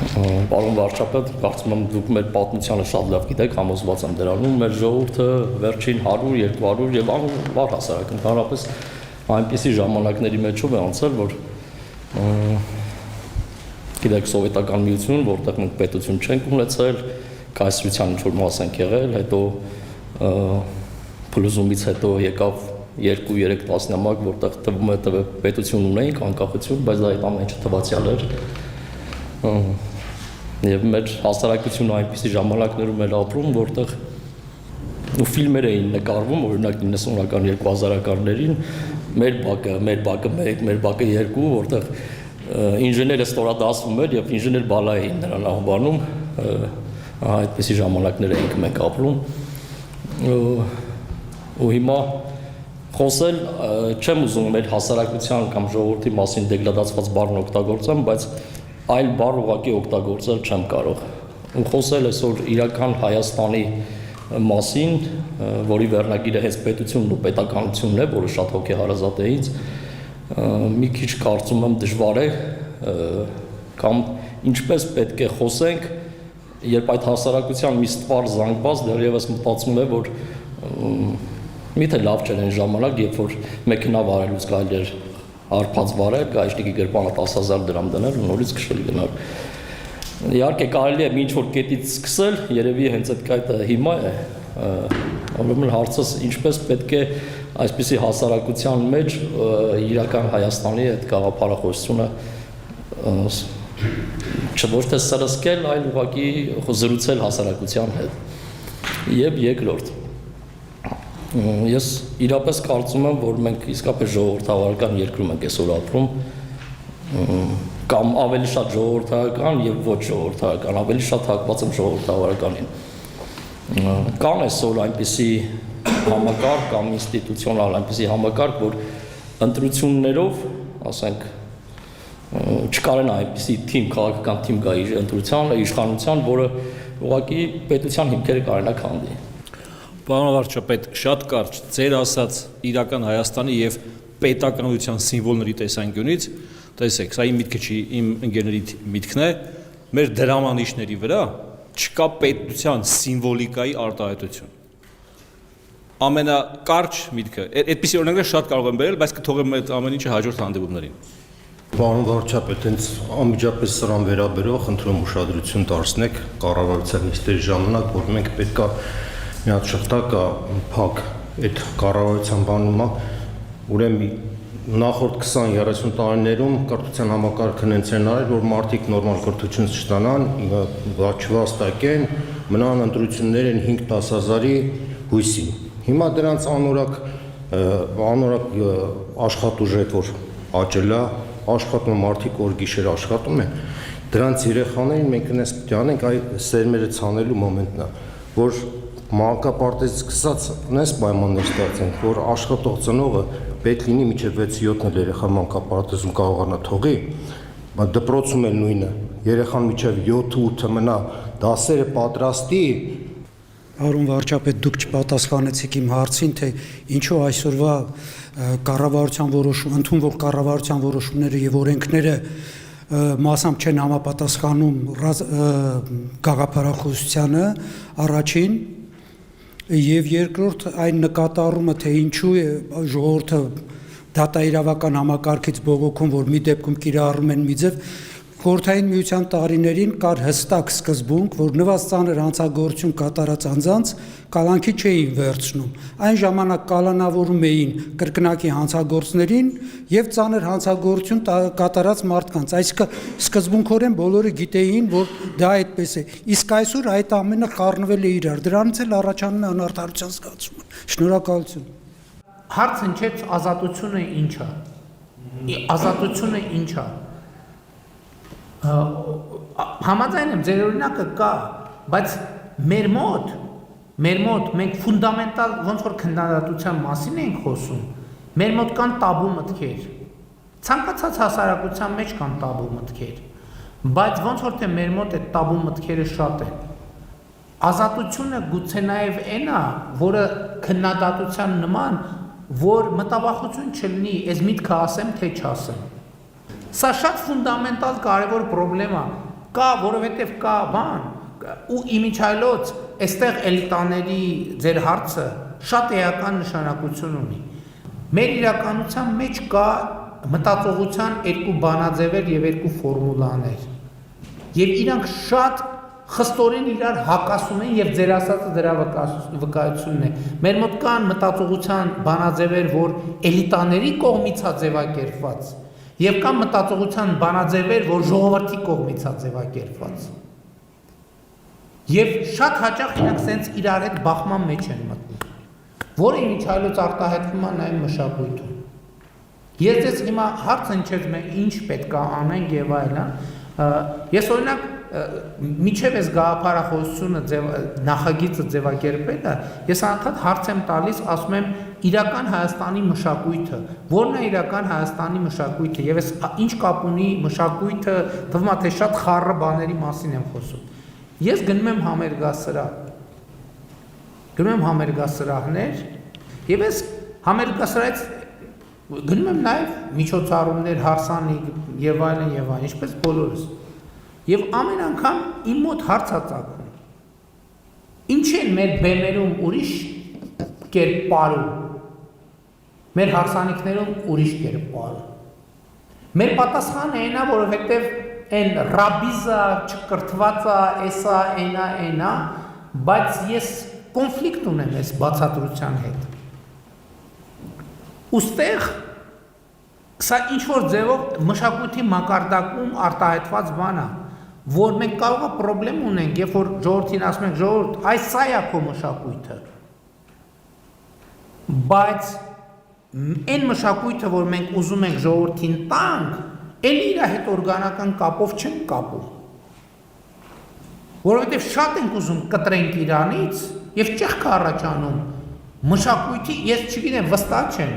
Պարոն վարչապետ, կարծում եմ դուք մեր պատմությանը շատ լավ գիտեք, համոզված եմ դրանում, մեր ժողովուրդը վերջին 100, 200 եւ անվար հասարակ ընդհանրապես այնպիսի ժամանակների մեջով է անցել, որ գիտեք սովետական միություն, որտեղ մենք պետություն չենք ունեցել, կայսրության ինչ-որ մաս ենք եղել, հետո փլուզումից հետո եկավ 2-3 տասնամյակ, որտեղ թվում է պետություն ունեինք, անկախություն, բայց դա այդ ամեն ինչը թվացial էր։ Եվ մեր հասարակությունը այնպիսի ժամանակներում էր ապրում, որտեղ ֆիլմեր էին նկարվում, օրինակ 90-ական 2000-ականներին, մեր բակը 1, մեր բակը 2, որտեղ ինժեները ստորադասվում էր եւ ինժեներ բալա էին նրան անվանում, այդպիսի ժամանակներ էինք մենք ապրում։ Ու հիմա խոսել չեմ ուզում մեր հասարակության կամ ժողովրդի մասին դեգրադացված բառն օգտագործեմ, բայց այլ բառ ուղղակի օգտագործել չեմ կարող։ Ու խոսել այսօր իրական Հայաստանի մասին, որի վերնագիրը հենց պետությունն ու պետականությունն է, որը շատ հոգեհարազատ է ինձ, մի քիչ կարծում եմ դժվար է, կամ ինչպես պետք է խոսենք, երբ այդ հասարակության մի ստվար զանգված դեռևս մտածում է, որ միթե լավ չէր այն ժամանակ, երբ որ մեքենա վարելուց կարելի էր հարբած վարել, գայշնիկի գրպանը 10,000 դրամ դնել ու նորից քշել գնալ։ Իհարկե կարելի է ինչ որ կետից սկսել, երևի հենց այդ կետը հիմա է, ուրեմն հարցս ինչպես պետք է այսպիսի հասարակության մեջ իրական Հայաստանի այդ գաղափարախոսությունը ոչ թե սրսկել, այլ ուղղակի զրուցել հասարակության հետ։ Եվ երկրորդ, ես իրապես կարծում եմ, որ մենք իսկապես ժողովրդավարական երկրում ենք այսօր ապրում, կամ ավելի շատ ժողովրդական եւ ոչ ժողովրդական, ավելի շատ հակված եմ ժողովրդավարականին։ Կան այսօր այնպիսի համակարգ կամ ինստիտուցիոնալ այնպիսի համակարգ, որ ընտրություններով, ասենք, չկարեն այնպիսի թիմ, քաղաքական թիմ գա ընտրության, իշխանության, որը ուղղակի պետության հիմքերը կարենա քանդի։ Պարոն վարչապետ, շատ կարճ ձեր ասած իրական Հայաստանի եւ պետականության սիմվոլների տեսանկյունից, տեսեք, սա իմ միտքը չի, իմ ընկերների միտքն է, մեր դրամանիշների վրա չկա պետության սիմվոլիկայի արտահայտություն։ Ամենակարճ միտքը, այդպիսի օրինակներ շատ կարող եմ բերել, բայց կթողեմ այդ ամեն ինչը հաջորդ հանդիպումներին։ Պարոն վարչապետ, հենց անմիջապես սրան վերաբերող խնդրում ուշադրություն դարձնեք կառավարության նիստերի ժամանակ, որ մենք պետք է մի հատ շղթա փակ այդ կառավարության բանումա, ուրեմն նախորդ 20-30 տարիներում կրթության համակարգն հենց են արել, որ մարդիկ նորմալ կրթություն չստանան, չվաստակեն, մնան ընտրություններ են 5-10 հազարի հույսին։ Հիմա դրանց անորակ աշխատուժ է, որ աճել է, աշխատում մարդիկ օր գիշեր աշխատում են, դրանց երեխաներին մենք այնպես պետք է անենք, այ սերմերը ցանելու մոմենտն է, որ մանկապարտեզից սկսած այնպես պայմաններ ստեղծենք, որ աշխատող ծնողը պետք լինի մինչև 6-7 երեխա մանկապարտեզում կարողանա թողի, բայց դպրոցում էլ նույնը, երեխան մինչև 7-8 մնա դասերը պատրաստի։ Պարոն վարչապետ, դուք չպատասխանեցիք իմ հարցին, թե ինչու այսօրվա կառավարության ընդունվող կառավարության որոշումները եւ օրենքները մասամբ չեն համապատասխանում գաղափարախոսությանը, առաջին, եւ երկրորդ այն նկատառումը, թե ինչու է ժողովուրդը դատաիրավական համակարգից բողոքում, որ մի դեպքում կիրառում են մի ձև, Խորհրդային միության տարիներին կար հստակ սկզբունք, որ նվազ ծանր հանցագործություն կատարած անձանց կալանքի չէին վերցնում։ Այն ժամանակ կալանավորում էին կրկնակի հանցագործներին եւ ծանր հանցագործություն կատարած մարդկանց։ Այսինքն սկզբունքորեն բոլորը գիտեին, որ դա այդպես է։ Իսկ այսօր այդ ամենը խառնվել է իրար։ Դրանից էլ առաջանում է անարդարության զգացումը։ Շնորհակալություն։ Հարցը ինչեւ ազատությունը ինչ է։ Ազատությունը ինչ է։ Համաձայն եմ, ձեր օրինակը կա, բայց մեր մոտ մենք ֆունդամենտալ ոնց որ քննադատության մասին ենք խոսում, մեր մոտ կան տաբու մտքեր, ցանկացած հասարակության մեջ կան տաբու մտքեր, բայց ոնց որ թե մեր մոտ այդ տաբու մտքերը շատ են։ Ազատությունը գուցե նաև այն է, որը քննադատության նման, որ մտավախություն չլինի, այս միտքը ասեմ, թե չասեմ։ Սա շատ ֆունդամենտալ կարևոր պրոբլեմ է, կա, որովհետև կա բան, ու իմիջայլոց այստեղ էլիտաների ձեր հարցը շատ էական նշանակություն ունի։ Մեր իրականության մեջ կա մտածողության երկու բանաձևեր եւ երկու ֆորմուլաներ։ Եվ իրանք շատ խստորեն իրար հակասում են եւ ձեր ասածը դրա վկայությունն է։ Մեր մոտ կան մտածողության բանաձևեր, որ էլիտաների կողմից է ձևակերպված, եւ կան մտածողության բանաձևեր, որ ժողովրդի կողմից է ձևակերպված։ Եվ շատ հաճախ իրանք սենց իրար հետ բախման մեջ են մտնում, որը իմիջայլոց արտահայտվում է նաեւ մշակույթում։ Ես ձեզ հիմա հարց հնչեց մենք ինչ պետք է անենք եւ այլն, ես օրինակ միջև այս գաղափարախոսությունը նախագիծը ձևակերպելը, ես անդադ հարց եմ տալիս, ասում եմ իրական Հայաստանի մշակույթը, որն է իրական Հայաստանի մշակույթը, եւ ես ինչ կապ ունի մշակույթը, թվում է թե շատ խառը բաների մասին եմ խոսում։ Ես գնում եմ համերգասրահներ, եւ ես համերգասրահից գնում եմ նաեւ միջոցառումներ, հարսանիք եւ այլն, ինչպես բոլորս։ Եվ ամեն անգամ իմ մոտ հարց է ծագում. ինչ են մեր բեմերում ուրիշ կերպ պարում, մեր հարսանիքներում ուրիշ կերպ պարում։ Մեր պատասխանը այն է, որովհետև այն ռաբիզա չկրթվածա, էսա, այնա, բայց ես կոնֆլիկտ ունեմ այս բացատրության հետ։ Ուստեղ սա ինչ-որ ձևով մշակույթի մակարդակում արտահայտված բան է, որ մենք կարող է պրոբլեմ ունենք, երբ որ ժողովրդին ասում ենք ժողովուրդ, այս սա է քո մշակույթը։ Բայց այն մշակույթը, որ մենք ուզում ենք ժողովրդին տանք, էլի իր հետ օրգանական կապով չենք կապում։ Որովհետև շատ ենք ուզում կտրենք Իրանից եւ ճեղք առաջանում մշակույթի, ես չգիտեմ, վստահ չեմ,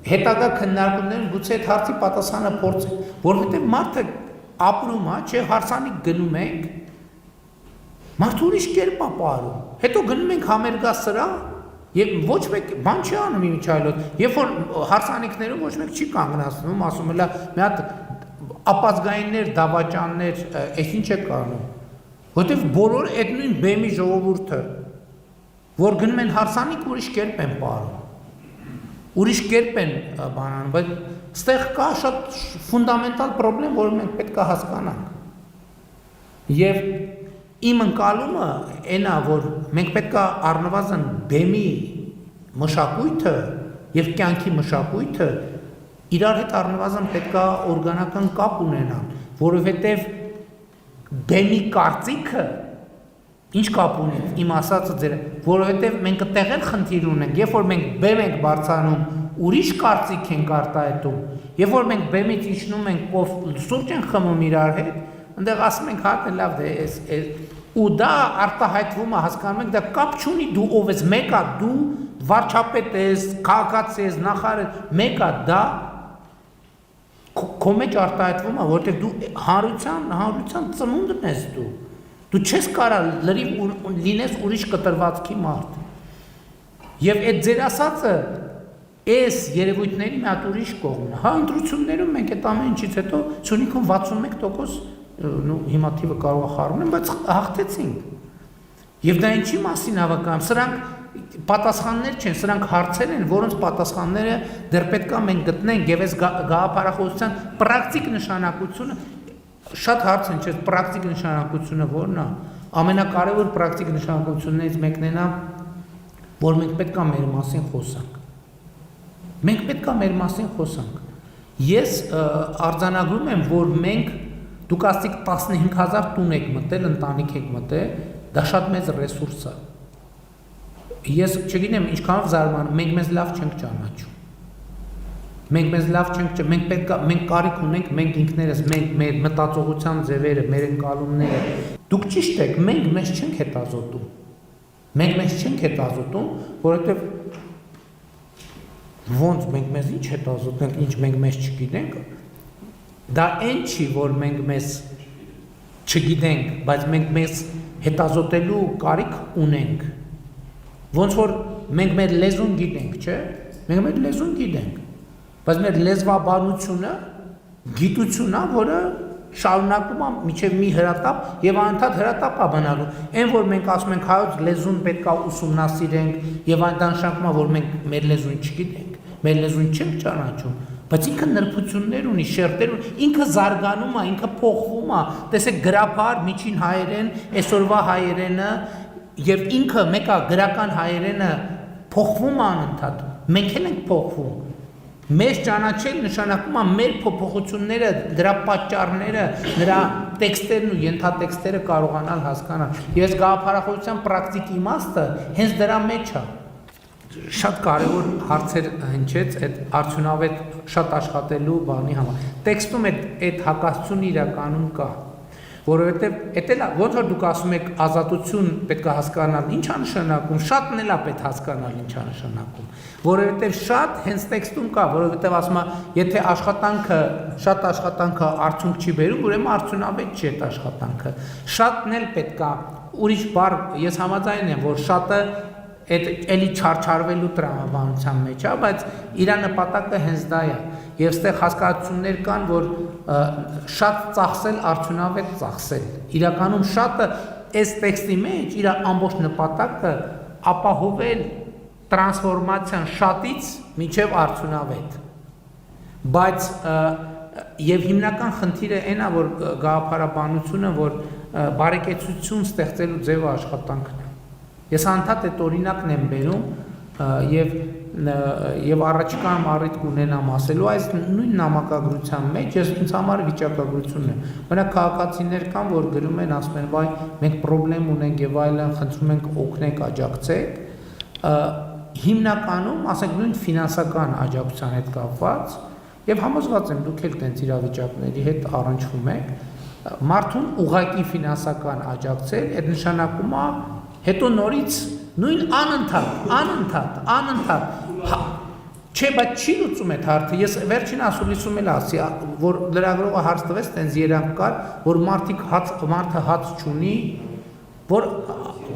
հետագա քննարկումներում գուցե այդ հարցի պատասխանը փորձենք, որովհետև մարդը ապրում է, չէ, հարսանիք գնում ենք, մարդը ուրիշ կերպ է ապրում, հետո գնում ենք համերգա սրահ եւ ոչ մեկ բան չի անում իմիջայլոտ, երբ որ հարսանիքներում ոչ մեկ չի կանգնացնում, ասում էլա մի հատ ապազգայիններ, դավաճաններ, այս ինչ է կանում, որտեվ բոլոր այդ նույն բեմի ժողովուրդը, որ գնում են հարսանիք, ուրիշ կերպ են ապրում, ուրիշ կերպ են բանանում, բայց ստեղ կա շատ ֆունդամենտալ պրոբլեմ, որը մենք պետք է հասկանանք։ Եվ իմ ընկալումը այն է, որ մենք պետք է առնվազն բեմի մշակույթը եւ կյանքի մշակույթը իրար հետ առնվազն պետք է օրգանական կապ ունենան, որովհետեւ բեմի կարծիքը ինչ կապ ունի իմ ասածը ձեր, որովհետեւ մենք այդտեղ էլ խնդիր ունենք, երբ որ մենք բեմ ենք բարձանում, ուրիշ կարծիք ենք արտահայտում, երբ որ մենք բեմից իջնում ենք, ով սուրճ են խմում իրար հետ, այնտեղ ասում ենք հա լավ դե էս ու դա արտահայտվում է, հասկանում ենք, դա կապ չունի դու ով ես, մեկա դու վարչապետ ես, քաղաքացի ես, նախարար, մեկա դա քո մեջ արտահայտվում է, որտեղ դու հանրության ծնունդն ես դու չես կարող լրիվ լինես ուրիշ կտրվածքի մարդ։ Եւ այդ ձեր ասածը այս երևույթների մի հատ ուրիշ կողմն է։ Հա ընտրություններում մենք այդ ամեն ինչից հետո Սյունիքում 61% հիմա թիվը կարող է խառնել, բայց հաղթեցինք։ Եվ դա ինչի մասին հավաքam, սրանք պատասխաններ չեն, սրանք հարցեր են, որոնց պատասխանները դեռ պետք է մենք գտնենք եւ այս գաղափարախոսության պրակտիկ նշանակությունը շատ հարց են, չէ՞, պրակտիկ նշանակությունը որն է։ Ամենակարևոր պրակտիկ նշանակություններից մեկն է, որ մենք պետք է մեր մասին խոսանք։ Մենք պետք է մեր մասին խոսանք։ Ես արձանագրում եմ, որ մենք դուք ասիք 15000 տուն եք մտել, ընտանիք եք մտել, դա շատ մեծ ռեսուրս է։ Ես չգիտեմ ինչքանով զարմանում, մենք մեզ լավ չենք ճանաչում։ Մենք մեզ լավ չենք, մենք կարիք ունենք, մենք ինքներս, մենք մեր մտածողության ձևերը, մեր ընկալումները։ Դուք ճիշտ եք, մենք մեզ չենք հետազոտում։ Մենք մեզ չենք հետազոտում, որովհետև ոնց մենք մեզ ինչ հետազոտենք, ինչ մենք մեզ չգիտենք։ Դա այն չի, որ մենք մեզ չգիտենք, բայց մենք մեզ հետազոտելու կարիք ունենք։ Ոնց որ մենք մեր լեզուն գիտենք, չէ՞։ Մենք մեր լեզուն գիտենք, բայց մեր լեզվաբանությունը գիտությունն է, որը շարունակում է միջև մի հրատապ եւ անընդհատ հրատապ է բնալու։ Այն որ մենք ասում ենք հայոց լեզուն պետք է ուսումնասիրենք եւ այն նշանակում է, որ մենք մեր լեզուն չգիտենք, մեր լեզուն չենք ճանաչում, բայց ինքը նրբություններ ունի, շերտեր ունի, ինքը զարգանում է, ինքը փոխվում է։ Տեսեք գրաբար միջին հայերեն, այսօրվա հայերենը եւ ինքը մեկա գրական հայերենը փոխվում է անընդհատ։ Մենք էլ ենք փոխվում։ Մեզ ճանաչել նշանակում է մեր փոփոխությունները, դրա պատճառները, նրա տեքստերն ու ենթատեքստերը կարողանալ հասկանալ։ Ես գաղափարախոսության պրակտիկ իմաստը հենց դրա մեջ է։ Շատ կարևոր հարցեր հնչեց այդ արդյունավետ շատ աշխատելու բանի համար։ Տեքստում այդ հակասությունը իրականում կա, որովհետև էդ էլ ոնց որ դուք ասում եք ազատություն պետք է հասկանալ, ինչ է նշանակում, շատն էլ է պետք հասկանալ ինչ է նշանակում, որովհետև շատ հենց տեքստում կա, որովհետև ասում է, եթե շատ աշխատանքը արդյունք չի բերում, ուրեմն արդյունավետ չի այդ աշխատանքը։ Շատն էլ պետք է, ուրիշ բառ ես համաձայն եմ, որ շատը այդ էլի չարչարվելու տրամաբանության մեջ է, բայց իր նպատակը հենց դա է։ Եվ ստեղ հասկացություններ կան, որ շատ ծախսել արդյունավետ ծախսել։ Իրականում շատը այս տեքստի մեջ իր ամբողջ նպատակը ապահովել տրանսֆորմացիան շատից մինչև արդյունավետ։ Բայց եւ հիմնական խնդիրը այն է, որ գաղափարաբանությունը, որ բարեկեցություն ստեղծելու ձևը աշխատանքն է։ Ես անդադ այդ օրինակն եմ բերում եւ առաջիկայում առիթ կունենամ ասելու այս նույն նամակագրության մեջ ես ինձ համար վիճակագրությունն է։ Օրինակ քաղաքացիներ կան, որ գրում են, ասում են, վայ, մենք խնդրեմ ունենք եւ այլն, խնդրում ենք օգնեք, աջակցեք։ Հիմնականում, ասենք, նույն ֆինանսական աջակցության հետ կապված եւ համոզված եմ դուք էլ տենց իրավիճակների հետ առնչվում եք, մարդուն ուղղակի ֆինանսական աջակցել, այդ նշանակում է հետո նորից նույն անընդհատ չէ, բայց չի լուծում այդ հարցը։ Ես վերջին ասուլիսում էլ ասի, որ լրագրողը հարց տվեց, տենց երանգ կար, որ մարդը հաց չունի, որ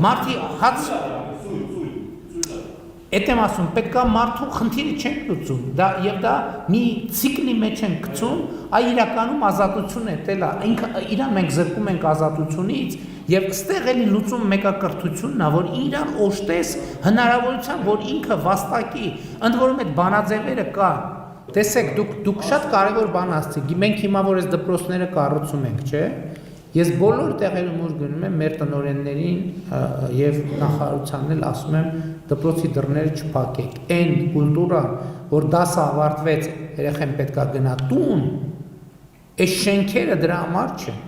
մարդի հաց Այդ եմ ասում, պետքա մարդու խնդիրը չենք լուծում, դա մի ցիկլի մեջ ենք գցում, այ իրականում ազատություն է, տելա, իրան մենք զրկում ենք ազատությունից եւ ստեղ էլի լուծում մեկակրթությունն է, որ իրան օժտես հնարավորության, որ ինքը վաստակի, ընդ որում այդ բանաձևերը կա։ Տեսեք, դուք շատ կարևոր բան ասացիք, մենք հիմա որ այս դպրոցները կառուցում ենք, չէ՞։ Ես բոլոր տեղերում որ գնում եմ մեր տնօրեններին եւ նախարարությանն էլ ասում եմ դպրոցի դռները չփակեք։ Այն կուլտուրան, որ դասը ավարտվեց, երեխան պետքա գնա տուն, այս շենքերը դրա համար չեն։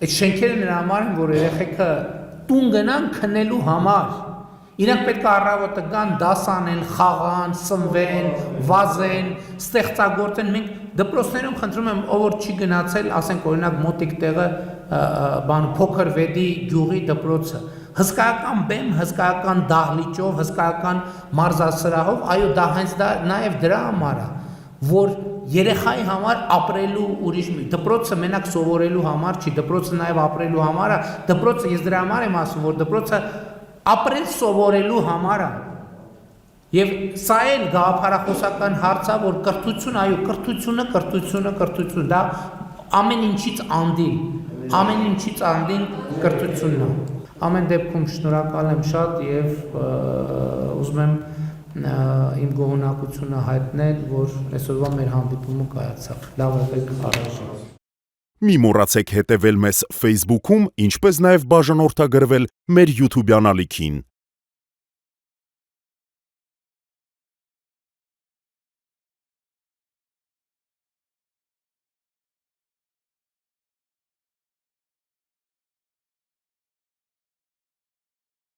Այդ շենքերը նրա համար են, որ երեխեքը տուն գնան քնելու համար։ Իրանք պետք է առավոտը գան, դաս անեն, խաղան, սնվեն, վազեն, ստեղծագործեն։ Մենք դպրոցներում խնդրում եմ, ով որ չի գնացել, ասենք օրինակ մոտիկ տեղը փոքր Վեդի գյուղի դպրոցը, հսկայական բեմ, հսկայական դահլիճով, հսկայական մարզասրահով, այո, դա հենց դա նաև դրա համար է, որ երեխայի համար ապրելու ուրիշ դպրոցը մենակ սովորելու համար չի, դպրոցը նաև ապրելու համար է, դպրոցը ես դրա համար եմ ասում, որ դպրոցը ապրել սովորելու համար է։ Եվ սա էլ գաղափարախոսական հարց է, որ կրթություն, այո, կրթությունը, դա ամեն ինչից անդին կրթությունն է։ Ամեն դեպքում շնորհակալ եմ շատ եւ ուզում եմ իմ գոհունակությունը հայտնել, որ այսօրվա մեր հանդիպումը կայացավ։ Լավ եղեք, առաջ։ Մի մոռացեք հետևել մեզ Facebook-ում, ինչպես նաև բաժանորդագրվել մեր YouTube-յան ալիքին։